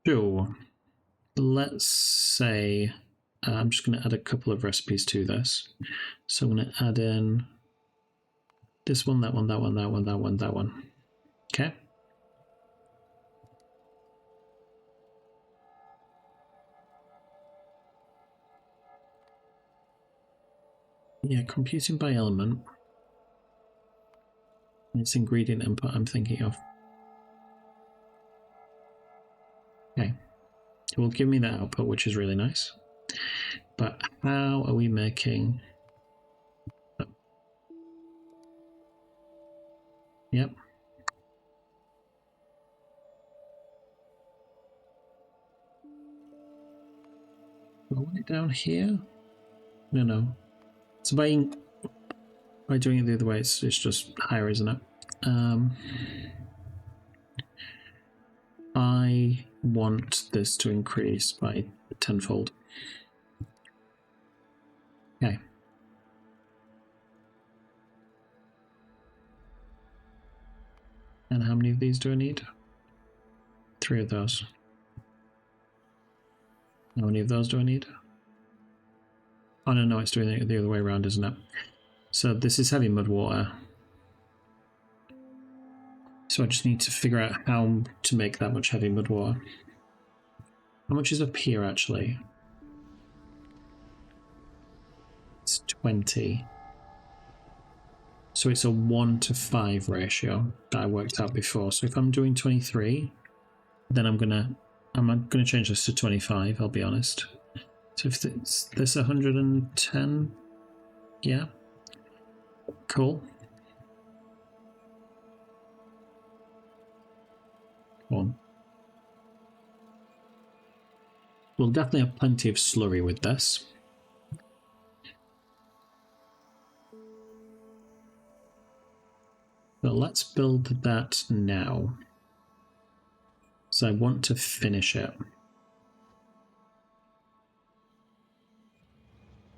Sure. Let's say I'm just going to add a couple of recipes to this. So I'm going to add in this one, that one, that one, that one, that one, that one. Okay. Yeah, computing by element. It's ingredient input I'm thinking of. Okay. It will give me that output, which is really nice. But how are we making... Oh. Yep. Do I want it down here? No. So by doing it the other way, it's just higher, isn't it? I want this to increase by tenfold. Okay. And how many of these do I need? 3 of those. How many of those do I need? Oh, no, it's doing it the other way around, isn't it? So this is heavy mud water. So I just need to figure out how to make that much heavy mud water. How much is up here, actually? It's 20. So it's a 1:5 ratio that I worked out before. So if I'm doing 23, then I'm gonna change this to 25, I'll be honest. So if it's this 110, yeah. Cool. Come on. We'll definitely have plenty of slurry with this. But let's build that now. So I want to finish it.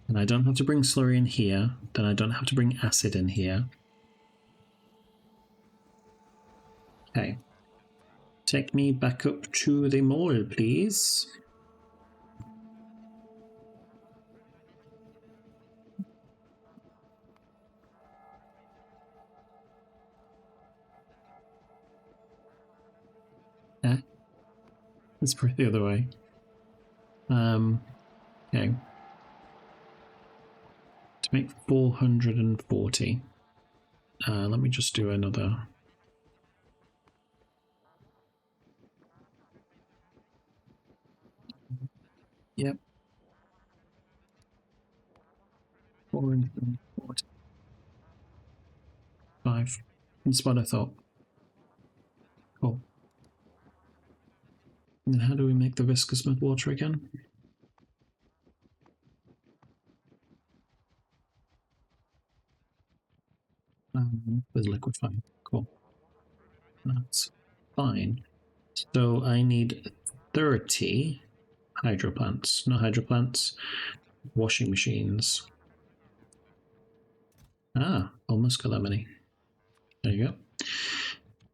And I don't have to bring slurry in here, then I don't have to bring acid in here. Okay. Take me back up to the mall, please. Yeah. Let's put it the other way. Okay. To make 440. Let me just do another. Yep. 440. 5. That's what I thought. Cool. And then how do we make the viscous mud water again? With liquefying. Cool. That's fine. So I need 30 hydroplants. Not hydroplants. Washing machines. Ah, almost got that many. There you go.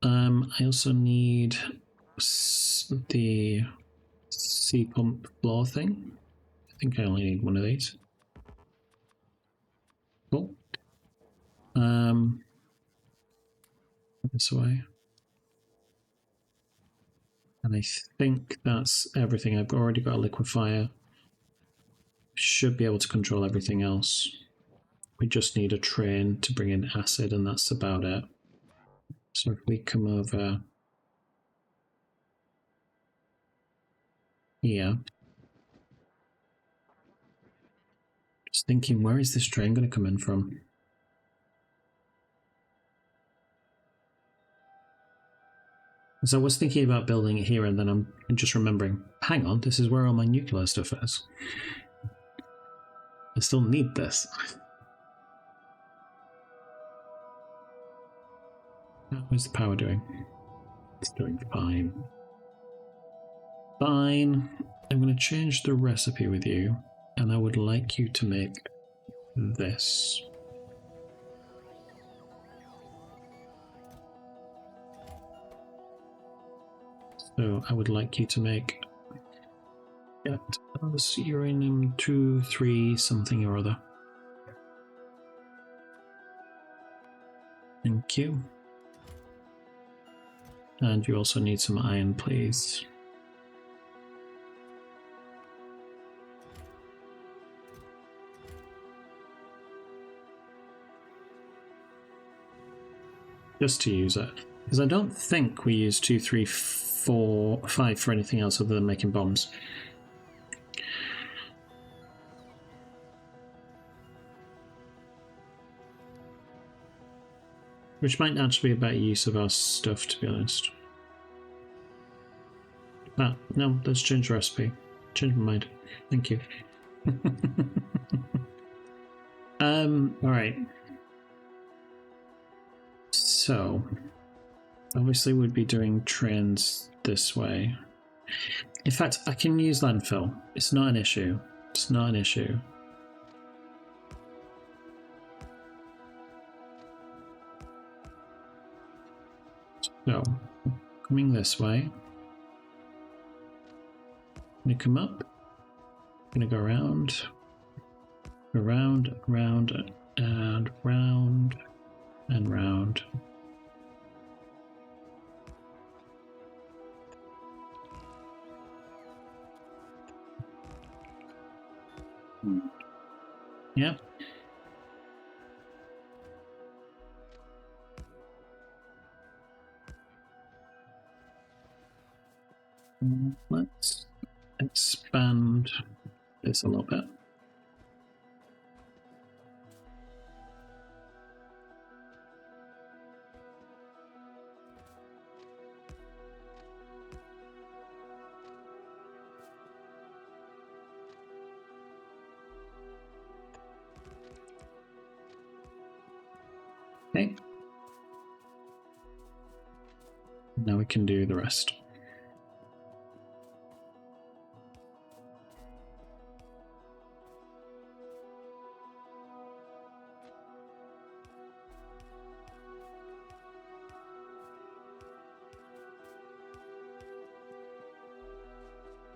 I also need the sea pump floor thing. I think I only need one of these. Cool. This way. And I think that's everything. I've already got a liquefier. Should be able to control everything else. We just need a train to bring in acid, and that's about it. So if we come over here, just thinking, where is this train going to come in from? So I was thinking about building it here, and then I'm just remembering, hang on, this is where all my nuclear stuff is. I still need this. How's the power doing? It's doing fine. Fine. I'm going to change the recipe with you, and I would like you to make this. So I would like you to make uranium 2, 3, something or other. Thank you. And you also need some iron, please. Just to use it. Because I don't think we use 2, 3, 4, 5 for anything else other than making bombs. Which might actually be a better use of our stuff, to be honest. Ah, no, let's change the recipe. Change my mind. Thank you. Alright. So, obviously we'd be doing trains this way. In fact, I can use landfill. It's not an issue. It's not an issue. So, coming this way. I'm going to come up. I'm going to go around, and round, and round. Yep. Let's expand this a little bit. Okay. Now we can do the rest.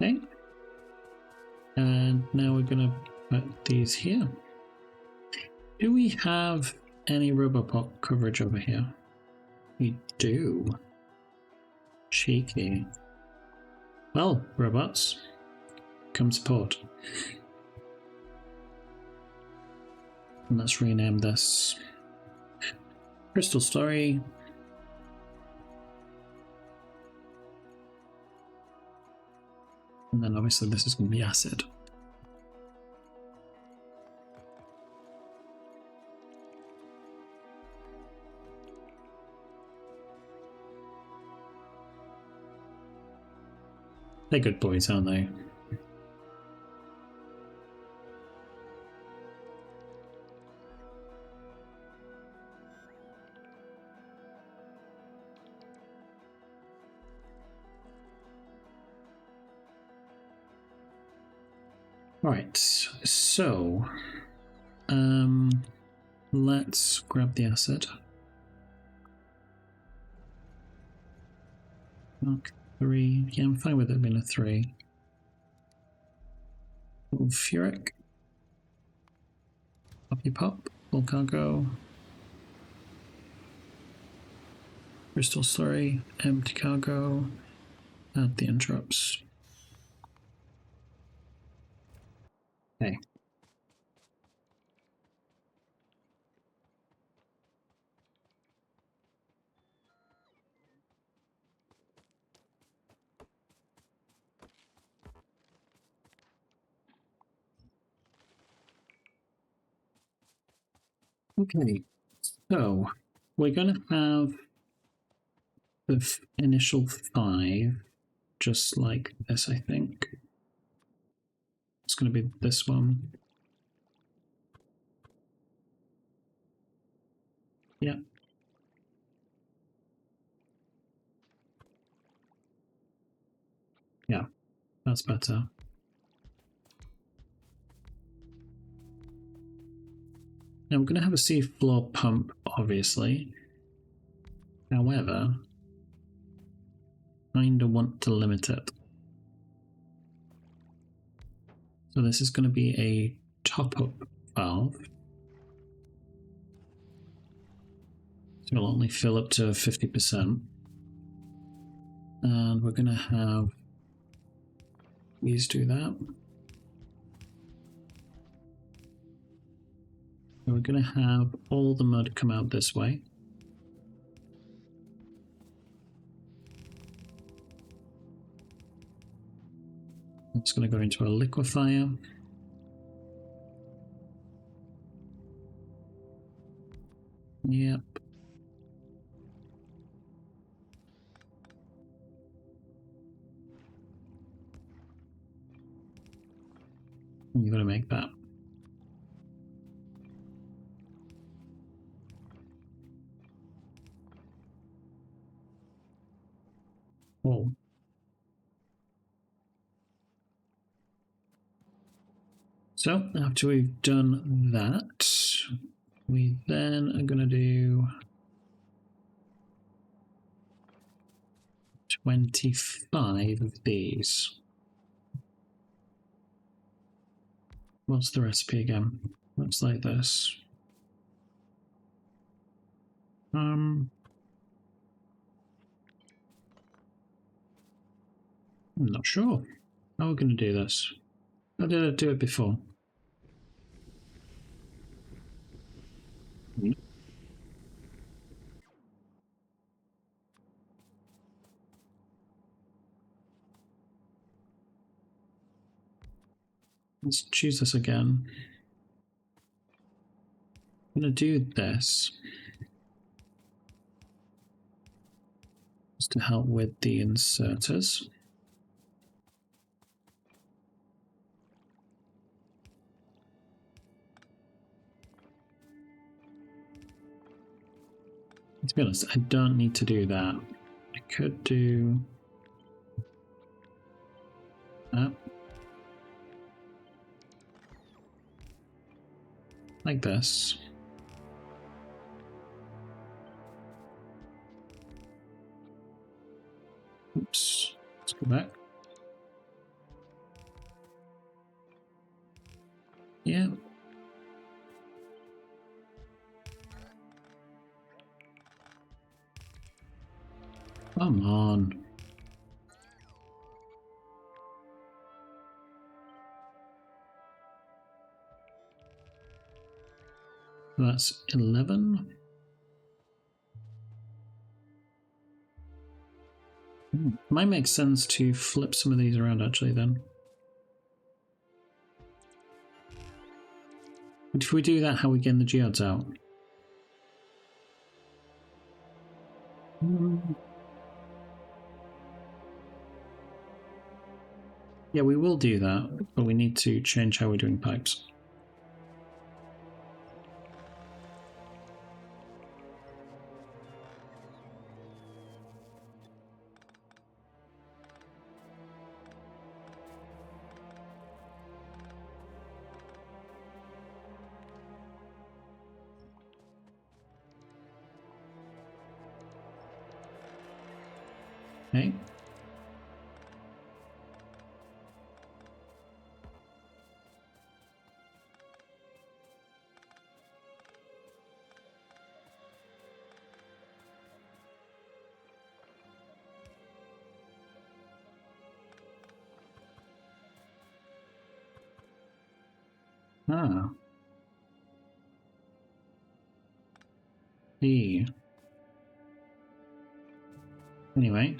Okay. And now we're going to put these here. Do we have any Robopop coverage over here? We do. Cheeky. Well, robots, come support. And let's rename this Crystal Story. And then obviously this is going to be acid. They're good boys, aren't they? Right, so let's grab the acid. Mark 3. Yeah, I'm fine with it being a 3. Furic. Poppy Pop. Full cargo. Crystal Slurry. Empty cargo. Add the interrupts. Okay. Okay, so we're going to have the initial 5 just like this, I think. It's going to be this one. Yeah. Yeah, that's better. Now we're going to have a seafloor pump, obviously. However, kind of want to limit it. So this is going to be a top-up valve. So it'll only fill up to 50%. And we're going to have these do that. So we're going to have all the mud come out this way. It's going to go into a liquefier. Yep. You've got to make that. Whoa. So after we've done that, we then are going to do 25 of these. What's the recipe again? Looks like this. I'm not sure how we're going to do this. How did I do it before? Let's choose this again. I'm going to do this just to help with the inserters. To be honest, I don't need to do that. I could do that. Like this. Oops. Let's go back. Yeah. Come on. That's 11. Might make sense to flip some of these around actually then. But if we do that, how are we getting the geodes out? Yeah, we will do that, but we need to change how we're doing pipes. Okay. Ah. Anyway,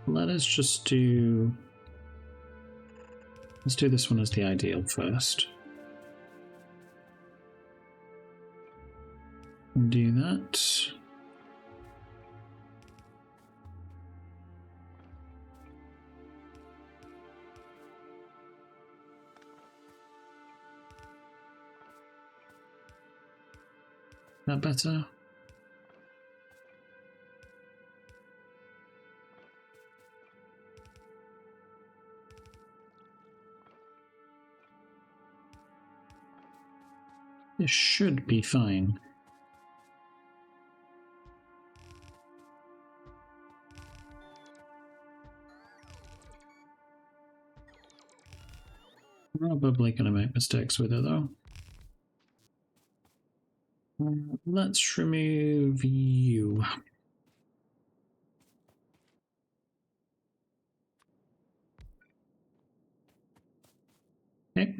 let us just do... Let's do this one as the ideal first. And do that. That better? This should be fine. Probably going to make mistakes with it though. Let's remove you. Okay.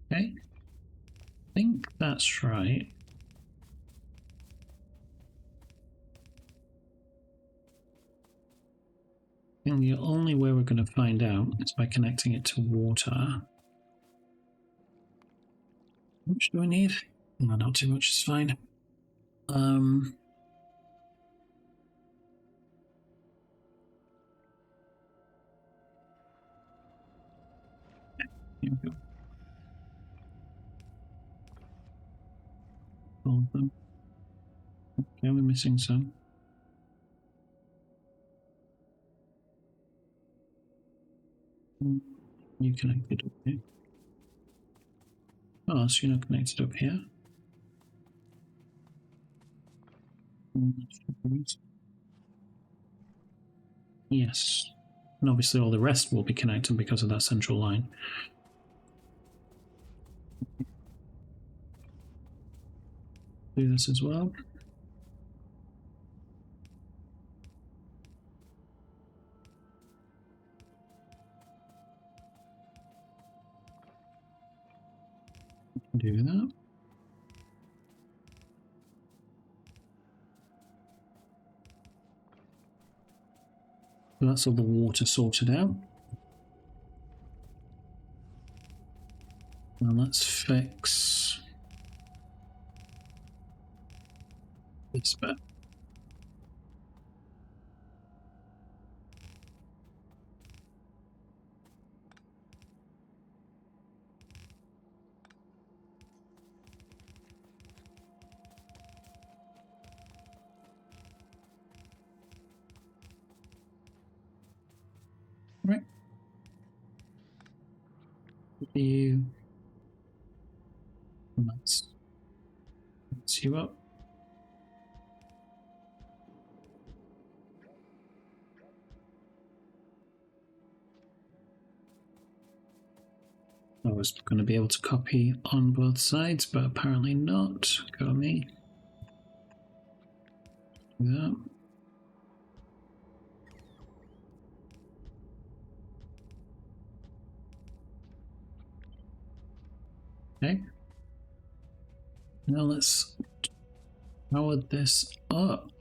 Okay. I think that's right. And the only way we're going to find out is by connecting it to water. How much do I need? No, not too much is fine. Here we go. All of them. Okay, we're missing some. You connected up here. Oh, so you're not connected up here. Yes. And obviously all the rest will be connected because of that central line. Do this as well. Do that. So that's all the water sorted out. Now let's fix this bit. Right. Let's you up. I was going to be able to copy on both sides, but apparently not. Go me. Do that. Okay. Now let's power this up.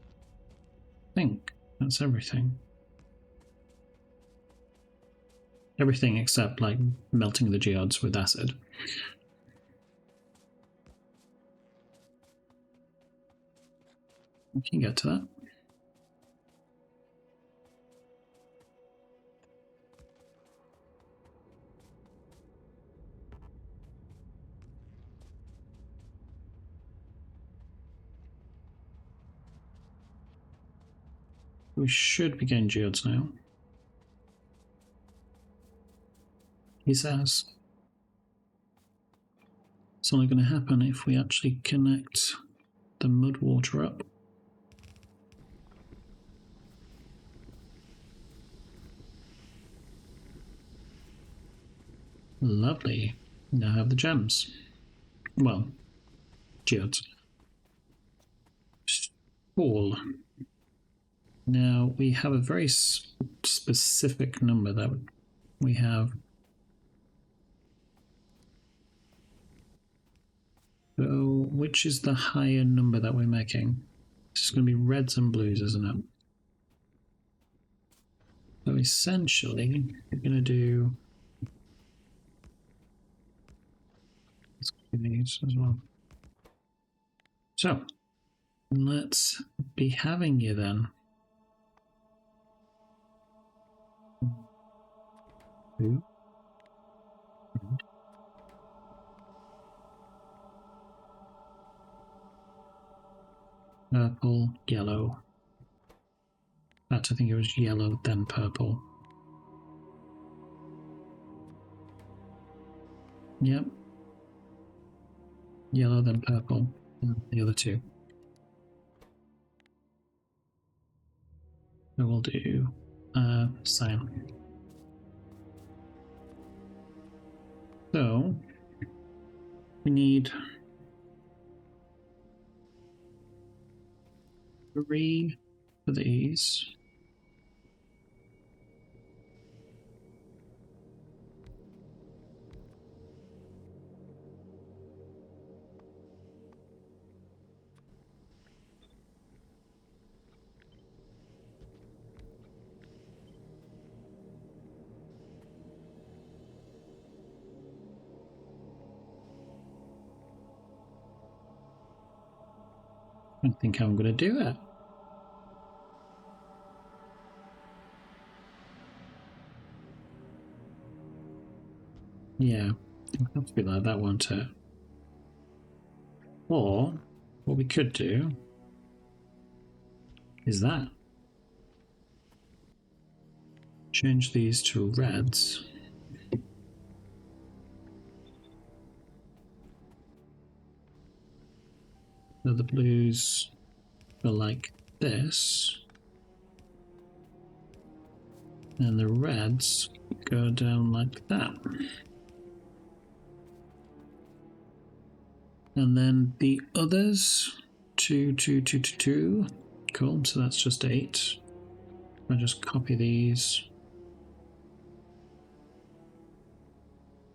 I think that's everything. Everything except like melting the geodes with acid. We can get to that. We should be getting geodes now. He says. It's only going to happen if we actually connect the mud water up. Lovely. Now have the gems. Well, geodes. All. Now we have a very specific number that we have. So, which is the higher number that we're making? It's going to be reds and blues, isn't it? So essentially, we're going to do these as well. So, let's be having you then. Blue. Purple, yellow. I think it was yellow, then purple. Yep. Yellow, then purple. And the other two. So we'll do cyan. So we need 3 for these. I think I'm going to do it. Yeah, it'll have to be like that, won't it? Or what we could do is that. Change these to reds. So the blues are like this. And the reds go down like that. And then the others, 2, 2, 2, 2, 2. Cool, so that's just 8. I'll just copy these.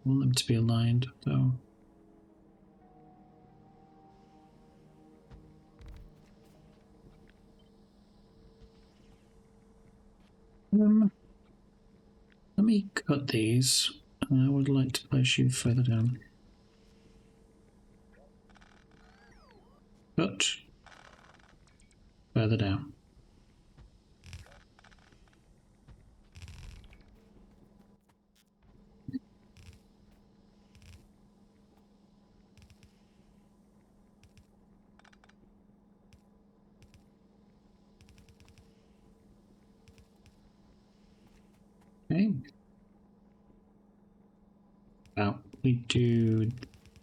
I want them to be aligned, though. Let me cut these, and I would like to place you further down. Cut. Further down. Okay. Now we do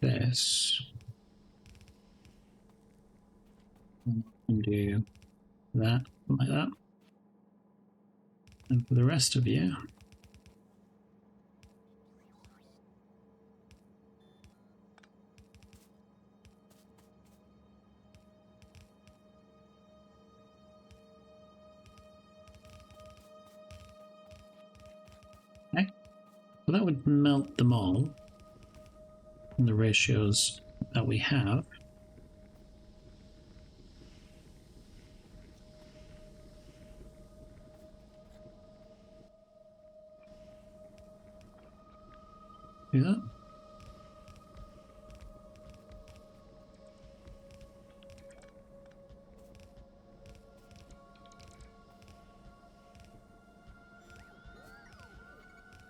this. And do that, like that. And for the rest of you, okay. So that would melt them all in the ratios that we have. Do that.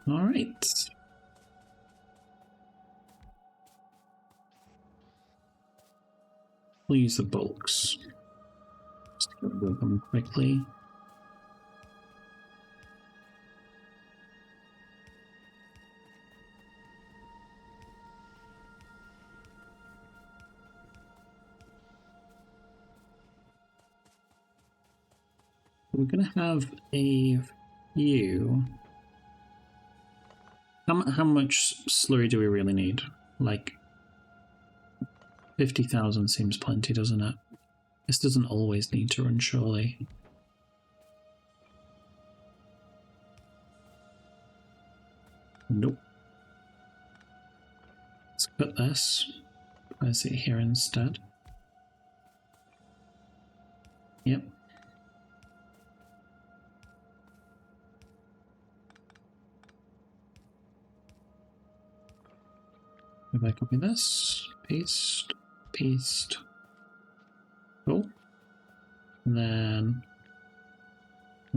All right. We'll use the bulks. Just get rid of them quickly. we're going to have a few. How much slurry do we really need? Like 50,000 seems plenty, doesn't it? This doesn't always need to run, surely. Nope. Let's cut this. Place it here instead. Yep. If I copy this, paste, paste. Oh. And then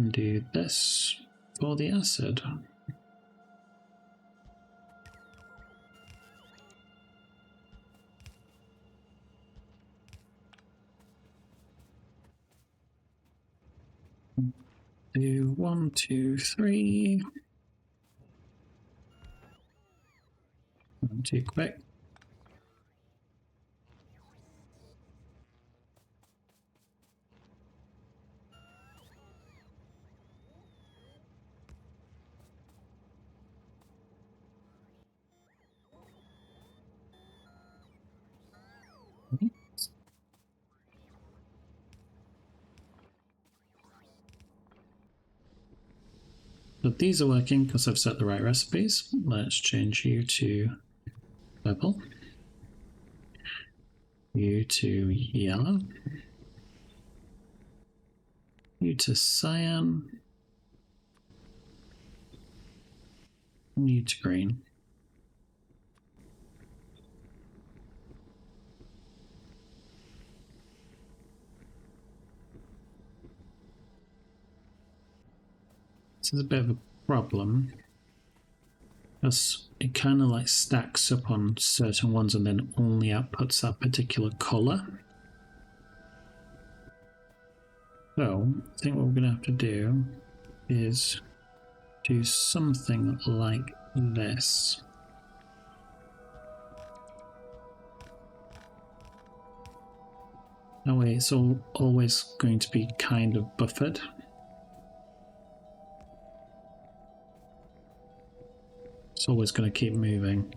do this for the acid. Do 1, 2, 3. Not too quick. But these are working because I've set the right recipes. Let's change you to purple. You to yellow. You to cyan. And you to green. This is a bit of a problem, because it kind of like stacks up on certain ones and then only outputs that particular color. So I think what we're going to have to do is do something like this. That way it's always going to be kind of buffered. It's always going to keep moving.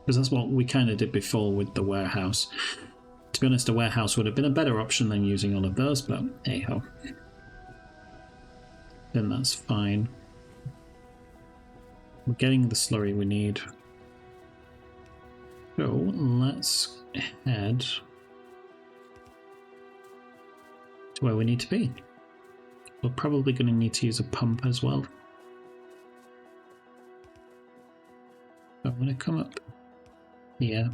Because that's what we kind of did before with the warehouse. To be honest, the warehouse would have been a better option than using all of those, but hey-ho. Then that's fine. We're getting the slurry we need. So let's head to where we need to be. We're probably going to need to use a pump as well. So I'm going to come up here.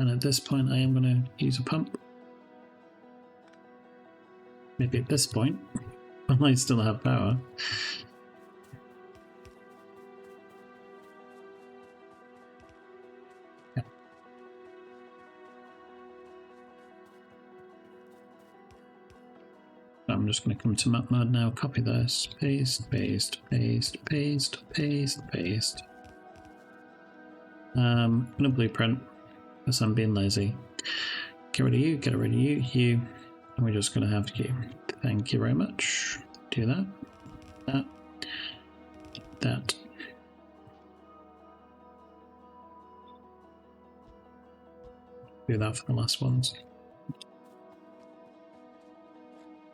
And at this point I am going to use a pump. Maybe at this point I might still have power. Yeah. I'm just going to come to map mode now, copy this, paste, paste, paste, paste, paste, paste. I'm going to blueprint because I'm being lazy. Get rid of you, get rid of you, you, and we're just going to have you. Thank you very much. Do that, that, that. Do that for the last ones.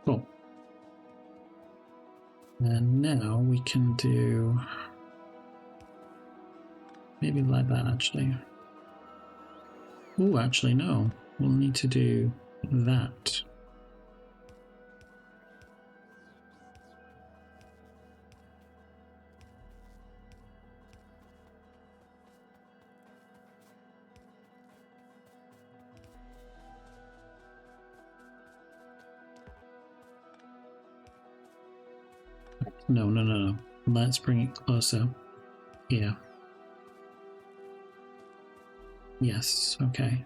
Cool. And now we can do maybe like that actually. Oh, actually no. We'll need to do that. No, no, no, no. Let's bring it closer. Yeah. Yes, okay.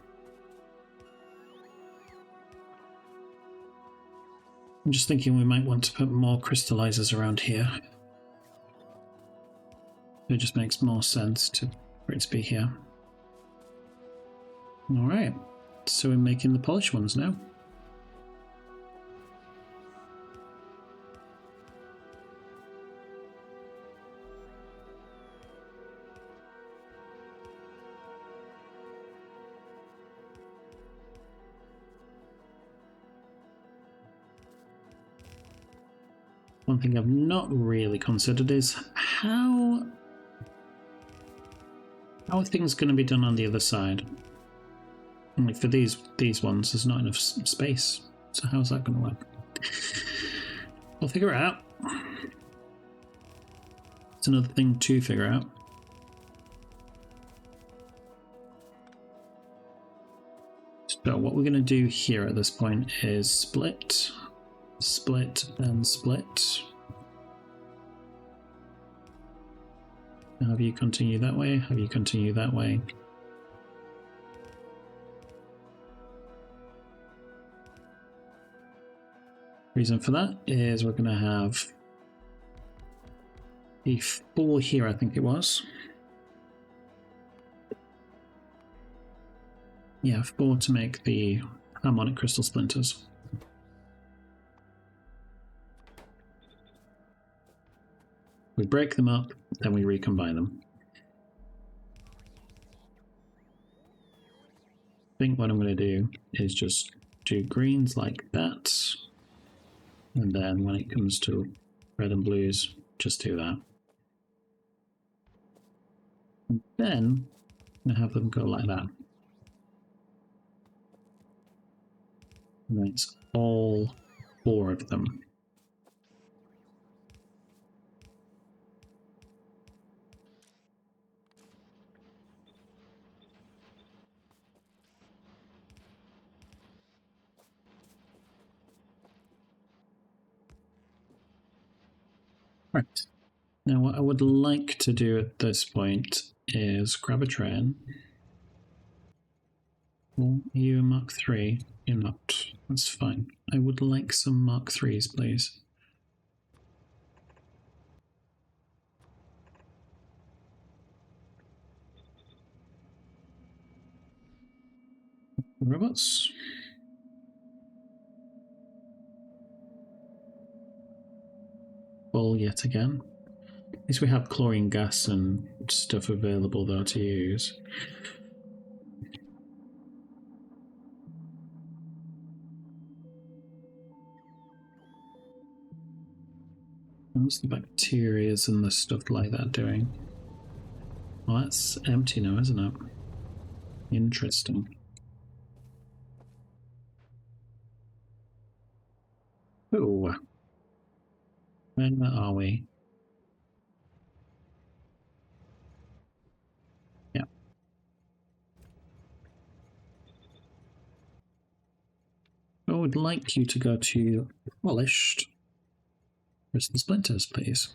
I'm just thinking we might want to put more crystallizers around here. It just makes more sense for it to be here. Alright, so we're making the polished ones now. One thing I've not really considered is how are things going to be done on the other side? Like for these ones, there's not enough space. So how's that going to work? We'll figure it out. It's another thing to figure out. So what we're going to do here at this point is split, split, and split. Have you continue that way? Have you continue that way? Reason for that is we're going to have the 4 here, I think it was. Yeah, 4 to make the harmonic crystal splinters. We break them up, then we recombine them. I think what I'm going to do is just do greens like that. And then when it comes to red and blues, just do that. And then I'm going to have them go like that. And then it's all 4 of them. Right. Now what I would like to do at this point is grab a train. Well, are you a Mark III? You're not. That's fine. I would like some Mark IIIs, please. Robots. Full yet again. At least we have chlorine gas and stuff available though to use. What's the bacterias and the stuff like that doing? Well, that's empty now, isn't it? Interesting. Ooh. Where are we? Yeah. I would like you to go to polished crystal splinters, please.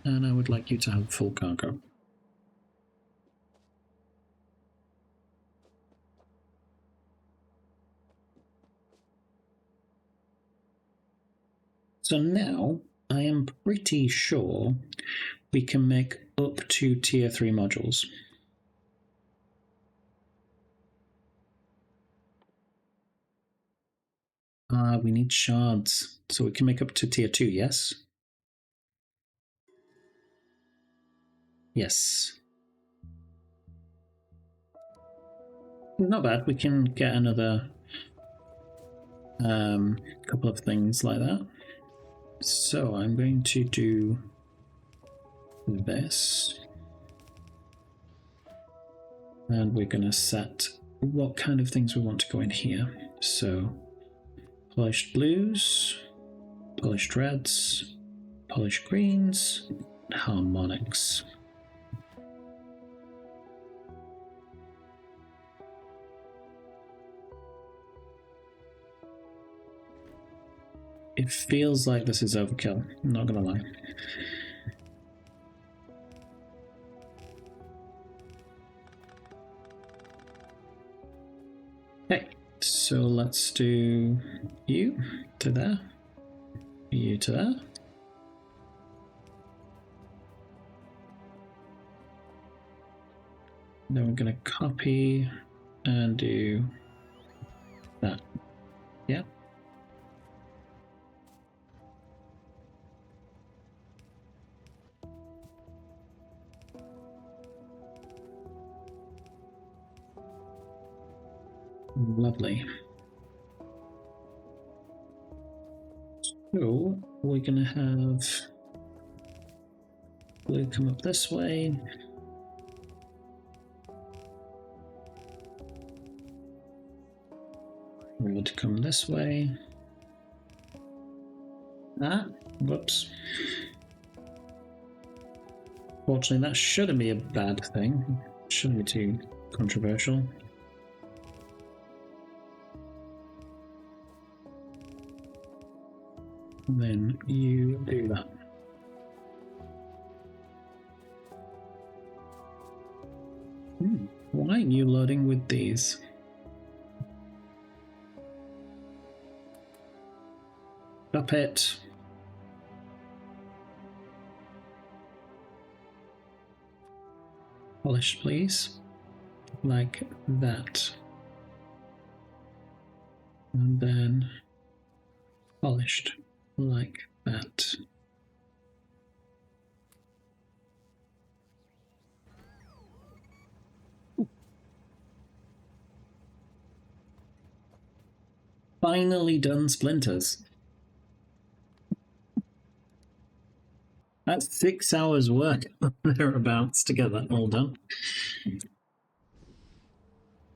And I would like you to have full cargo. So now I am pretty sure we can make up to tier 3 modules. We need shards. So we can make up to tier 2, yes? Yes. Not bad. We can get another couple of things like that. So I'm going to do this. And we're going to set what kind of things we want to go in here. So polished blues, polished reds, polished greens, and harmonics. It feels like this is overkill, I'm not gonna lie. Okay, so let's do you to there, you to there. Then we're going to copy and do that. Yeah. Lovely. So we're going to have blue come up this way. Red come this way. Ah, whoops. Fortunately, that shouldn't be a bad thing. Shouldn't be too controversial. Then you do that. Why aren't you loading with these? Stop it. Polish, please. Like that. And then polished like that. Finally done, Splinters. That's 6 hours work thereabouts to get that all done.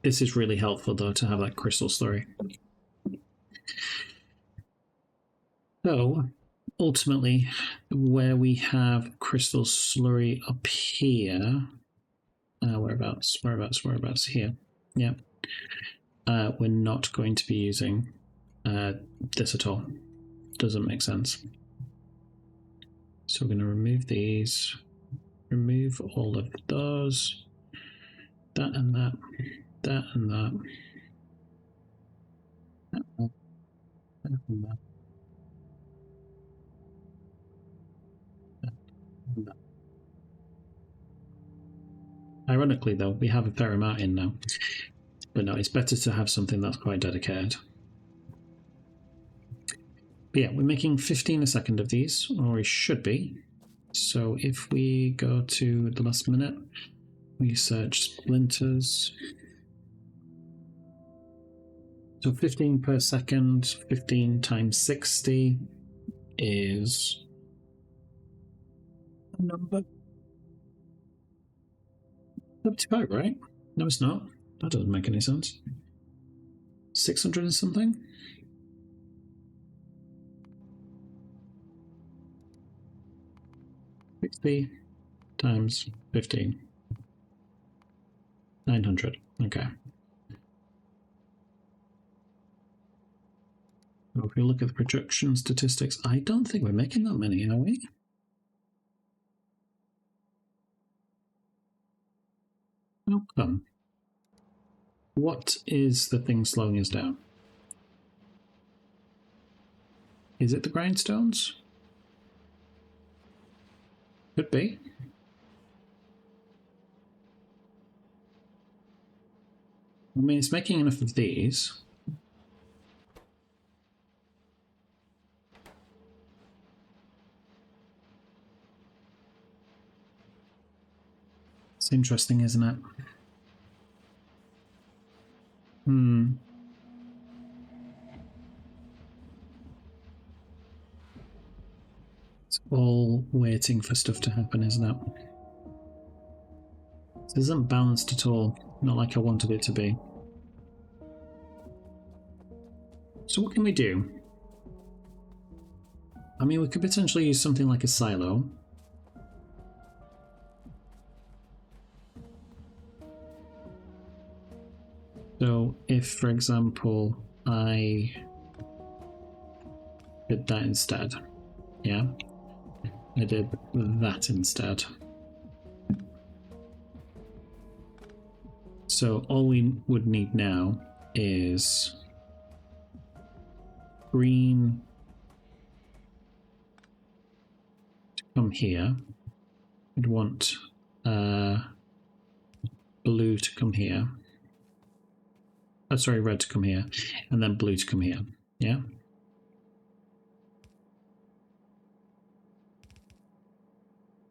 This is really helpful though to have that crystal slurry. So ultimately, where we have crystal slurry up here, whereabouts here, yeah. We're not going to be using this at all. Doesn't make sense. So we're going to remove these, remove all of those, that and that, that and that, that and that. Ironically, though, we have a fair amount in now. But no, it's better to have something that's quite dedicated. But yeah, we're making 15 a second of these, or we should be. So if we go to the last minute, we search splinters. So 15 per second, 15 times 60 is a number. 75, right? No, it's not. That doesn't make any sense. 600 and something? $60 times 15. 900. Okay. So if we look at the production statistics, I don't think we're making that many, are we? How come? What is the thing slowing us down? Is it the grindstones? Could be. I mean, it's making enough of these. It's interesting, isn't it? It's all waiting for stuff to happen, isn't it? This isn't balanced at all. Not like I wanted it to be. So what can we do? I mean, we could potentially use something like a silo. So if, for example, I did that instead, yeah? I did that instead. So all we would need now is green to come here. We'd want blue to come here. Oh, sorry, red to come here, and then blue to come here. Yeah.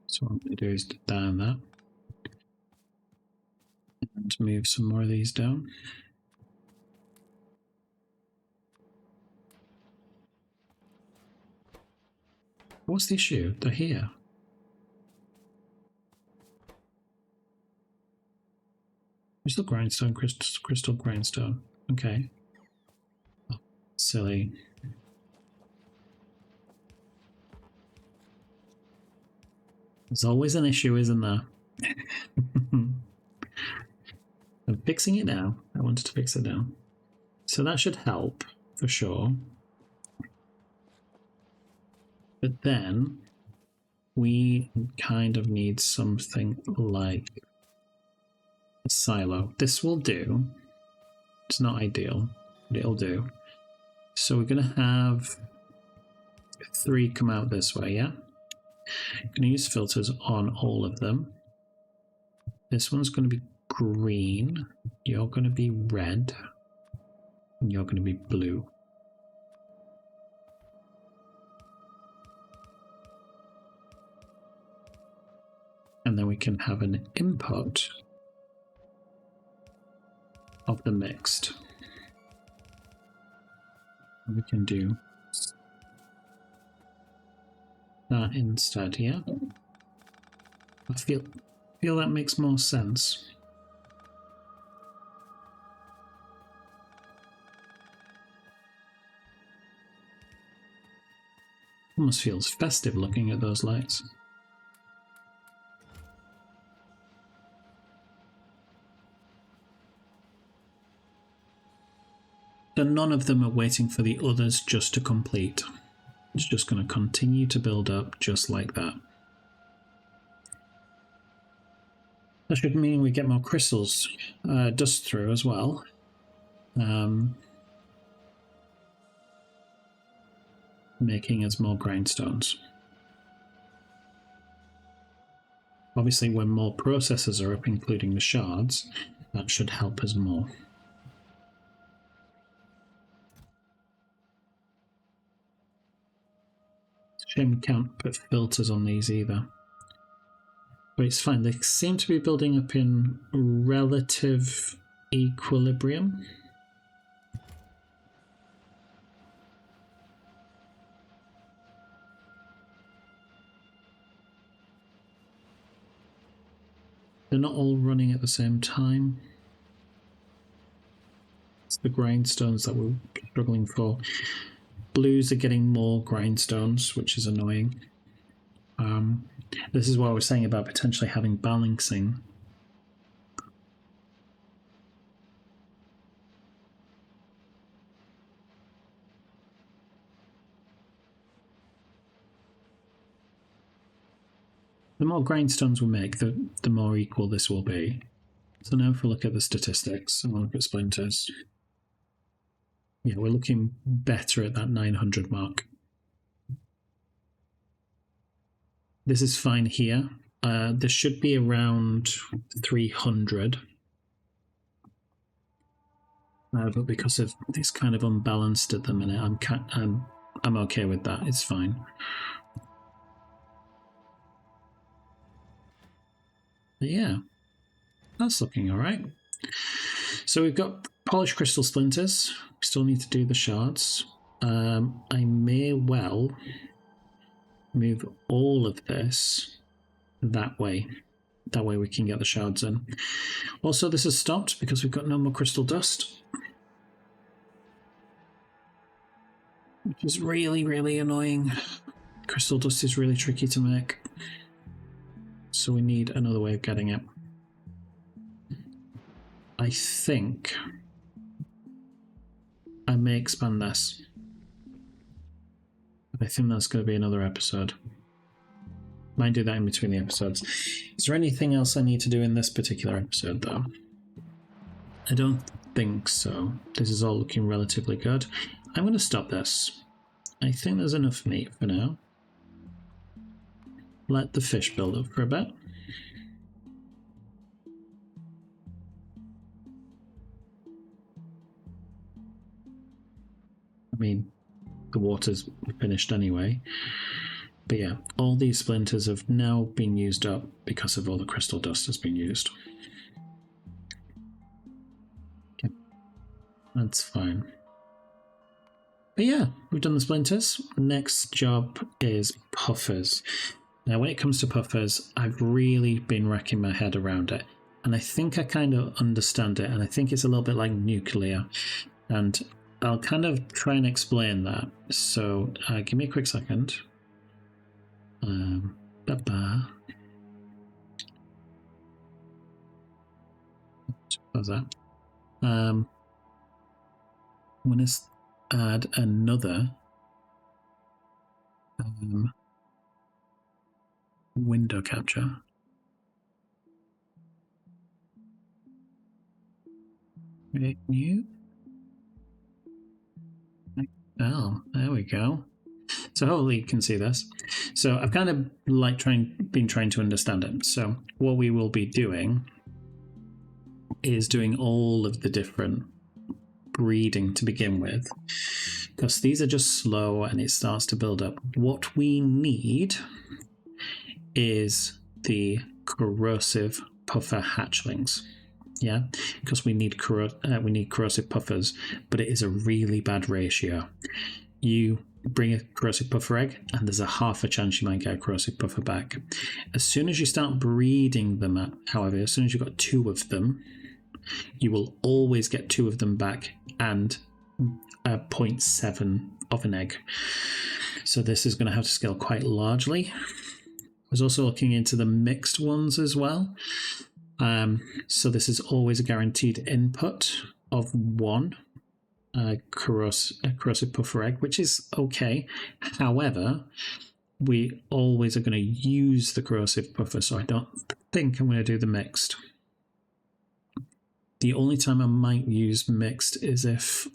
So what I'm going to do is down that and move some more of these down. What's the issue? They're here. Crystal grindstone, crystal grindstone. Okay. Oh, silly. There's always an issue, isn't there? I'm fixing it now. I wanted to fix it now. So that should help, for sure. But then we kind of need something like a silo. This will do. It's not ideal, but it'll do. So we're going to have 3 come out this way, yeah? I'm going to use filters on all of them. This one's going to be green. You're going to be red. And you're going to be blue. And then we can have an input of the mixed. We can do that instead, yeah? I feel that makes more sense. Almost feels festive looking at those lights. So none of them are waiting for the others just to complete. It's just going to continue to build up just like that. That should mean we get more crystals dust through as well. Making us more grindstones. Obviously, when more processors are up, including the shards, that should help us more. Shame we can't put filters on these either. But it's fine. They seem to be building up in relative equilibrium. They're not all running at the same time. It's the grindstones that we're struggling for. Blues are getting more grindstones, which is annoying. This is what I was saying about potentially having balancing. The more grindstones we make, the more equal this will be. So now if we look at the statistics, and we'll look at splinters. Yeah, we're looking better at that 900 mark. This is fine here. This should be around 300. But because of it's kind of unbalanced at the minute, I'm okay with that. It's fine. But yeah, that's looking all right. So we've got polished crystal splinters. We still need to do the shards. I may well move all of this that way. That way we can get the shards in. Also, this has stopped because we've got no more crystal dust. Which is really, really annoying. Crystal dust is really tricky to make. So we need another way of getting it. I think I may expand this. I think that's going to be another episode. Might do that in between the episodes. Is there anything else I need to do in this particular episode, though? I don't think so. This is all looking relatively good. I'm going to stop this. I think there's enough meat for now. Let the fish build up for a bit. I mean, the water's finished anyway. But yeah, all these splinters have now been used up because of all the crystal dust has been used. Okay. That's fine. But yeah, we've done the splinters. Next job is puffers. Now, when it comes to puffers, I've really been racking my head around it. And I think I kind of understand it. And I think it's a little bit like nuclear. And I'll kind of try and explain that. So give me a quick second. What's that? I'm going to add another window capture. Create new. Oh, there we go. So hopefully you can see this. So I've kind of like been trying to understand it. So what we will be doing is doing all of the different breeding to begin with, because these are just slow and it starts to build up. What we need is the corrosive puffer hatchlings. Yeah, because we need corrosive puffers, but it is a really bad ratio. You bring a corrosive puffer egg and there's a half a chance you might get a corrosive puffer back. As soon as you start breeding them, however, as soon as you've got 2 of them, you will always get 2 of them back and a 0.7 of an egg. So this is going to have to scale quite largely. I was also looking into the mixed ones as well. So this is always a guaranteed input of 1 corrosive puffer egg, which is okay. However, we always are going to use the corrosive puffer, so I don't think I'm going to do the mixed. The only time I might use mixed is if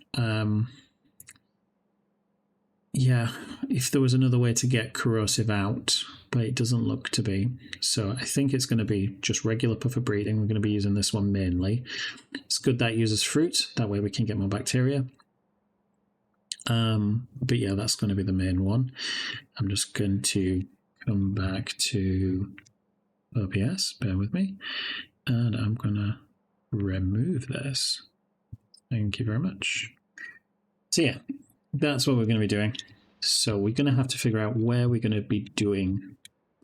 if there was another way to get corrosive out, but it doesn't look to be. So I think it's going to be just regular puffer breeding. We're going to be using this one mainly. It's good that it uses fruit. That way we can get more bacteria. But yeah, that's going to be the main one. I'm just going to come back to OBS. Bear with me. And I'm going to remove this. Thank you very much. So yeah, that's what we're going to be doing. So we're going to have to figure out where we're going to be doing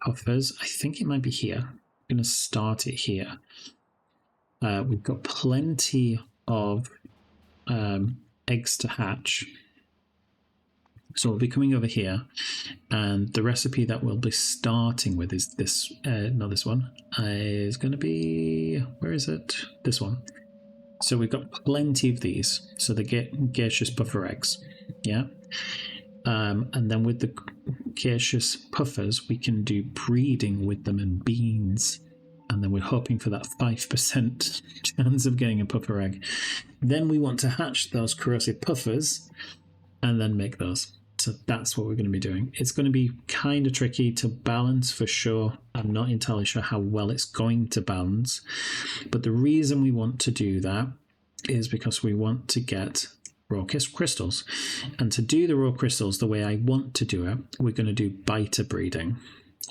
puffers. I think it might be here. I'm going to start it here. We've got plenty of eggs to hatch. So we'll be coming over here, and the recipe that we'll be starting with is this, not this one, is going to be, where is it? This one. So we've got plenty of these. So they get gaseous puffer eggs, yeah? And then with the gaseous puffers, we can do breeding with them in beans. And then we're hoping for that 5% chance of getting a puffer egg. Then we want to hatch those corrosive puffers and then make those. So that's what we're going to be doing. It's going to be kind of tricky to balance for sure. I'm not entirely sure how well it's going to balance. But the reason we want to do that is because we want to get raw crystals. And to do the raw crystals the way I want to do it, we're going to do biter breeding.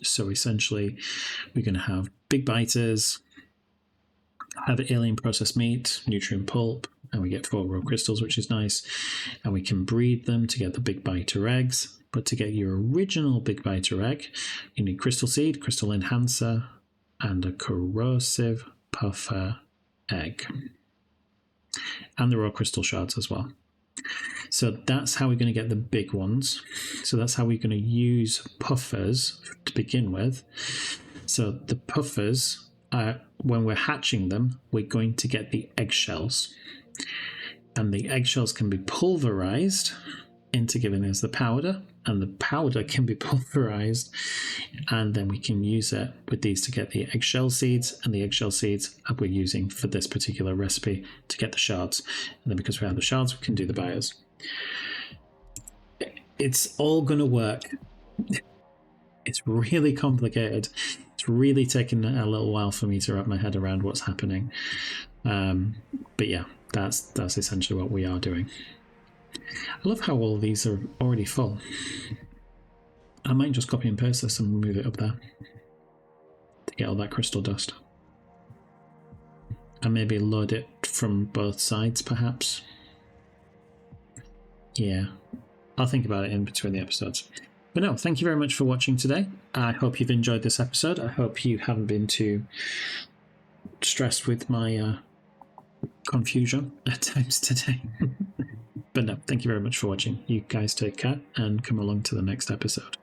So essentially, we're going to have big biters, have alien processed meat, nutrient pulp, and we get 4 raw crystals, which is nice. And we can breed them to get the big biter eggs. But to get your original big biter egg, you need crystal seed, crystal enhancer, and a corrosive puffer egg. And the raw crystal shards as well. So that's how we're going to get the big ones. So that's how we're going to use puffers to begin with. So the puffers, when we're hatching them, we're going to get the eggshells. And the eggshells can be pulverized into giving us the powder, and the powder can be pulverized, and then we can use it with these to get the eggshell seeds, and the eggshell seeds we're using for this particular recipe to get the shards. And then because we have the shards, we can do the bios. It's all going to work. It's really complicated. It's really taken a little while for me to wrap my head around what's happening. But yeah, that's essentially what we are doing. I love how all of these are already full. I might just copy and paste this and move it up there to get all that crystal dust. And maybe load it from both sides, perhaps. Yeah, I'll think about it in between the episodes. But no, thank you very much for watching today. I hope you've enjoyed this episode. I hope you haven't been too stressed with my confusion at times today. But no, thank you very much for watching. You guys take care and come along to the next episode.